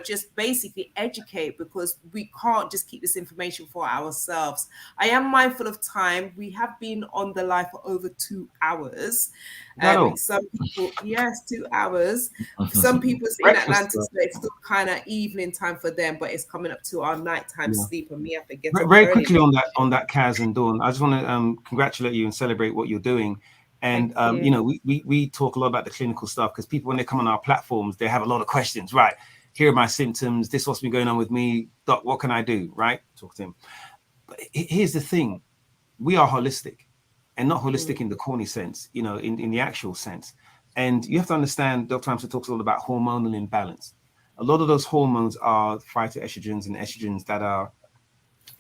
just basically educate, because we can't just keep this information for ourselves. I am mindful of time. We have been on the live for over 2 hours. Some people, 2 hours. Some people in Atlanta, so it's still kind of evening time for them, but it's coming up to our nighttime sleep, and me have to get up very early. quickly on that Kaz and Dawn. I just want to congratulate you and celebrate what you're doing. And we talk a lot about the clinical stuff, because people, when they come on our platforms, they have a lot of questions. Right, here are my symptoms. This is what's been going on with me. Doc, what can I do? Right, talk to him. But here's the thing: we are holistic, and not holistic in the corny sense. In the actual sense. And you have to understand, Dr. Amsu talks a lot about hormonal imbalance. A lot of those hormones are phytoestrogens and estrogens that are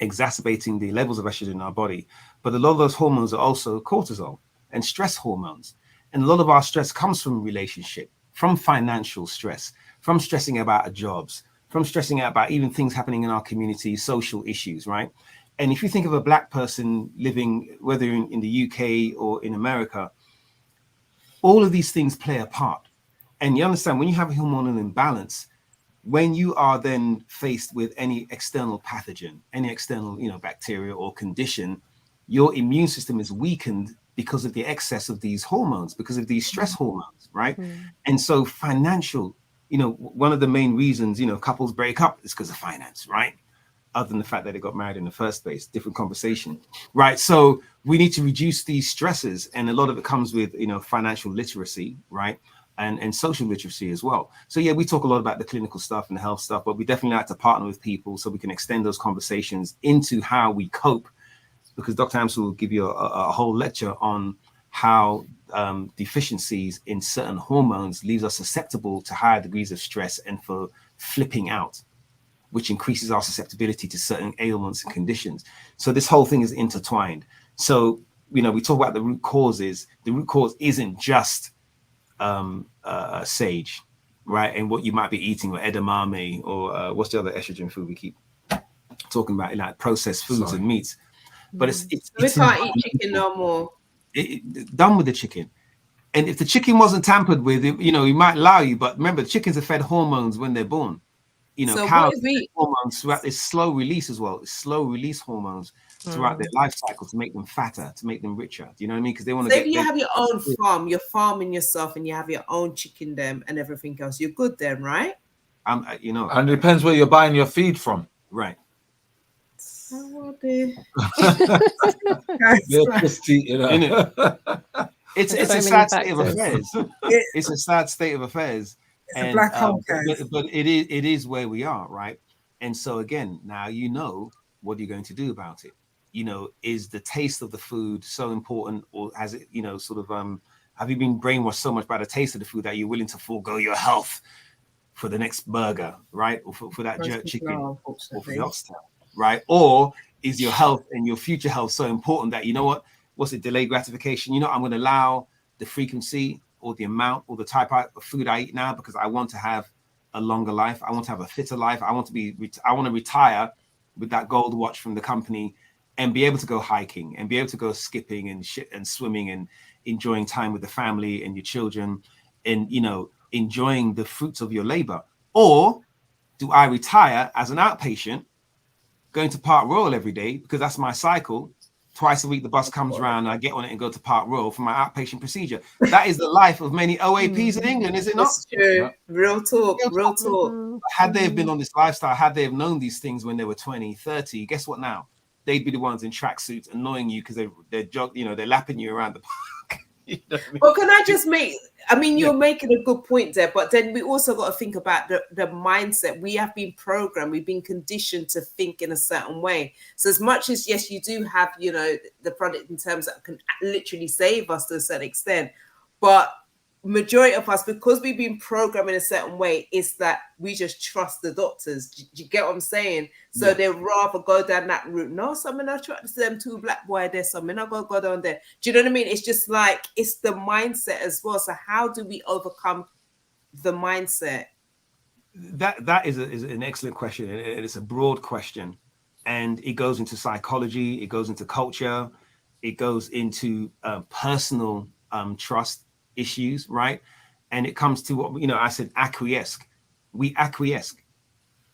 exacerbating the levels of estrogen in our body. But a lot of those hormones are also cortisol and stress hormones. And a lot of our stress comes from relationship, from financial stress, from stressing about our jobs, from stressing out about even things happening in our community, social issues, right? And if you think of a Black person living, whether in the UK or in America, all of these things play a part. And you understand, when you have a hormonal imbalance, when you are then faced with any external pathogen, any external, bacteria or condition, your immune system is weakened because of the excess of these hormones, because of these stress hormones, right? And so financial, one of the main reasons, couples break up is because of finance, right? Other than the fact that they got married in the first place, different conversation, right? So we need to reduce these stresses, and a lot of it comes with, financial literacy, right? And social literacy as well. So we talk a lot about the clinical stuff and the health stuff, but we definitely like to partner with people so we can extend those conversations into how we cope, because Dr. Amsu will give you a whole lecture on how deficiencies in certain hormones leaves us susceptible to higher degrees of stress and for flipping out, which increases our susceptibility to certain ailments and conditions. So this whole thing is intertwined. So, we talk about the root causes. The root cause isn't just sage, right? And what you might be eating, or edamame, or what's the other estrogen food we keep talking about, like processed foods and meats. But it's we can't eat chicken no more. Done with the chicken. And if the chicken wasn't tampered with, we might allow you. But remember, chickens are fed hormones when they're born. You know, so cows hormones throughout this slow release as well. It's slow release hormones throughout their life cycle to make them fatter, to make them richer. Do you know what I mean? Because they want to if you have your own farm, you're farming yourself, and you have your own chicken them and everything else, you're good then, right? You know, and it depends where you're buying your feed from. Right. It's a sad state of affairs. It's a sad state of affairs. And black hole, but it is where we are, right? And so again, now you know what you're going to do about it. You know, is the taste of the food so important, or has it, you know, sort of have you been brainwashed so much by the taste of the food that you're willing to forego your health for the next burger, right? Or for that jerk chicken, or for the oxtail, right? Or is your health and your future health so important that, you know what? What's it, delayed gratification? You know, I'm going to allow the frequency or the amount or the type of food I eat now because I want to have a longer life. I want to have a fitter life. I want to retire with that gold watch from the company and be able to go hiking and be able to go skipping and swimming and enjoying time with the family and your children and, you know, enjoying the fruits of your labor. Or do I retire as an outpatient, going to Park Royal every day because that's my cycle? Twice a week, the bus comes around and I get on it and go to Park Royal for my outpatient procedure. That is the life of many OAPs in England, is it not? That's true. Real talk, real talk. Had they have been on this lifestyle, had they have known these things when they were 20, 30, guess what now? They'd be the ones in tracksuits annoying you because they're lapping you around the park. You know what I mean? Well, can I just you're making a good point there, but then we also got to think about the mindset. We have been programmed, we've been conditioned to think in a certain way. So as much as, yes, you do have, you know, the product in terms that can literally save us to a certain extent, but majority of us, because we've been programmed in a certain way, is that we just trust the doctors. Do you get what I'm saying? So they'd rather go down that route. No, something I trust them two black boy there, something I go down there. Do you know what I mean? It's just like, it's the mindset as well. So how do we overcome the mindset? That is an excellent question, and it's a broad question, and it goes into psychology, it goes into culture, it goes into personal trust issues, right? And it comes to what, you know, I said acquiesce. We acquiesce,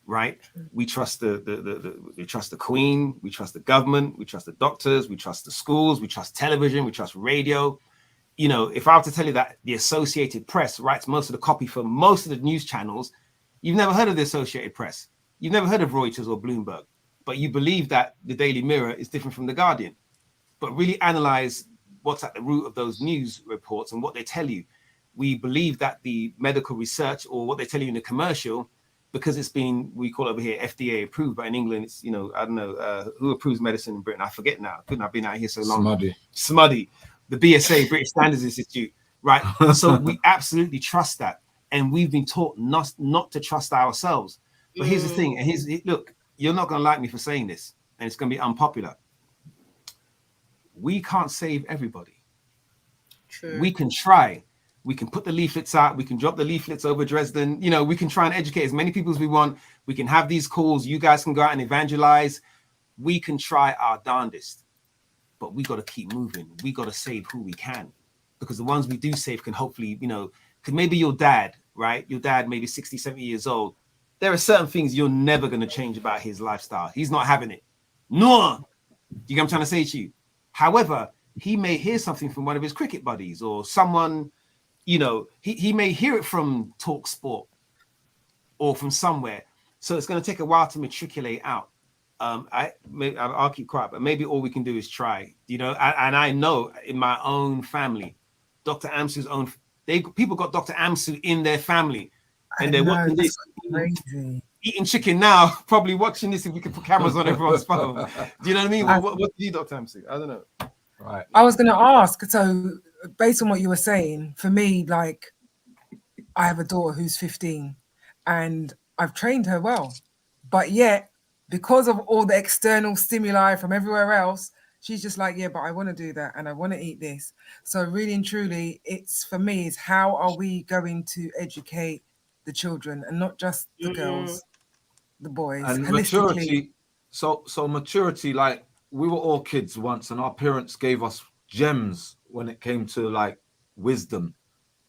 right? We trust we trust the Queen, we trust the government, we trust the doctors, we trust the schools, we trust television, we trust radio. You know, if I were to tell you that the Associated Press writes most of the copy for most of the news channels, you've never heard of the Associated Press. You've never heard of Reuters or Bloomberg, but you believe that the Daily Mirror is different from the Guardian. But really analyze what's at the root of those news reports and what they tell you. We believe that the medical research or what they tell you in the commercial, because it's been, we call it over here FDA approved, but in England, it's, you know, I don't know, who approves medicine in Britain? I forget now. Couldn't have been out here so long. Smuddy. The BSA, British Standards Institute, right? So we absolutely trust that. And we've been taught not to trust ourselves. But here's the thing, and look, you're not going to like me for saying this, and it's going to be unpopular. We can't save everybody. True. We can try. We can put the leaflets out. We can drop the leaflets over Dresden. You know, we can try and educate as many people as we want. We can have these calls. You guys can go out and evangelize. We can try our darndest, but we got to keep moving. We got to save who we can, because the ones we do save can hopefully, you know, because maybe your dad, right? Your dad, maybe 60, 70 years old. There are certain things you're never going to change about his lifestyle. He's not having it. No. You get what I'm trying to say to you? However, he may hear something from one of his cricket buddies or someone, you know, he may hear it from Talk Sport or from somewhere. So it's going to take a while to matriculate out. I'll keep quiet, but maybe all we can do is try, you know, and I know in my own family, Dr. Amsu's own, people got Dr. Amsu in their family, and they're watching this, eating chicken now, probably watching this if we could put cameras on everyone's phone. Do you know what I mean? What do you, Dr. Amsu? I don't know. Right. I was going to ask, so based on what you were saying, for me, like, I have a daughter who's 15 and I've trained her well, but yet, because of all the external stimuli from everywhere else, she's just like, yeah, but I want to do that and I want to eat this. So really and truly, it's for me, is how are we going to educate the children and not just the girls, the boys, and maturity. So maturity, like, we were all kids once and our parents gave us gems when it came to like wisdom,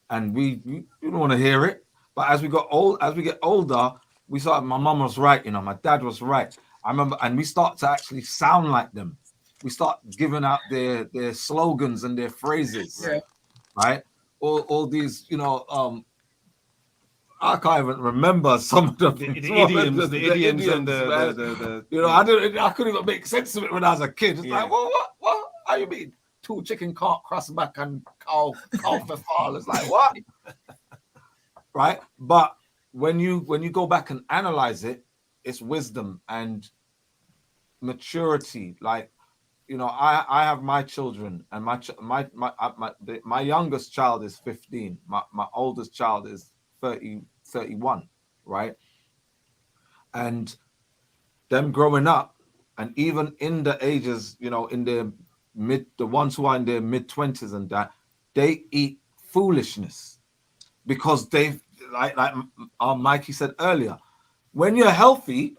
and we don't want to hear it. But as we get older, we started. My mum was right, you know, my dad was right. I remember, and we start to actually sound like them. We start giving out their slogans and their phrases, right? All these, you know, I can't even remember some of them. The idioms and the you know, I couldn't even make sense of it when I was a kid. It's like, well, what? How you mean? Two chicken can't cross back and cow for fall. It's like, what? Right? But when you go back and analyze it, it's wisdom and maturity. Like, you know, I have my children, and my youngest child is 15. My oldest child is 31, right? And them growing up, and even in the ages, you know, in the ones who are in their mid-20s and that, they eat foolishness because they like Mikey said earlier, when you're healthy,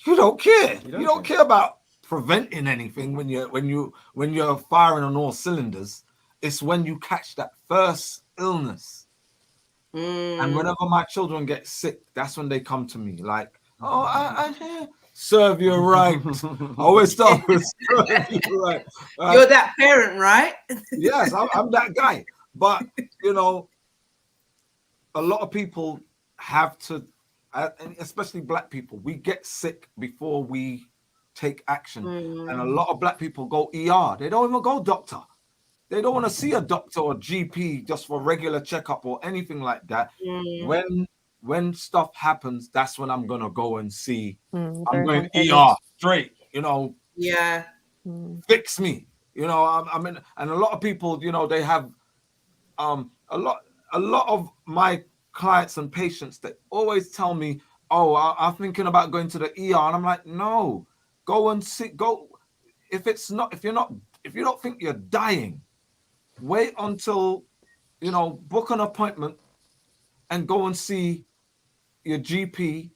you don't care. You don't care about preventing anything when you're firing on all cylinders. It's when you catch that first illness. And whenever my children get sick, that's when they come to me like, oh, I serve you right. I always start with serve you right. You're that parent, right? Yes, I'm that guy. But, you know, a lot of people have to, especially black people, we get sick before we take action. And a lot of black people go ER. They don't even go doctor. They don't want to see a doctor or GP just for regular checkup or anything like that. When stuff happens, that's when I'm gonna go and see. I'm going ER straight. You know. Yeah. Fix me. You know. I mean, and a lot of people, you know, they have a lot of my clients and patients that always tell me, "Oh, I'm thinking about going to the ER," and I'm like, "No, go and see. Go if you don't think you're dying." Wait until, you know, book an appointment and go and see your GP,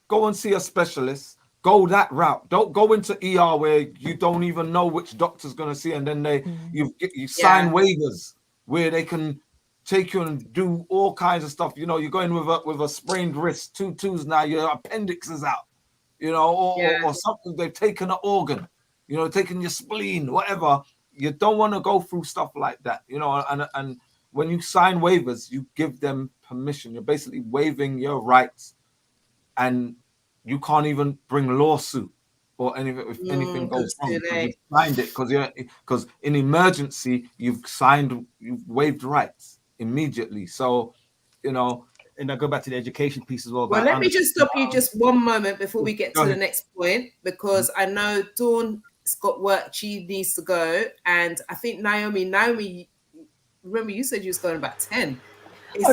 go and see a specialist, go that route. Don't go into ER where you don't even know which doctor's going to see, and then you sign waivers where they can take you and do all kinds of stuff. You know, you're going with a sprained wrist, 2 twos now, your appendix is out, you know, or something, they've taken an organ, you know, taking your spleen, whatever. You don't want to go through stuff like that, you know, and when you sign waivers, you give them permission. You're basically waiving your rights, and you can't even bring lawsuit or anything if anything goes wrong. You signed it because in emergency you've waived rights immediately. So, you know. And I go back to the education piece as well. Well, let me just stop you just one moment before we get to the next point, because I know Dawn's got work, she needs to go, and I think Naomi, remember you said you was going about 10. It's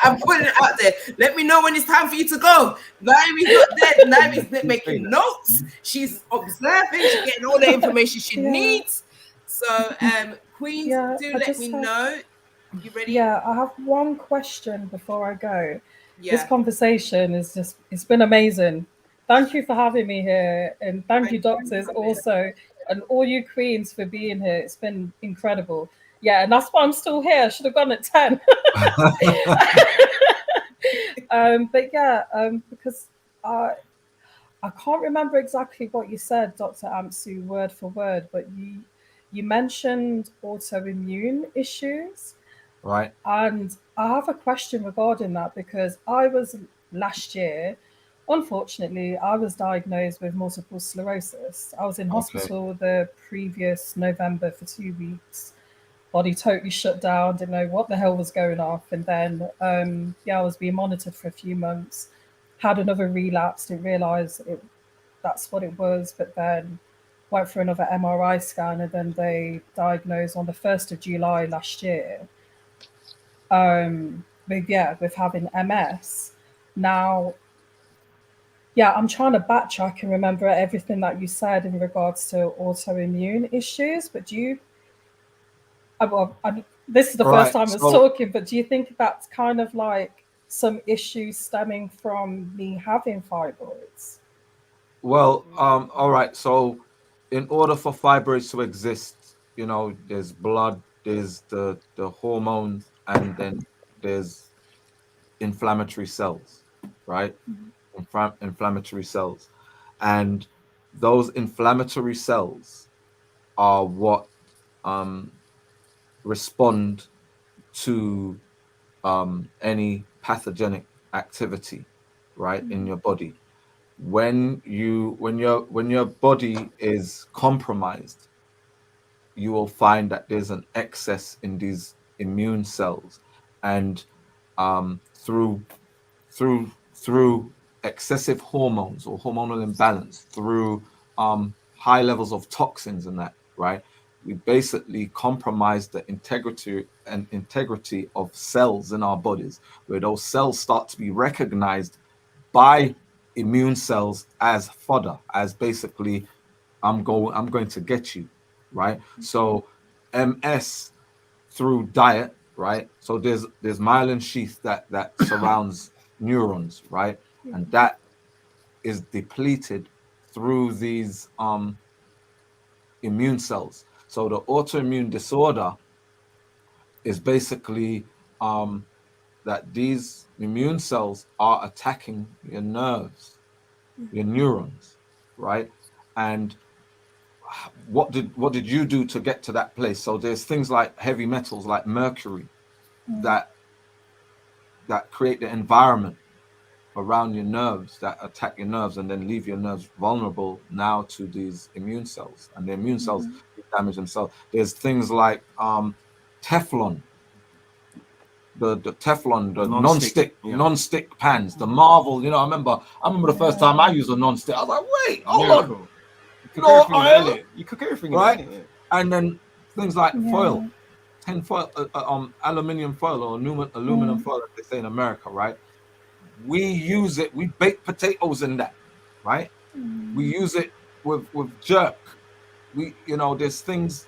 I'm putting it out there. Let me know when it's time for you to go. Naomi's not dead. Naomi's making notes. She's observing. She's getting all the information she needs. So, Queens, let me know. You ready? Yeah, I have one question before I go. This conversation it's been amazing. Thank you for having me here, and thank you doctors also, and all you queens for being here. It's been incredible. Yeah, and that's why I'm still here. I should have gone at 10. But yeah, because I can't remember exactly what you said, Dr. Amsu, word for word, but you mentioned autoimmune issues. Right. And I have a question regarding that, because I was last year, unfortunately, I was diagnosed with multiple sclerosis. I was in hospital the previous November for 2 weeks. Body totally shut down, didn't know what the hell was going off. And then, I was being monitored for a few months, had another relapse, didn't realize that's what it was. But then went for another MRI scan, and then they diagnosed on the 1st of July last year with having MS. Now, I'm trying to backtrack and remember everything that you said in regards to autoimmune issues, but this is the first time I was talking, but do you think that's kind of like some issues stemming from me having fibroids? Well, all right. So in order for fibroids to exist, you know, there's blood, there's the hormones, and then there's inflammatory cells, right? Inflammatory cells. And those inflammatory cells are what respond to any pathogenic activity, right, in your body. When your body is compromised, you will find that there's an excess in these immune cells, and through excessive hormones or hormonal imbalance, through high levels of toxins and that, right, we basically compromise the integrity of cells in our bodies, where those cells start to be recognized by immune cells as fodder, as basically, I'm going to get you, right? So MS through diet, right? So there's myelin sheath that surrounds neurons, right? And that is depleted through these immune cells. So the autoimmune disorder is basically that these immune cells are attacking your nerves, your neurons, right? And what did you do to get to that place? So there's things like heavy metals like mercury that create the environment around your nerves, that attack your nerves and then leave your nerves vulnerable now to these immune cells, and the immune cells damage themselves. There's things like Teflon, the Teflon, the non-stick pans, the Marvel. You know, I remember the first time I used a non-stick. I was like, wait, hold on. You cook everything, right? And then things like foil, tin foil, aluminium foil or aluminum foil, as they say in America, right? We use it. We bake potatoes in that, right? We use it with jerk. There's things,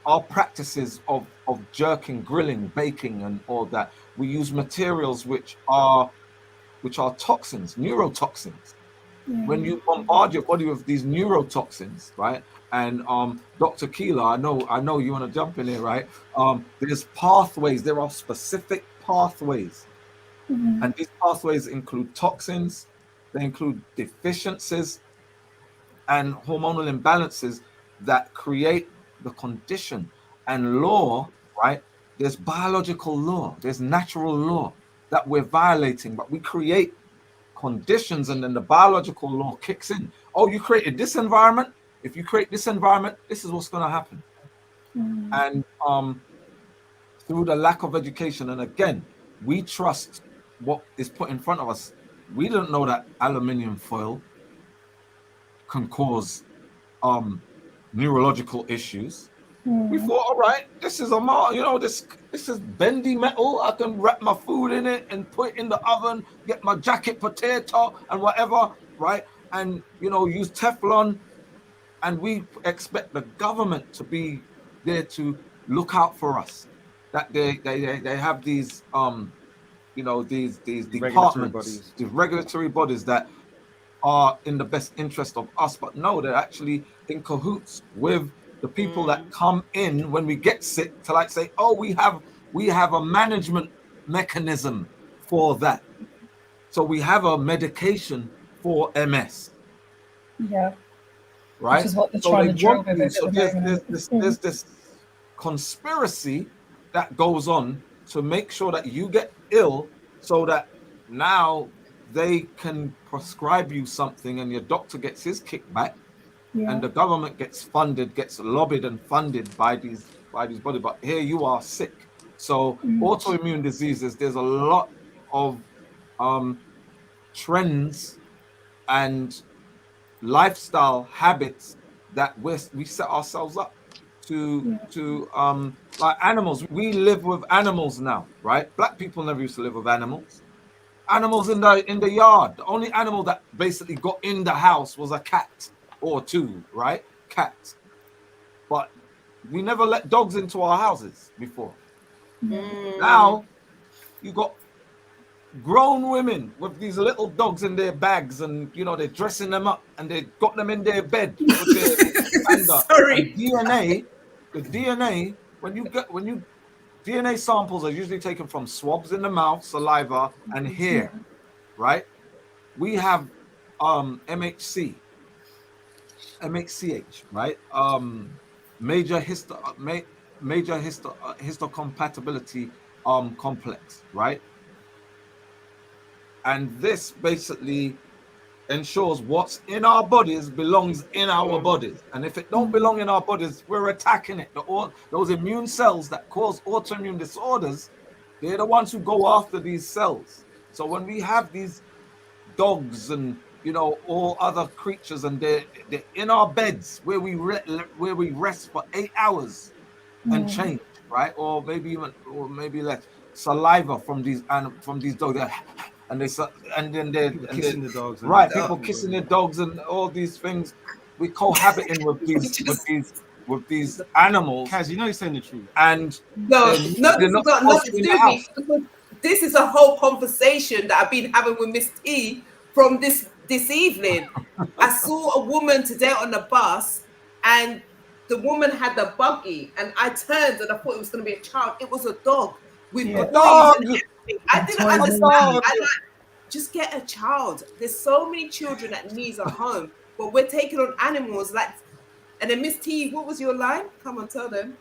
our practices of jerking, grilling, baking, and all that. We use materials which are toxins, neurotoxins. When you bombard your body with these neurotoxins, right? And Dr. Keeler, I know you want to jump in here, right? There's pathways. There are specific pathways, and these pathways include toxins. They include deficiencies and hormonal imbalances that create the condition. And law, right? There's biological law. There's natural law that we're violating, but we create conditions, and then the biological law kicks in. Oh, you created this environment. If you create this environment, this is what's going to happen. And through the lack of education, and again, we trust what is put in front of us. We don't know that aluminium foil can cause neurological issues. We thought, all right, this is this is bendy metal. I can wrap my food in it and put it in the oven, get my jacket potato and whatever, right? And use Teflon, and we expect the government to be there to look out for us. That they have these these departments, these regulatory bodies that are in the best interest of us, but no, they're actually in cahoots with the people that come in when we get sick to say, oh, we have a management mechanism for that. So we have a medication for MS. Yeah. Right. Which is what they're trying to drill with it. So there's this conspiracy that goes on to make sure that you get ill, so that now they can prescribe you something and your doctor gets his kickback. And the government gets lobbied and funded by these bodies, but here you are sick. So autoimmune diseases, there's a lot of trends and lifestyle habits that we set ourselves up to like animals. We live with animals now, right? Black people never used to live with animals. Animals in the yard. The only animal that basically got in the house was a cat or two, right? Cats. But we never let dogs into our houses before. Now you got grown women with these little dogs in their bags, and they're dressing them up, and they got them in their bed with their Sorry. The DNA when you DNA samples are usually taken from swabs in the mouth, saliva, and hair, right? We have MHC, MHCH, right? Major histocompatibility complex, right? And this basically ensures what's in our bodies belongs in our bodies. And if it don't belong in our bodies, we're attacking it. Those immune cells that cause autoimmune disorders, they're the ones who go after these cells. So when we have these dogs and, you know, all other creatures, and they're in our beds where we rest for 8 hours and change, right? Or maybe less. Saliva from these dogs, and then they're kissing the dogs, right? People kissing their dogs and all these things. We cohabiting with these animals. Kaz, you know you're saying the truth. And no, this has got nothing to do with me. This is a whole conversation that I've been having with Miss T from this evening. I saw a woman today on the bus, and the woman had the buggy, and I turned and I thought it was going to be a child. It was a dog with dog. I didn't understand. Just get a child. There's so many children that needs a home, but we're taking on animals like. And then Miss T, what was your line? Come on, tell them.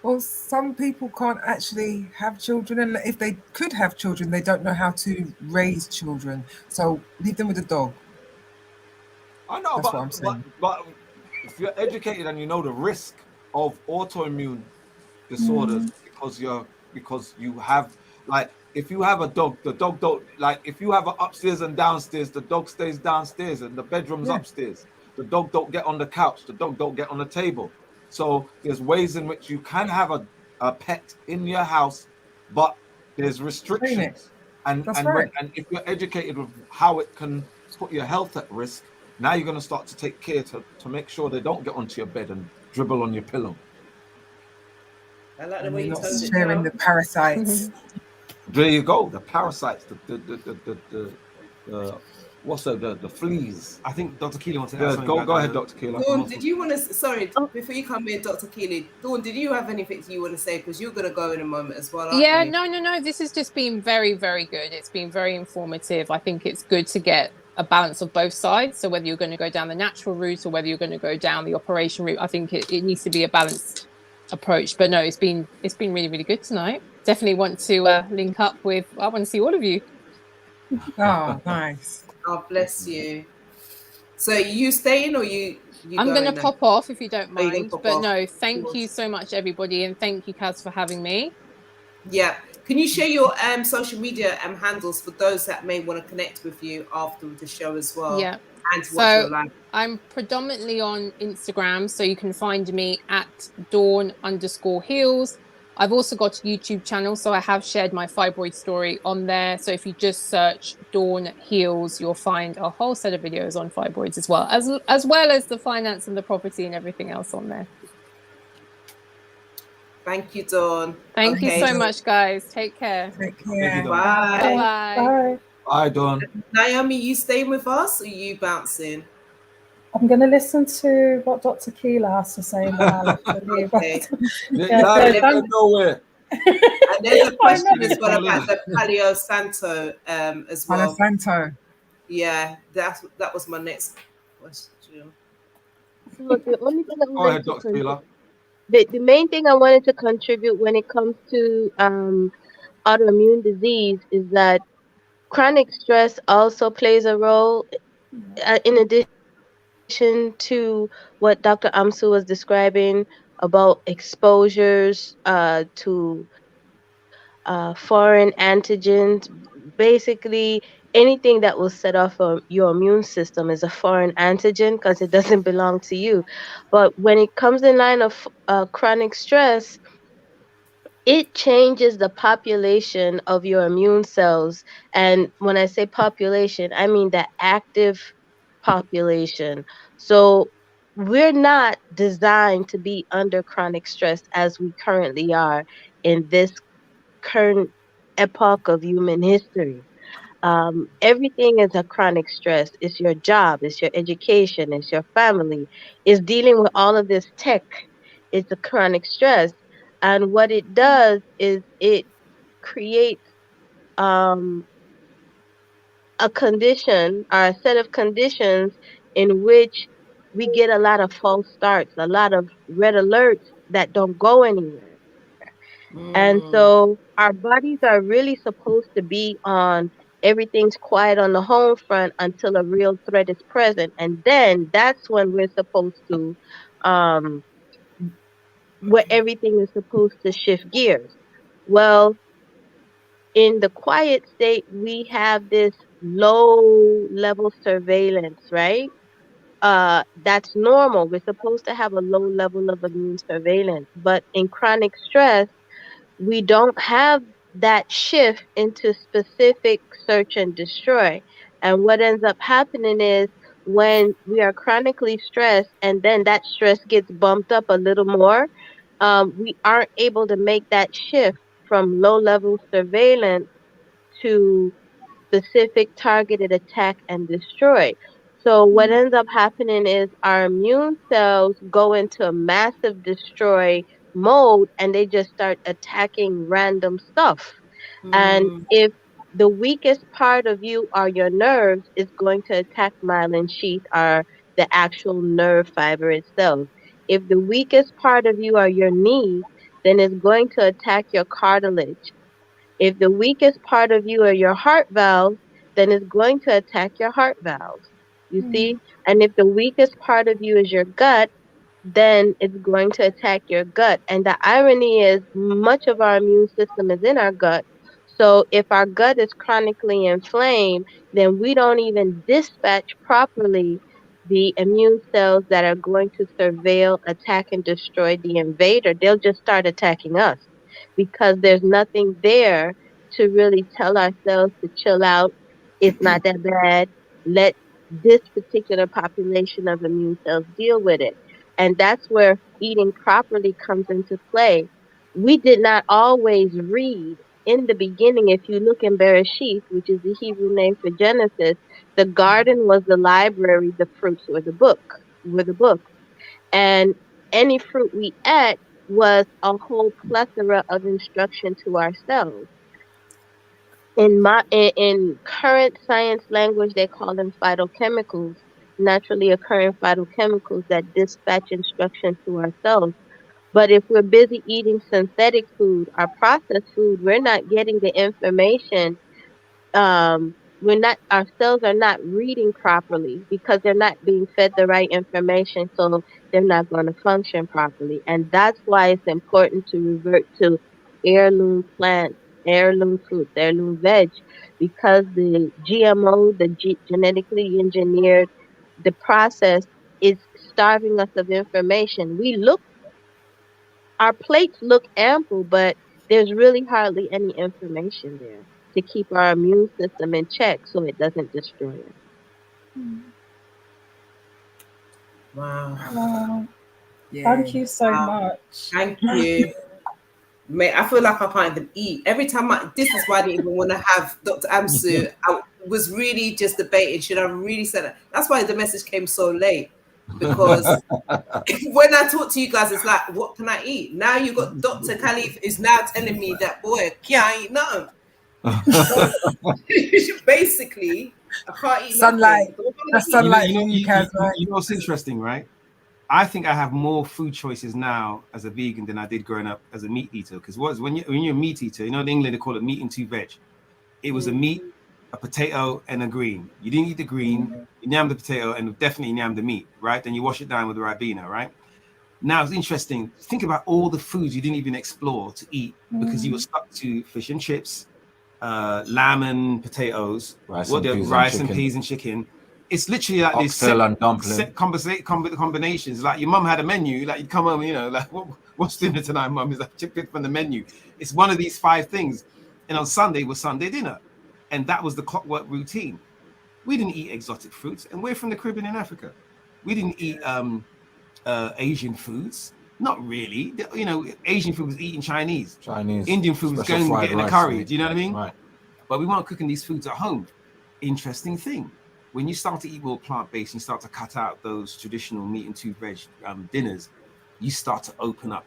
Well, some people can't actually have children, and if they could have children, they don't know how to raise children. So leave them with a dog. I know, that's what I'm saying. But if you're educated and you know the risk of autoimmune disorders, because you have, like, if you have a dog, the dog don't, like, if you have an upstairs and downstairs, the dog stays downstairs and the bedroom's upstairs. The dog don't get on the couch. The dog don't get on the table. So there's ways in which you can have a pet in your house, but there's restrictions. And if you're educated with how it can put your health at risk, now you're going to start to take care to make sure they don't get onto your bed and dribble on your pillow. I like the way you're not sharing the parasites. There you go. The parasites, the fleas. I think Dr. Keely wants to add something. Go ahead, Dr. Keely. Dawn, did you want to? Sorry, before you come in, Dr. Keely. Dawn, did you have anything you want to say? Because you're going to go in a moment as well. Yeah, no. This has just been very, very good. It's been very informative. I think it's good to get a balance of both sides. So whether you're going to go down the natural route or whether you're going to go down the operation route, I think it needs to be a balanced approach. But no, it's been really, really good tonight. Definitely want to link up with. I want to see all of you. Oh, nice. Oh, bless you. So you staying or you I'm going to pop off if you don't mind. But no, thank you so much, everybody. And thank you, Kaz, for having me. Yeah. Can you share your social media handles for those that may want to connect with you after the show as well? Yeah. And to watch your live. I'm predominantly on Instagram, so you can find me at Dawn_heals. I've also got a YouTube channel, so I have shared my fibroid story on there. So if you just search Dawn Heals, you'll find a whole set of videos on fibroids as well as the finance and the property and everything else on there. Thank you, Dawn. Thank you so much, guys. Take care. Take care. Bye. Bye. Bye, Dawn. Naomi, you staying with us or are you bouncing? I'm going to listen to what Dr. Keela has to say now. Okay. Nowhere. And there's a question as well about the Paleo Santo as well. Paleo Santo. Yeah, that was my next question. So the only thing I Go ahead, Dr. Keela. The main thing I wanted to contribute when it comes to autoimmune disease is that chronic stress also plays a role in addition to what Dr. Amsu was describing about exposures to foreign antigens. Basically, anything that will set off your immune system is a foreign antigen because it doesn't belong to you. But when it comes in line of chronic stress, it changes the population of your immune cells. And when I say population, I mean the active population. So we're not designed to be under chronic stress as we currently are in this current epoch of human history. Everything is a chronic stress. It's your job, it's your education, it's your family, it's dealing with all of this tech. It's a chronic stress. And what it does is it creates a condition or a set of conditions in which we get a lot of false starts, a lot of red alerts that don't go anywhere. And so our bodies are really supposed to be on everything's quiet on the home front until a real threat is present. And then that's when we're supposed to, where everything is supposed to shift gears. Well, in the quiet state, we have this low level surveillance, right? That's normal. We're supposed to have a low level of immune surveillance. But in chronic stress, we don't have that shift into specific search and destroy. And what ends up happening is when we are chronically stressed and then that stress gets bumped up a little more, we aren't able to make that shift from low level surveillance to specific targeted attack and destroy. So what ends up happening is our immune cells go into a massive destroy mode and they just start attacking random stuff. And if the weakest part of you are your nerves, it's going to attack myelin sheath or the actual nerve fiber itself. If the weakest part of you are your knees, then it's going to attack your cartilage. If the weakest part of you are your heart valves, then it's going to attack your heart valves. You see? And if the weakest part of you is your gut, then it's going to attack your gut. And the irony is, much of our immune system is in our gut. So if our gut is chronically inflamed, then we don't even dispatch properly the immune cells that are going to surveil, attack, and destroy the invader. They'll just start attacking us because there's nothing there to really tell ourselves to chill out. It's not that bad. Let this particular population of immune cells deal with it. And that's where eating properly comes into play. We did not always read. In the beginning, if you look in Bereshith, which is the Hebrew name for Genesis, the garden was the library, the fruits were the books. And any fruit we ate was a whole plethora of instruction to ourselves. In current science language, they call them phytochemicals, naturally occurring phytochemicals that dispatch instruction to ourselves. But if we're busy eating synthetic food or processed food, we're not getting the information. We're not, our cells are not reading properly because they're not being fed the right information, so they're not going to function properly. And that's why it's important to revert to heirloom plants, heirloom fruits, heirloom veg, because the GMO, genetically engineered, the process is starving us of information. Our plates look ample, but there's really hardly any information there to keep our immune system in check so it doesn't destroy us. Wow. Thank you so much. Thank you. Mate, I feel like I can't even eat. Every time this is why I didn't even want to have Dr. Amsu. I was really just debating, should I really say that? That's why the message came so late. Because when I talk to you guys, it's like, what can I eat? Now you got Dr. Khalif is now telling me that, boy, can't eat nothing. So, basically, I can't eat sunlight. Nothing. That's sunlight. You know what's interesting, right? I think I have more food choices now as a vegan than I did growing up as a meat eater. Because when you're a meat eater, you know in England they call it meat and 2 veg. It was a meat, a potato, and a green. You didn't eat the green, you yammed the potato, and definitely yammed the meat, right? Then you wash it down with the Ribena, right? Now it's interesting. Think about all the foods you didn't even explore to eat because you were stuck to fish and chips, lamb and potatoes, rice and peas and chicken. It's literally like this combinations. Like your mum had a menu, like you'd come home, you know, like what's dinner tonight, mum? Is like pick from the menu. It's one of these 5 things. And on Sunday was Sunday dinner. And that was the clockwork routine. We didn't eat exotic fruits, and we're from the Caribbean in Africa. We didn't eat Asian foods. Not really. You know, Asian food was eating Chinese. Indian food was going and getting a curry. Do you know what I mean? Right. But we weren't cooking these foods at home. Interesting thing. When you start to eat more plant-based and you start to cut out those traditional meat and 2 veg dinners, you start to open up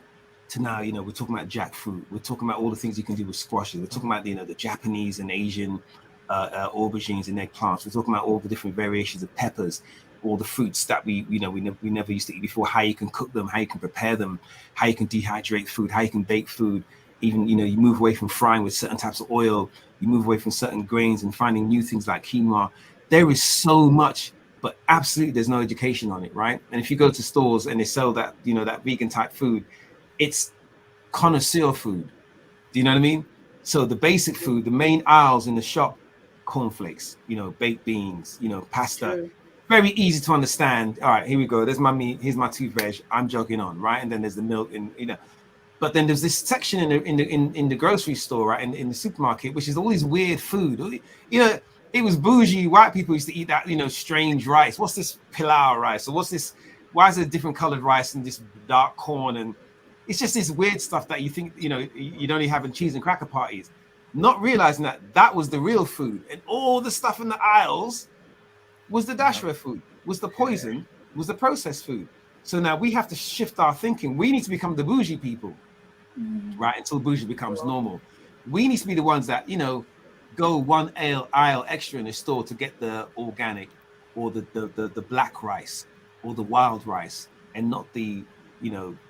to now, we're talking about jackfruit. We're talking about all the things you can do with squashes. We're talking about, the Japanese and Asian aubergines and eggplants. We're talking about all the different variations of peppers, all the fruits that we never used to eat before, how you can cook them, how you can prepare them, how you can dehydrate food, how you can bake food. Even, you move away from frying with certain types of oil, you move away from certain grains and finding new things like quinoa. There is so much, but absolutely there's no education on it, right? And if you go to stores and they sell that, that vegan type food, it's connoisseur food. Do you know what I mean? So the basic food, the main aisles in the shop, cornflakes, baked beans, pasta. True. Very easy to understand. All right, here we go. There's my meat. Here's my 2 veg. I'm jogging on, right? And then there's the milk, and But then there's this section in the grocery store, right, in the supermarket, which is all this weird food. It was bougie. White people used to eat that, strange rice. What's this pilau rice? Or what's this? Why is there different colored rice and this dark corn? And it's just this weird stuff that you think, you'd only have in cheese and cracker parties, not realizing that was the real food. And all the stuff in the aisles was the dashware food, was the poison, was the processed food. So now we have to shift our thinking. We need to become the bougie people, right? Until bougie becomes normal. We need to be the ones that, go one aisle extra in the store to get the organic or the black rice or the wild rice, and not the,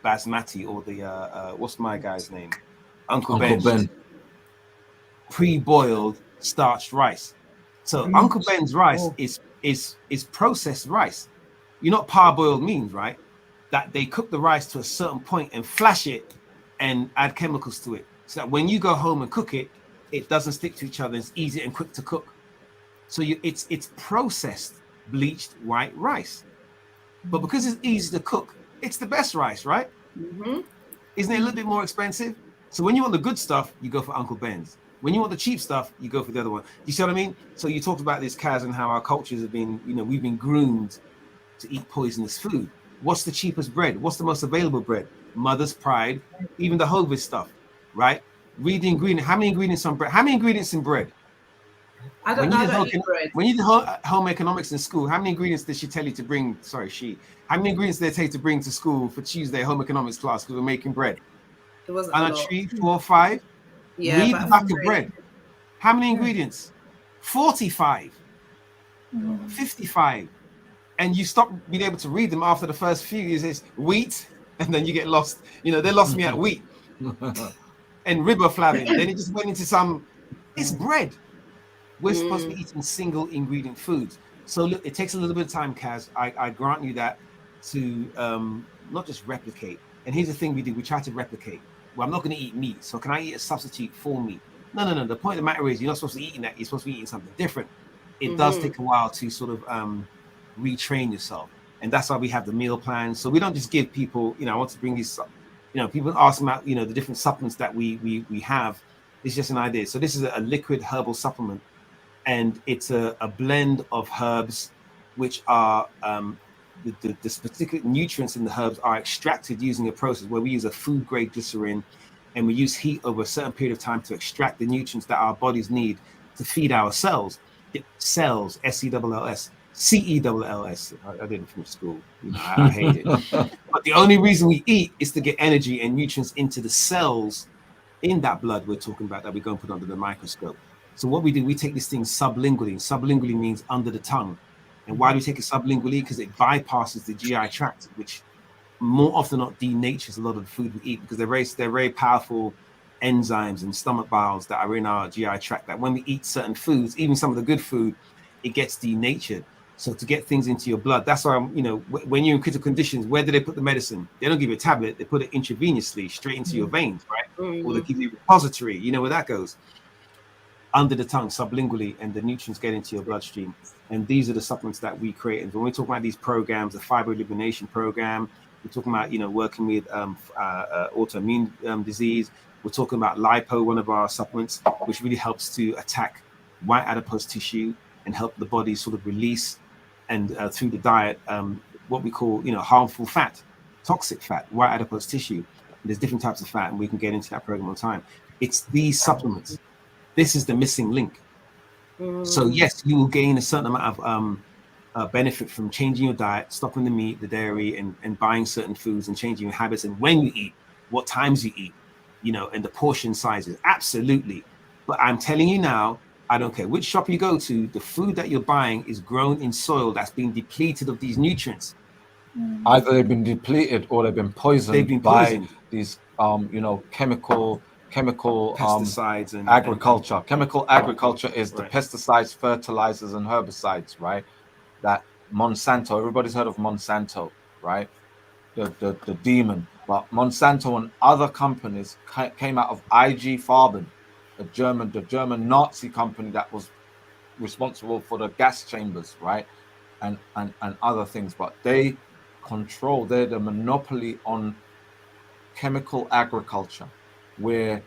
basmati or the, what's my guy's name? Uncle Ben. Pre-boiled starched rice. So Uncle Ben's rice is processed rice. You know what parboiled means, right? That they cook the rice to a certain point and flash it and add chemicals to it, so that when you go home and cook it, it doesn't stick to each other. It's easy and quick to cook. So it's processed, bleached white rice. But because it's easy to cook, it's the best rice, right? Mm-hmm. Isn't it a little bit more expensive? So when you want the good stuff, you go for Uncle Ben's. When you want the cheap stuff, you go for the other one. You see what I mean? So you talked about this, Kaz, and how our cultures have been, we've been groomed to eat poisonous food. What's the cheapest bread? What's the most available bread? Mother's Pride, even the Hovis stuff, right? Read the ingredient. How many ingredients on bread? How many ingredients in bread? I don't eat bread. When you did home economics in school, how many ingredients did she tell you to bring? How many ingredients did they take to bring to school for Tuesday home economics class because we're making bread? It wasn't a lot. 3, 4, 5. Yeah, read the back of bread. How many ingredients? 45, 55. And you stop being able to read them after the first few years. It's wheat, and then you get lost. They lost me at wheat and riboflavin. Then it just went into it's bread. We're supposed to be eating single ingredient foods. So look, it takes a little bit of time, Kaz. I grant you that, to not just replicate. And here's the thing we do. We try to replicate. Well, I'm not going to eat meat. So can I eat a substitute for meat? No. The point of the matter is you're not supposed to be eating that. You're supposed to be eating something different. It does take a while to sort of retrain yourself. And that's why we have the meal plan. So we don't just give people, I want to bring these, people ask about, the different supplements that we have. It's just an idea. So this is a liquid herbal supplement. And it's a blend of herbs, which are the specific nutrients in the herbs are extracted using a process where we use a food grade glycerin, and we use heat over a certain period of time to extract the nutrients that our bodies need to feed our cells. Cells, S-E-L-L-S, C-E-L-L-S. I didn't finish school. I hate it. But the only reason we eat is to get energy and nutrients into the cells in that blood we're talking about that we go and put under the microscope. So what we do, we take this thing sublingually. Sublingually means under the tongue. And why do we take it sublingually? Because it bypasses the GI tract, which more often not denatures a lot of the food we eat, because they're very powerful enzymes and stomach biles that are in our GI tract that when we eat certain foods, even some of the good food, it gets denatured. So to get things into your blood, that's why, when you're in critical conditions, where do they put the medicine? They don't give you a tablet, they put it intravenously straight into your veins, right? Or they give you a repository, where that goes. Under the tongue, sublingually, and the nutrients get into your bloodstream. And these are the supplements that we create. And when we talk about these programs, the fiber elimination program, we're talking about, working with autoimmune disease. We're talking about lipo, one of our supplements, which really helps to attack white adipose tissue and help the body sort of release and through the diet, what we call, harmful fat, toxic fat, white adipose tissue. And there's different types of fat, and we can get into that program on time. It's these supplements. This is the missing link. So yes, you will gain a certain amount of benefit from changing your diet, stopping the meat, the dairy, and buying certain foods and changing your habits and when you eat. what times you eat, you know, and the portion sizes. Absolutely. But I'm telling you now, I don't care which shop you go to, the food that you're buying is grown in soil that's been depleted of these nutrients. Either they've been depleted or they've been poisoned, by these you know, chemical pesticides and agriculture. Chemical agriculture is the pesticides, fertilizers, and herbicides, right? That Monsanto, everybody's heard of Monsanto, right? The demon. But Monsanto and other companies came out of IG Farben, the German Nazi company that was responsible for the gas chambers, right? And other things. But they're the monopoly on chemical agriculture, where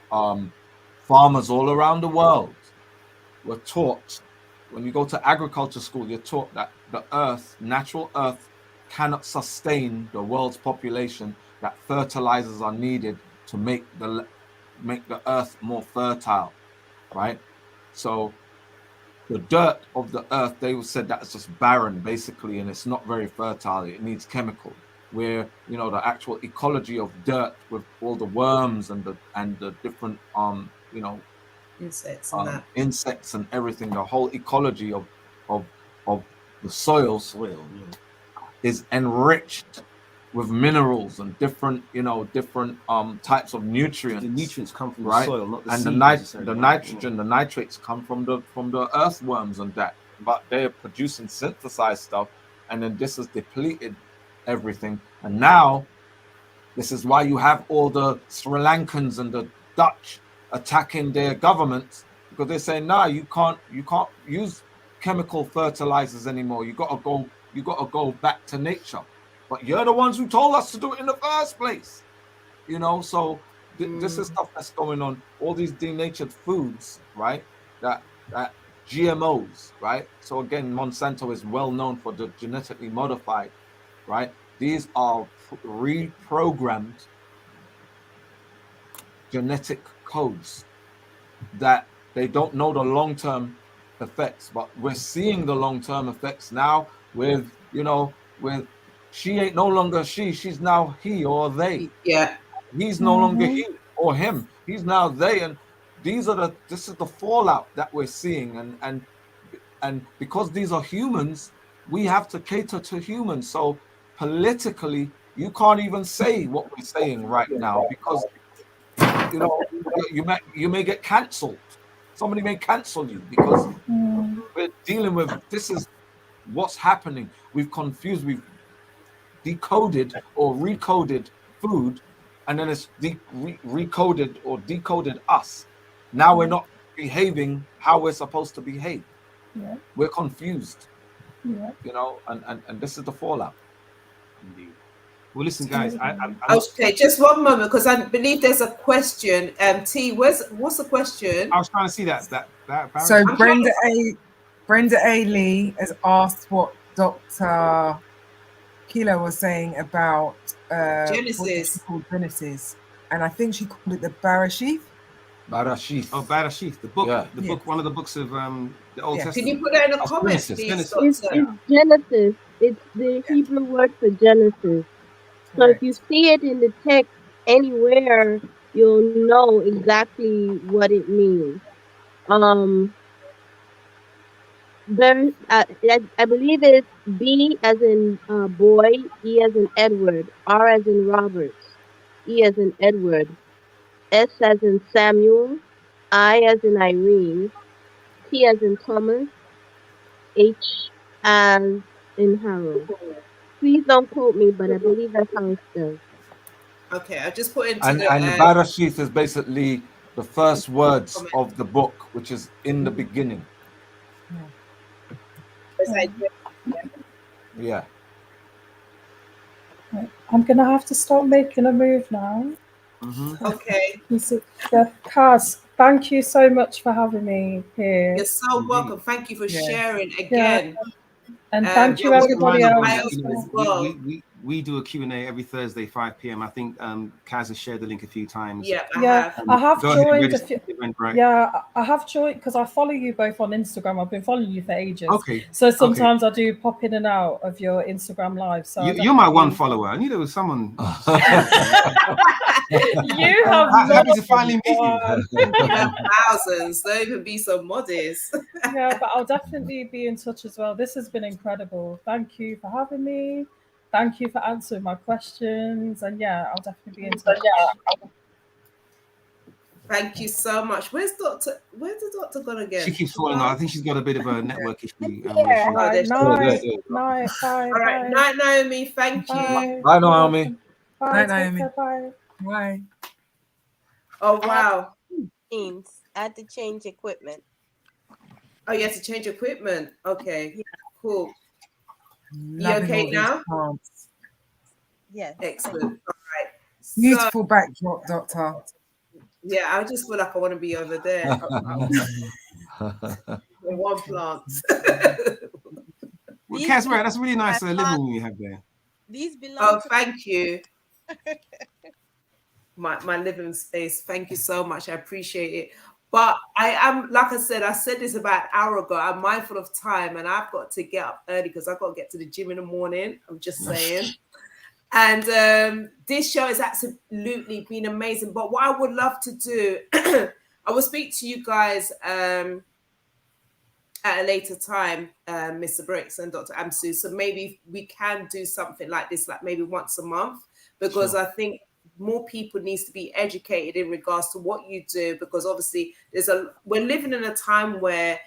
farmers all around the world were taught, when you go to agriculture school, you're taught that the earth, natural earth, cannot sustain the world's population, that fertilizers are needed to make the earth more fertile, right? So the dirt of the earth, they said that's just barren, basically, and it's not very fertile. It needs chemical. Where, you know, the actual ecology of dirt with all the worms and the different you know, insects and everything, the whole ecology of the soil is enriched with minerals and different, you know, different types of nutrients. The nutrients come from the soil, not the and seed, the nitrogen, the nitrates come from the earthworms and that. But they're producing synthesized stuff, and then this has depleted everything. And now this is why you have all the Sri Lankans and the Dutch attacking their governments, because they're saying, nah, you can't use chemical fertilizers anymore. You gotta go back to nature. But you're the ones who told us to do it in the first place. You know, so this is stuff that's going on. All these denatured foods, right? That GMOs, right? So again, Monsanto is well known for the genetically modified, right? These are reprogrammed genetic codes that they don't know the long-term effects, but we're seeing the long-term effects now with, you know, with she ain't no longer she's now he or they. Yeah. He's no longer he or him. He's now they. And this is the fallout that we're seeing. And because these are humans, we have to cater to humans. So politically, you can't even say what we're saying right now, because, you know, you may get cancelled. Somebody may cancel you because we're dealing with, this is what's happening. We've confused, we've decoded or recoded food, and then it's recoded or decoded us. Now we're not behaving how we're supposed to behave. Yeah. We're confused. Yeah. You know, and this is the fallout. Indeed. Well, listen, guys. Okay, just one moment, because I believe there's a question. T, what's the question? I was trying to see that. So Brenda A. Lee has asked what Dr. Kilo was saying about Genesis. Genesis, and I think she called it the Barashith. Barashith. Oh, Barashith, the book. Yeah. The book, one of the books of the Old Testament. Can you put that in the comments, please? It's Genesis. It's the Hebrew word for Genesis. So if you see it in the text anywhere, you'll know exactly what it means. There, I believe it's B as in boy, E as in Edward, R as in Robert, E as in Edward, S as in Samuel, I as in Irene, T as in Thomas, H as in Harold. Please don't quote me, but I believe that's how it's spelled. Okay, I just put into and the Barashith is basically the first words of the book, which is in the beginning. Yeah. I'm gonna have to start making a move now. Okay. Kaz, thank you so much for having me here. You're so welcome. Thank you for sharing again. And thank you everybody else. we do a Q&A every Thursday, 5 p.m. I think Kaz has shared the link a few times. Yeah, I have joined a few. Right? Yeah, I have joined because I follow you both on Instagram. I've been following you for ages. Okay. So sometimes I do pop in and out of your Instagram live. So you're my one follower. I knew there was someone. You have happy to finally meet you. You have thousands. Don't even be so modest. Yeah, but I'll definitely be in touch as well. This has been incredible. Thank you for having me. Thank you for answering my questions. And yeah, I'll definitely be in touch. Thank you so much. Where's the doctor gone again? She keeps falling off. I think she's got a bit of a network issue. Night. Bye. All right. Night, Naomi. Thank you. Bye, Naomi. Bye, Naomi. Bye. Bye. Oh, wow. I had to change equipment. Oh, you had to change equipment. Okay. Yeah. Cool. Loving you okay now? Yes. Excellent. All right. Beautiful backdrop, Doctor. Yeah, I just feel like I want to be over there. One plant. Well, Kaz, right, that's a really nice living room you have there. These belong. Oh, thank you. My living space. Thank you so much. I appreciate it. But I am, like I said this about an hour ago. I'm mindful of time and I've got to get up early because I've got to get to the gym in the morning. I'm just saying. And this show has absolutely been amazing. But what I would love to do, I will speak to you guys at a later time, Mr. Briggs and Dr. Amsu. So maybe we can do something like this, like maybe once a month, because I think more people needs to be educated in regards to what you do, because obviously we're living in a time where,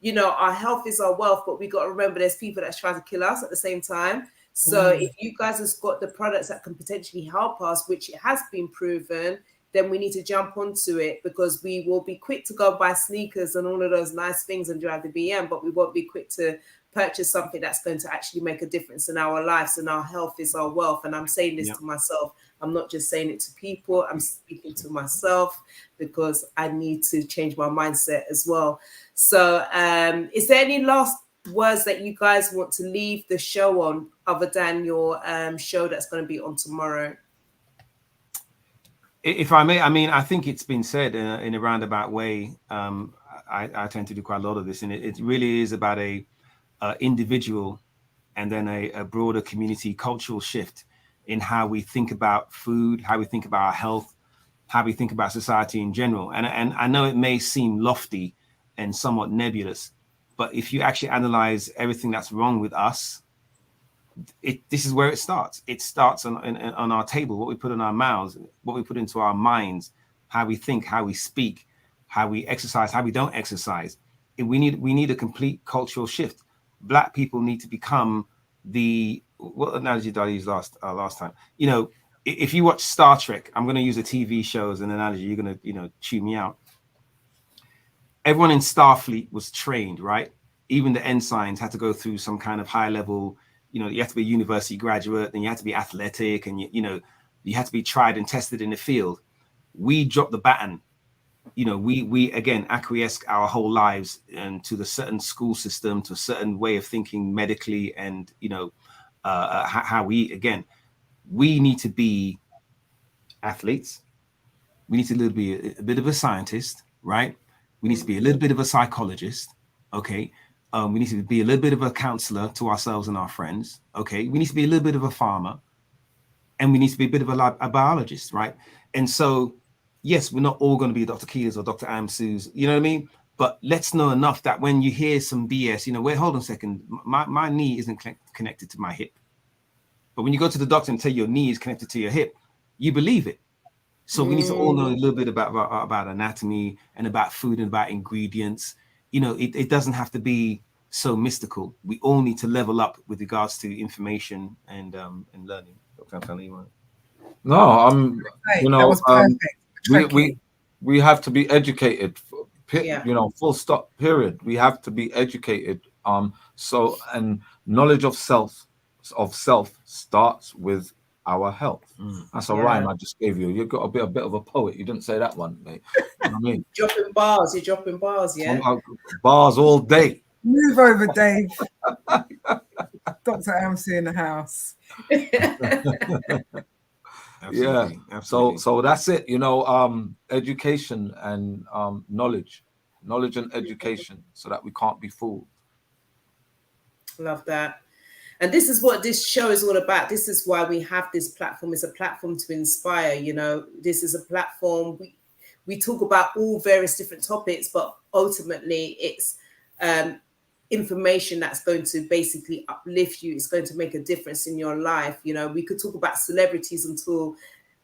you know, our health is our wealth, but we got to remember there's people that's trying to kill us at the same time. So if you guys have got the products that can potentially help us, which it has been proven, then we need to jump onto it, because we will be quick to go buy sneakers and all of those nice things and drive the BM, but we won't be quick to purchase something that's going to actually make a difference in our lives, and our health is our wealth. And I'm saying this to myself. I'm not just saying it to people. I'm speaking to myself because I need to change my mindset as well. So is there any last words that you guys want to leave the show on, other than your show that's going to be on tomorrow? If I may, I mean, I think it's been said in a roundabout way. I tend to do quite a lot of this, and it really is about a individual and then a broader community cultural shift in how we think about food, how we think about our health, how we think about society in general. And I know it may seem lofty and somewhat nebulous, but if you actually analyze everything that's wrong with us, this is where it starts. It starts on our table, what we put in our mouths, what we put into our minds, how we think, how we speak, how we exercise, how we don't exercise. We need a complete cultural shift. Black people need to become what analogy did I use last time? You know, if you watch Star Trek, I'm going to use a TV show as an analogy. You're going to, chew me out. Everyone in Starfleet was trained, right? Even the ensigns had to go through some kind of high level, you have to be a university graduate, and you had to be athletic, and you had to be tried and tested in the field. We dropped the baton. We again acquiesce our whole lives and to the certain school system, to a certain way of thinking medically, and how we need to be athletes. We need to be a bit of a scientist, right? We need to be a little bit of a psychologist, okay? We need to be a little bit of a counselor to ourselves and our friends, okay? We need to be a little bit of a farmer, and we need to be a bit of a biologist, right? And so, yes, we're not all going to be Dr. Keelers or Dr. Amsu's, you know what I mean? But let's know enough that when you hear some BS, wait, hold on a second, my knee isn't connected to my hip. But when you go to the doctor and tell your knee is connected to your hip, you believe it. So we need to all know a little bit about anatomy and about food and about ingredients. It doesn't have to be so mystical. We all need to level up with regards to information and learning. No, that was perfect. We have to be educated. Full stop. Period. We have to be educated. And knowledge of self starts with our health. That's a rhyme I just gave you. You've got to be a bit of a poet. You didn't say that one, mate. You know what I mean? Dropping bars. You're dropping bars, yeah? Bars all day. Move over, Dave. Dr. Amsu in the house. Absolutely. Yeah. Absolutely. So that's it. Education and knowledge and education, so that we can't be fooled. Love that. And this is what this show is all about. This is why we have this platform. It's a platform to inspire. This is a platform. We talk about all various different topics, but ultimately it's information that's going to basically uplift you. It's going to make a difference in your life. We could talk about celebrities until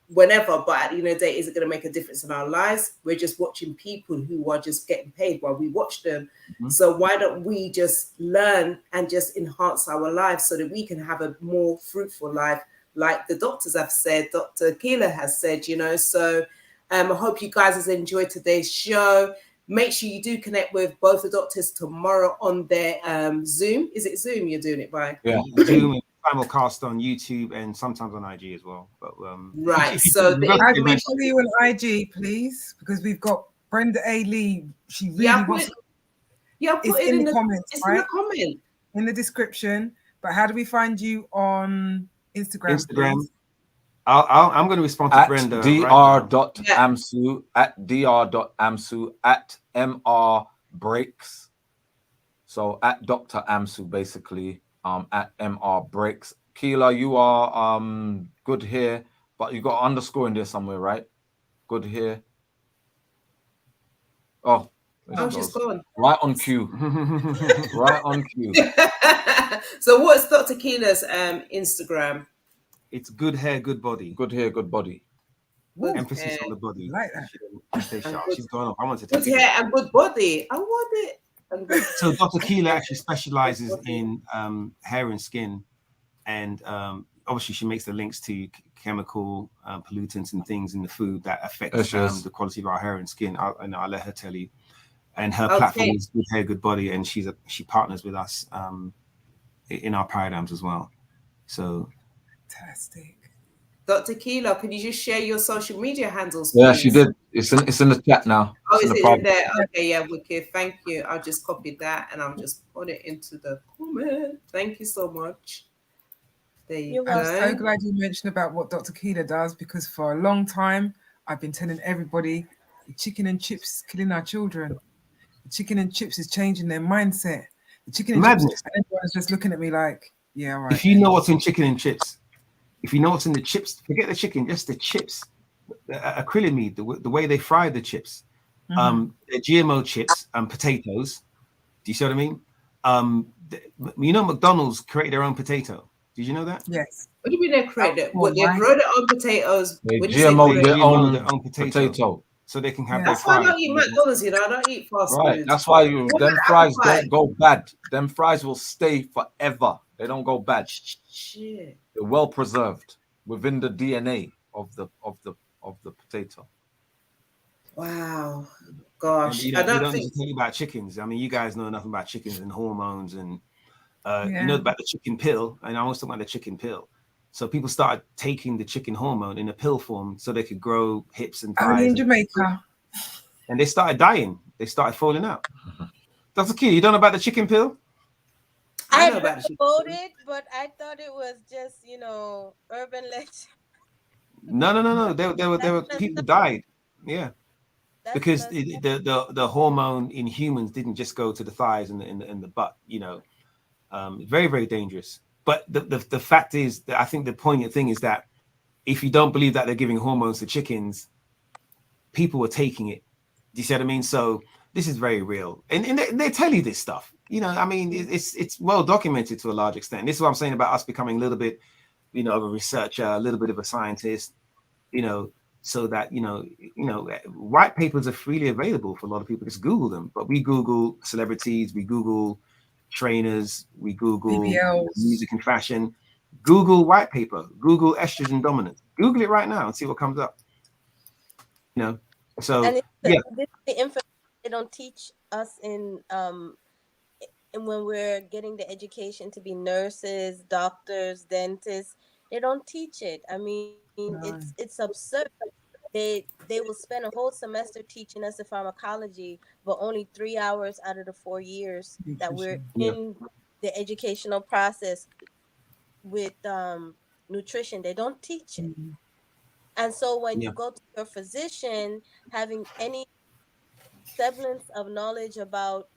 whenever, but at the end of the day, is it going to make a difference in our lives? We're just watching people who are just getting paid while we watch them. Mm-hmm. So why don't we just learn and just enhance our lives so that we can have a more fruitful life, like the doctors have said, Dr. Keeler has said, So I hope you guys have enjoyed today's show. Make sure you do connect with both the doctors tomorrow on their Zoom. Is it Zoom you're doing it by? Yeah, Zoom. Simulcast on YouTube and sometimes on IG as well. But right, so how do we follow you on IG, please? Because we've got Brenda A. Lee. She really wants. Put it in the comments. It's right? In the comment, in the description. But how do we find you on Instagram? Please? I'm going to respond to Brenda. dr.amsu at dr.amsu at mr breaks. So at Dr. Amsu basically. At MR Breaks. Keela, you are good here, but you got underscore in there somewhere, right? Good here. Oh, she's gone. Right on cue. Right on cue. So what's Dr. Keela's Instagram? It's good hair, good body. Good hair, good body. Good emphasis on the body. Like that. She's gone off. I want to take good hair and good body. I want it. So Dr. Keela actually specializes in hair and skin, and obviously she makes the links to chemical pollutants and things in the food that affect the quality of our hair and skin. I'll let her tell you. And her platform is Good Hair, Good Body, and she partners with us in our paradigms as well. So fantastic. Dr. Keela, can you just share your social media handles, please? Yeah, she did. It's in the chat now. Oh, is it in there? Okay, yeah, wicked. Thank you. I'll just copy that and I'll just put it into the comment. Thank you so much. There you go. I'm so glad you mentioned about what Dr. Keela does, because for a long time I've been telling everybody the chicken and chips is killing our children. The chicken and chips is changing their mindset. The chicken and chips, everyone's just looking at me like, yeah, all right. If you know what's in chicken and chips, if you know what's in the chips, forget the chicken, just the chips, acrylamide, the way they fry the chips, the GMO chips and potatoes. Do you see what I mean? McDonald's create their own potato. Did you know that? Yes. What do you mean they create it? Well, they grow their own potatoes. They GMO their own potato. So they can have That's why I don't eat McDonald's, I don't eat fast food. That's why them fries don't go bad. Them fries will stay forever. They don't go bad. Shit. They're well preserved within the DNA of the potato. Wow. Gosh. I don't need to tell you about chickens. I mean, you guys know nothing about chickens and hormones and you know about the chicken pill. And I was talking about the chicken pill. So people started taking the chicken hormone in a pill form so they could grow hips and thighs. In Jamaica. And they started dying. They started falling out. Dr. Key, you don't know about the chicken pill? I know about it, but I thought it was just, urban legend. No. There were people died. Yeah. Because the hormone in humans didn't just go to the thighs and the butt, very, very dangerous. But the fact is that I think the poignant thing is that if you don't believe that they're giving hormones to chickens, people are taking it. Do you see what I mean? So this is very real. And they tell you this stuff. I mean, it's well documented to a large extent. This is what I'm saying about us becoming a little bit, of a researcher, a little bit of a scientist, so that, white papers are freely available for a lot of people. Just Google them. But we Google celebrities, we Google trainers, we Google music and fashion. Google white paper, Google estrogen dominance. Google it right now and see what comes up. So and the information they don't teach us in when we're getting the education to be nurses, doctors, dentists. They don't teach it. I mean, it's absurd. They will spend a whole semester teaching us the pharmacology, but only 3 hours out of the 4 years that we're in the educational process with nutrition. They don't teach it. And so when you go to your physician, having any semblance of knowledge about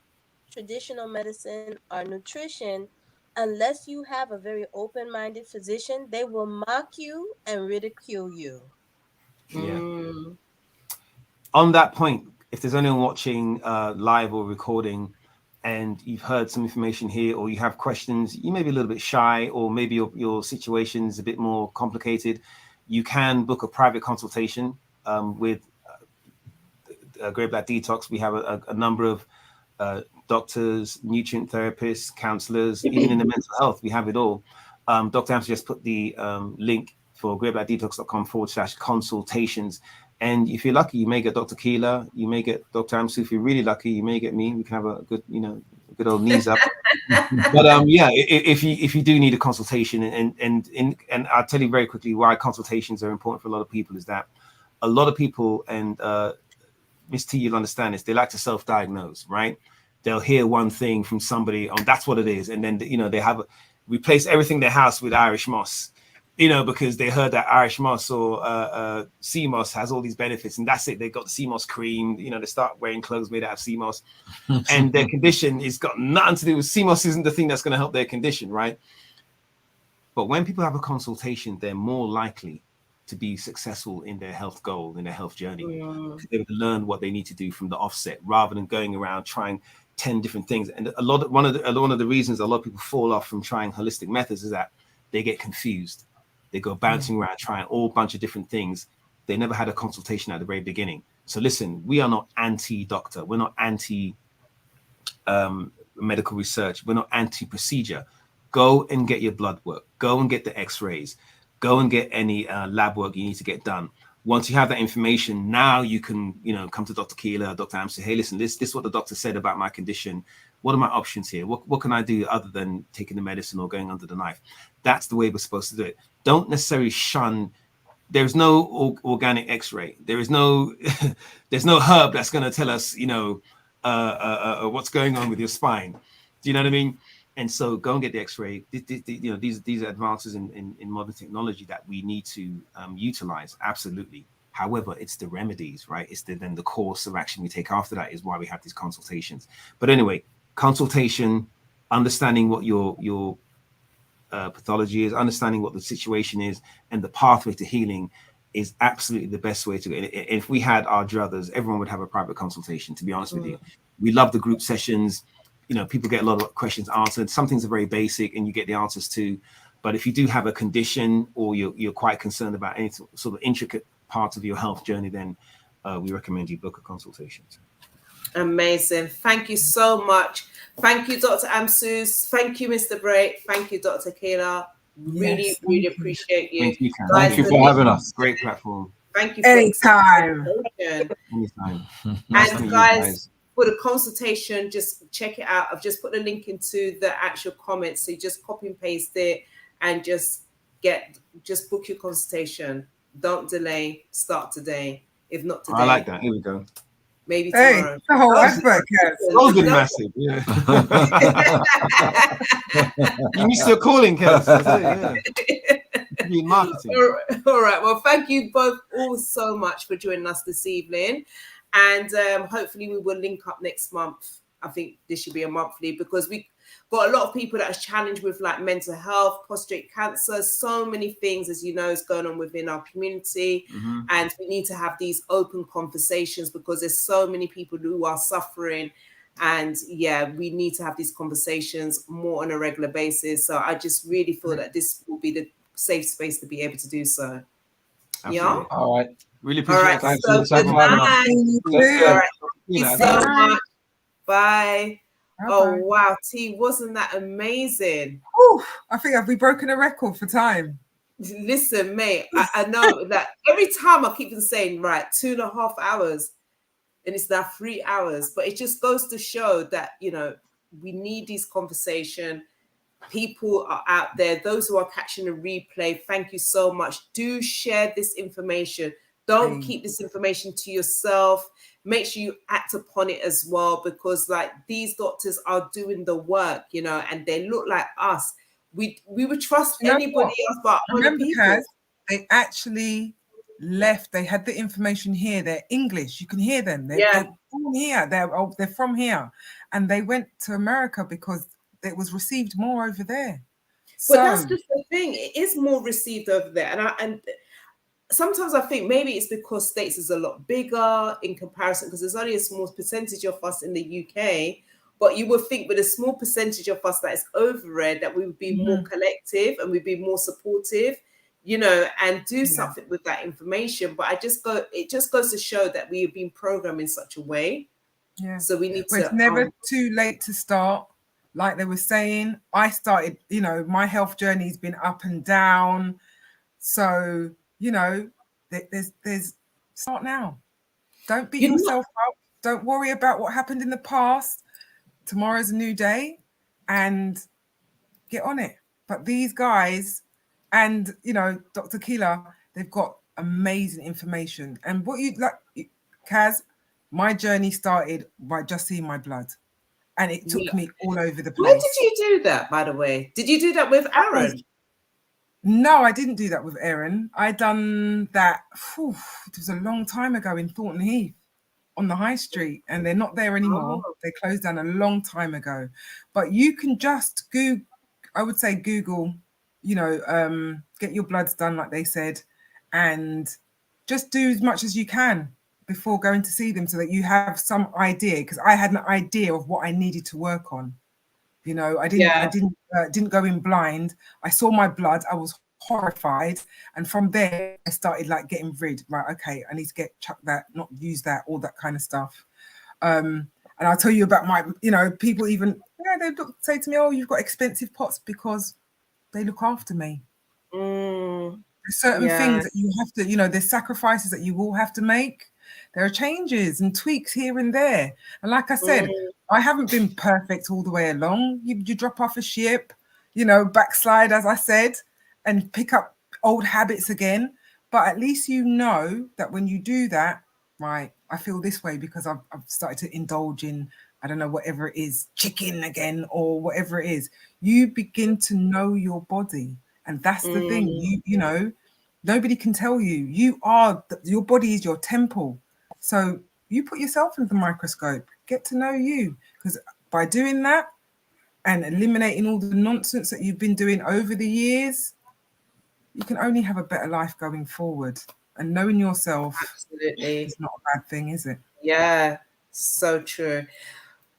traditional medicine or nutrition, unless you have a very open-minded physician, they will mock you and ridicule you. Yeah. On that point, if there's anyone watching live or recording and you've heard some information here, or you have questions, you may be a little bit shy, or maybe your situation is a bit more complicated, you can book a private consultation with Grey Black Detox. We have a number of doctors, nutrient therapists, counselors, even in the mental health, we have it all. Dr. Amsu just put the link for greyblackdetox.com/consultations. And if you're lucky, you may get Dr. Keeler, you may get Dr. Amsu. If you're really lucky, you may get me. We can have a good, good old knees up. But yeah, if you do need a consultation, and I'll tell you very quickly why consultations are important for a lot of people is that a lot of people, and Miss T, you'll understand this, they like to self-diagnose, right? They'll hear one thing from somebody on that's what it is, and then they have replace everything in their house with Irish moss, because they heard that Irish moss or sea moss has all these benefits, and that's it. They got the sea moss cream, they start wearing clothes made out of sea moss, and their condition is got nothing to do with sea moss. Isn't the thing that's going to help their condition, right? But when people have a consultation, they're more likely to be successful in their health goal, in their health journey. They would learn what they need to do from the offset, rather than going around trying 10 different things. And one of the reasons a lot of people fall off from trying holistic methods is that they get confused. They go bouncing around trying all bunch of different things. They never had a consultation at the very beginning. So listen, we are not anti-doctor. We're not anti-medical research. We're not anti-procedure. Go and get your blood work. Go and get the x-rays. Go and get any lab work you need to get done. Once you have that information, now you can, come to Dr. Keeler, Dr. Amsu. Hey, listen, this is what the doctor said about my condition. What are my options here? What can I do other than taking the medicine or going under the knife? That's the way we're supposed to do it. Don't necessarily shun. There's no organic X-ray. There is no, there's no herb that's going to tell us, what's going on with your spine. Do you know what I mean? And so go and get the X-ray. These are advances in modern technology that we need to utilize. Absolutely. However, it's the remedies, right? It's then the course of action we take after that is why we have these consultations. But anyway, consultation, understanding what your pathology is, understanding what the situation is, and the pathway to healing is absolutely the best way to go. If we had our druthers, everyone would have a private consultation, to be honest with you. We love the group sessions. People get a lot of questions answered. Some things are very basic and you get the answers too. But if you do have a condition or you're quite concerned about any sort of intricate parts of your health journey, then we recommend you book a consultation. Amazing. Thank you so much. Thank you, Dr. Amsu. Thank you, Mr. Bray. Thank you, Dr. Keeler. Really appreciate you. Thank you, Thank you for having us. Great platform. Thank you. Anytime. Anytime. And guys, for the consultation, just check it out. I've just put the link into the actual comments. So you just copy and paste it and just book your consultation. Don't delay. Start today. If not today. I like that. Here we go. Maybe tomorrow. Hey, the whole iceberg. Those are massive. Yeah. You still calling, Kels? Marketing. All right. Well, thank you both all so much for joining us this evening. And hopefully we will link up next month. I think this should be a monthly, because we got a lot of people that are challenged with like mental health, prostate cancer, so many things, as you know, is going on within our community. And we need to have these open conversations because there's so many people who are suffering. And yeah, we need to have these conversations more on a regular basis. So I just really feel that this will be the safe space to be able to do so. Absolutely. Yeah. All right. Really appreciate it. So good night. All right. Thank you so much. Bye. Oh, wow. T, wasn't that amazing? Oh, I think I've broken a record for time. Listen, mate, I know that every time I keep on saying, right, 2.5 hours, and it's now 3 hours. But it just goes to show that, we need these conversations. People are out there. Those who are catching a replay, thank you so much. Do share this information. Don't keep this information to yourself. Make sure you act upon it as well, because like these doctors are doing the work, and they look like us. we would trust anybody else but other people. Kaz, they actually left. They had the information here. They're English. You can hear them. They're from here. They're from here, and they went to America because it was received more over there. But that's just the thing. It is more received over there, and sometimes I think maybe it's because States is a lot bigger in comparison, because there's only a small percentage of us in the UK. But you would think with a small percentage of us that is over there, that we would be more collective and we'd be more supportive, you know, and do something with that information. But it just goes to show that we have been programmed in such a way. Yeah. So we need to. It's never too late to start. Like they were saying, I started, you know, my health journey's been up and down. So, you know, there's start now. Don't beat yourself up. Don't worry about what happened in the past. Tomorrow's a new day, and get on it. But these guys and, you know, Dr. Keela, they've got amazing information. And what you like, Kaz, my journey started by just seeing my blood, and it took me all over the place. When did you do that, by the way? Did you do that with Aaron? No, I didn't do that with Aaron. I done that, it was a long time ago in Thornton Heath on the high street, and they're not there anymore. They closed down a long time ago. But you can just Google, I would say Google, you know, get your bloods done like they said, and just do as much as you can before going to see them, so that you have some idea, because I had an idea of what I needed to work on. You know, I didn't go in blind. I saw my blood. I was horrified, and from there I started like getting rid. Right, okay, I need to chuck that, not use that, all that kind of stuff. And I'll tell you about my, you know, people even they say to me, "Oh, you've got expensive pots," because they look after me. There's certain things that you have to, you know, there's sacrifices that you will have to make. There are changes and tweaks here and there. And like I said, I haven't been perfect all the way along. You drop off a ship, you know, backslide, as I said, and pick up old habits again. But at least you know that when you do that, right, I feel this way because I've started to indulge in, I don't know, whatever it is, chicken again or whatever it is. You begin to know your body. And that's the thing, you know, nobody can tell you. Your body is your temple. So you put yourself into the microscope, get to know you. Because by doing that and eliminating all the nonsense that you've been doing over the years, you can only have a better life going forward. And knowing yourself is not a bad thing, is it? Yeah, so true.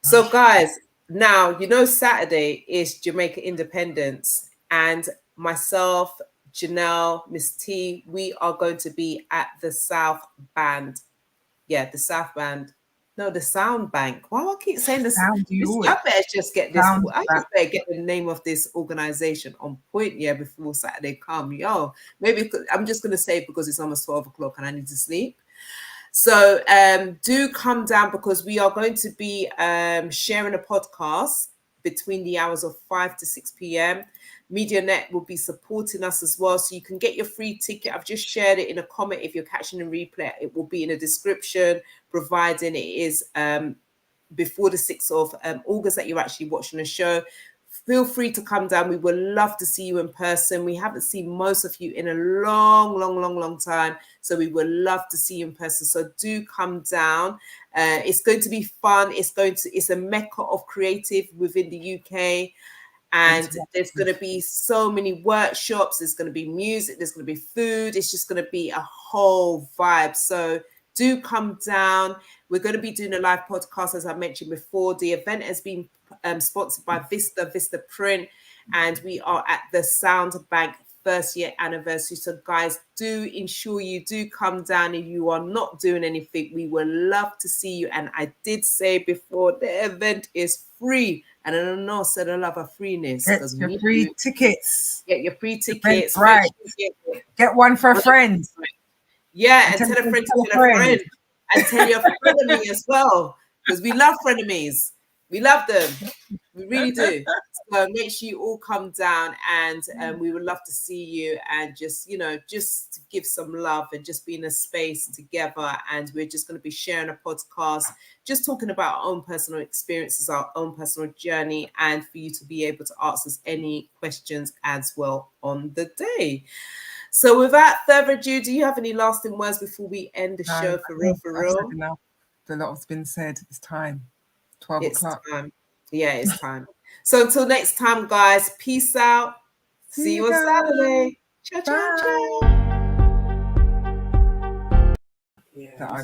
So guys, now, you know, Saturday is Jamaica Independence, and myself, Janelle, Miss T, we are going to be at the South Band. Yeah, the South Band. No, the Sound Bank. Why do I keep saying this? I better just get this. I better get the name of this organization on point, before Saturday come. Yo, maybe I'm just going to say it because it's almost 12 o'clock and I need to sleep. So do come down, because we are going to be sharing a podcast between the hours of 5 to 6 p.m. MediaNet will be supporting us as well. So you can get your free ticket. I've just shared it in a comment. If you're catching a replay, it will be in the description, providing it is before the 6th of August that you're actually watching the show. Feel free to come down. We would love to see you in person. We haven't seen most of you in a long time. So we would love to see you in person. So do come down. It's going to be fun. It's a mecca of creative within the UK. And there's going to be so many workshops. There's going to be music. There's going to be food. It's just going to be a whole vibe. So do come down. We're going to be doing a live podcast, as I mentioned before. The event has been sponsored by Vista Print, and we are at the Sound Bank first year anniversary. So guys, do ensure you do come down. If you are not doing anything, we would love to see you. And I did say before, the event is free. And I don't know, said I love a freeness. Get your free tickets. Get your free tickets. Right. Get one for a friend. Yeah, and tell a friend to tell a friend. And tell your frenemy as well, because we love frenemies. We love them. We really do. So make sure you all come down, and we would love to see you, and just, you know, just to give some love and just be in a space together. And we're just going to be sharing a podcast, just talking about our own personal experiences, our own personal journey, and for you to be able to ask us any questions as well on the day. So without further ado, do you have any lasting words before we end the show? For real, for real. I've said enough. A lot has been said. It's time. 12 o'clock. Time. Yeah, it's time. So until next time, guys, peace out. See you on Saturday. Ciao, ciao, ciao. Yeah.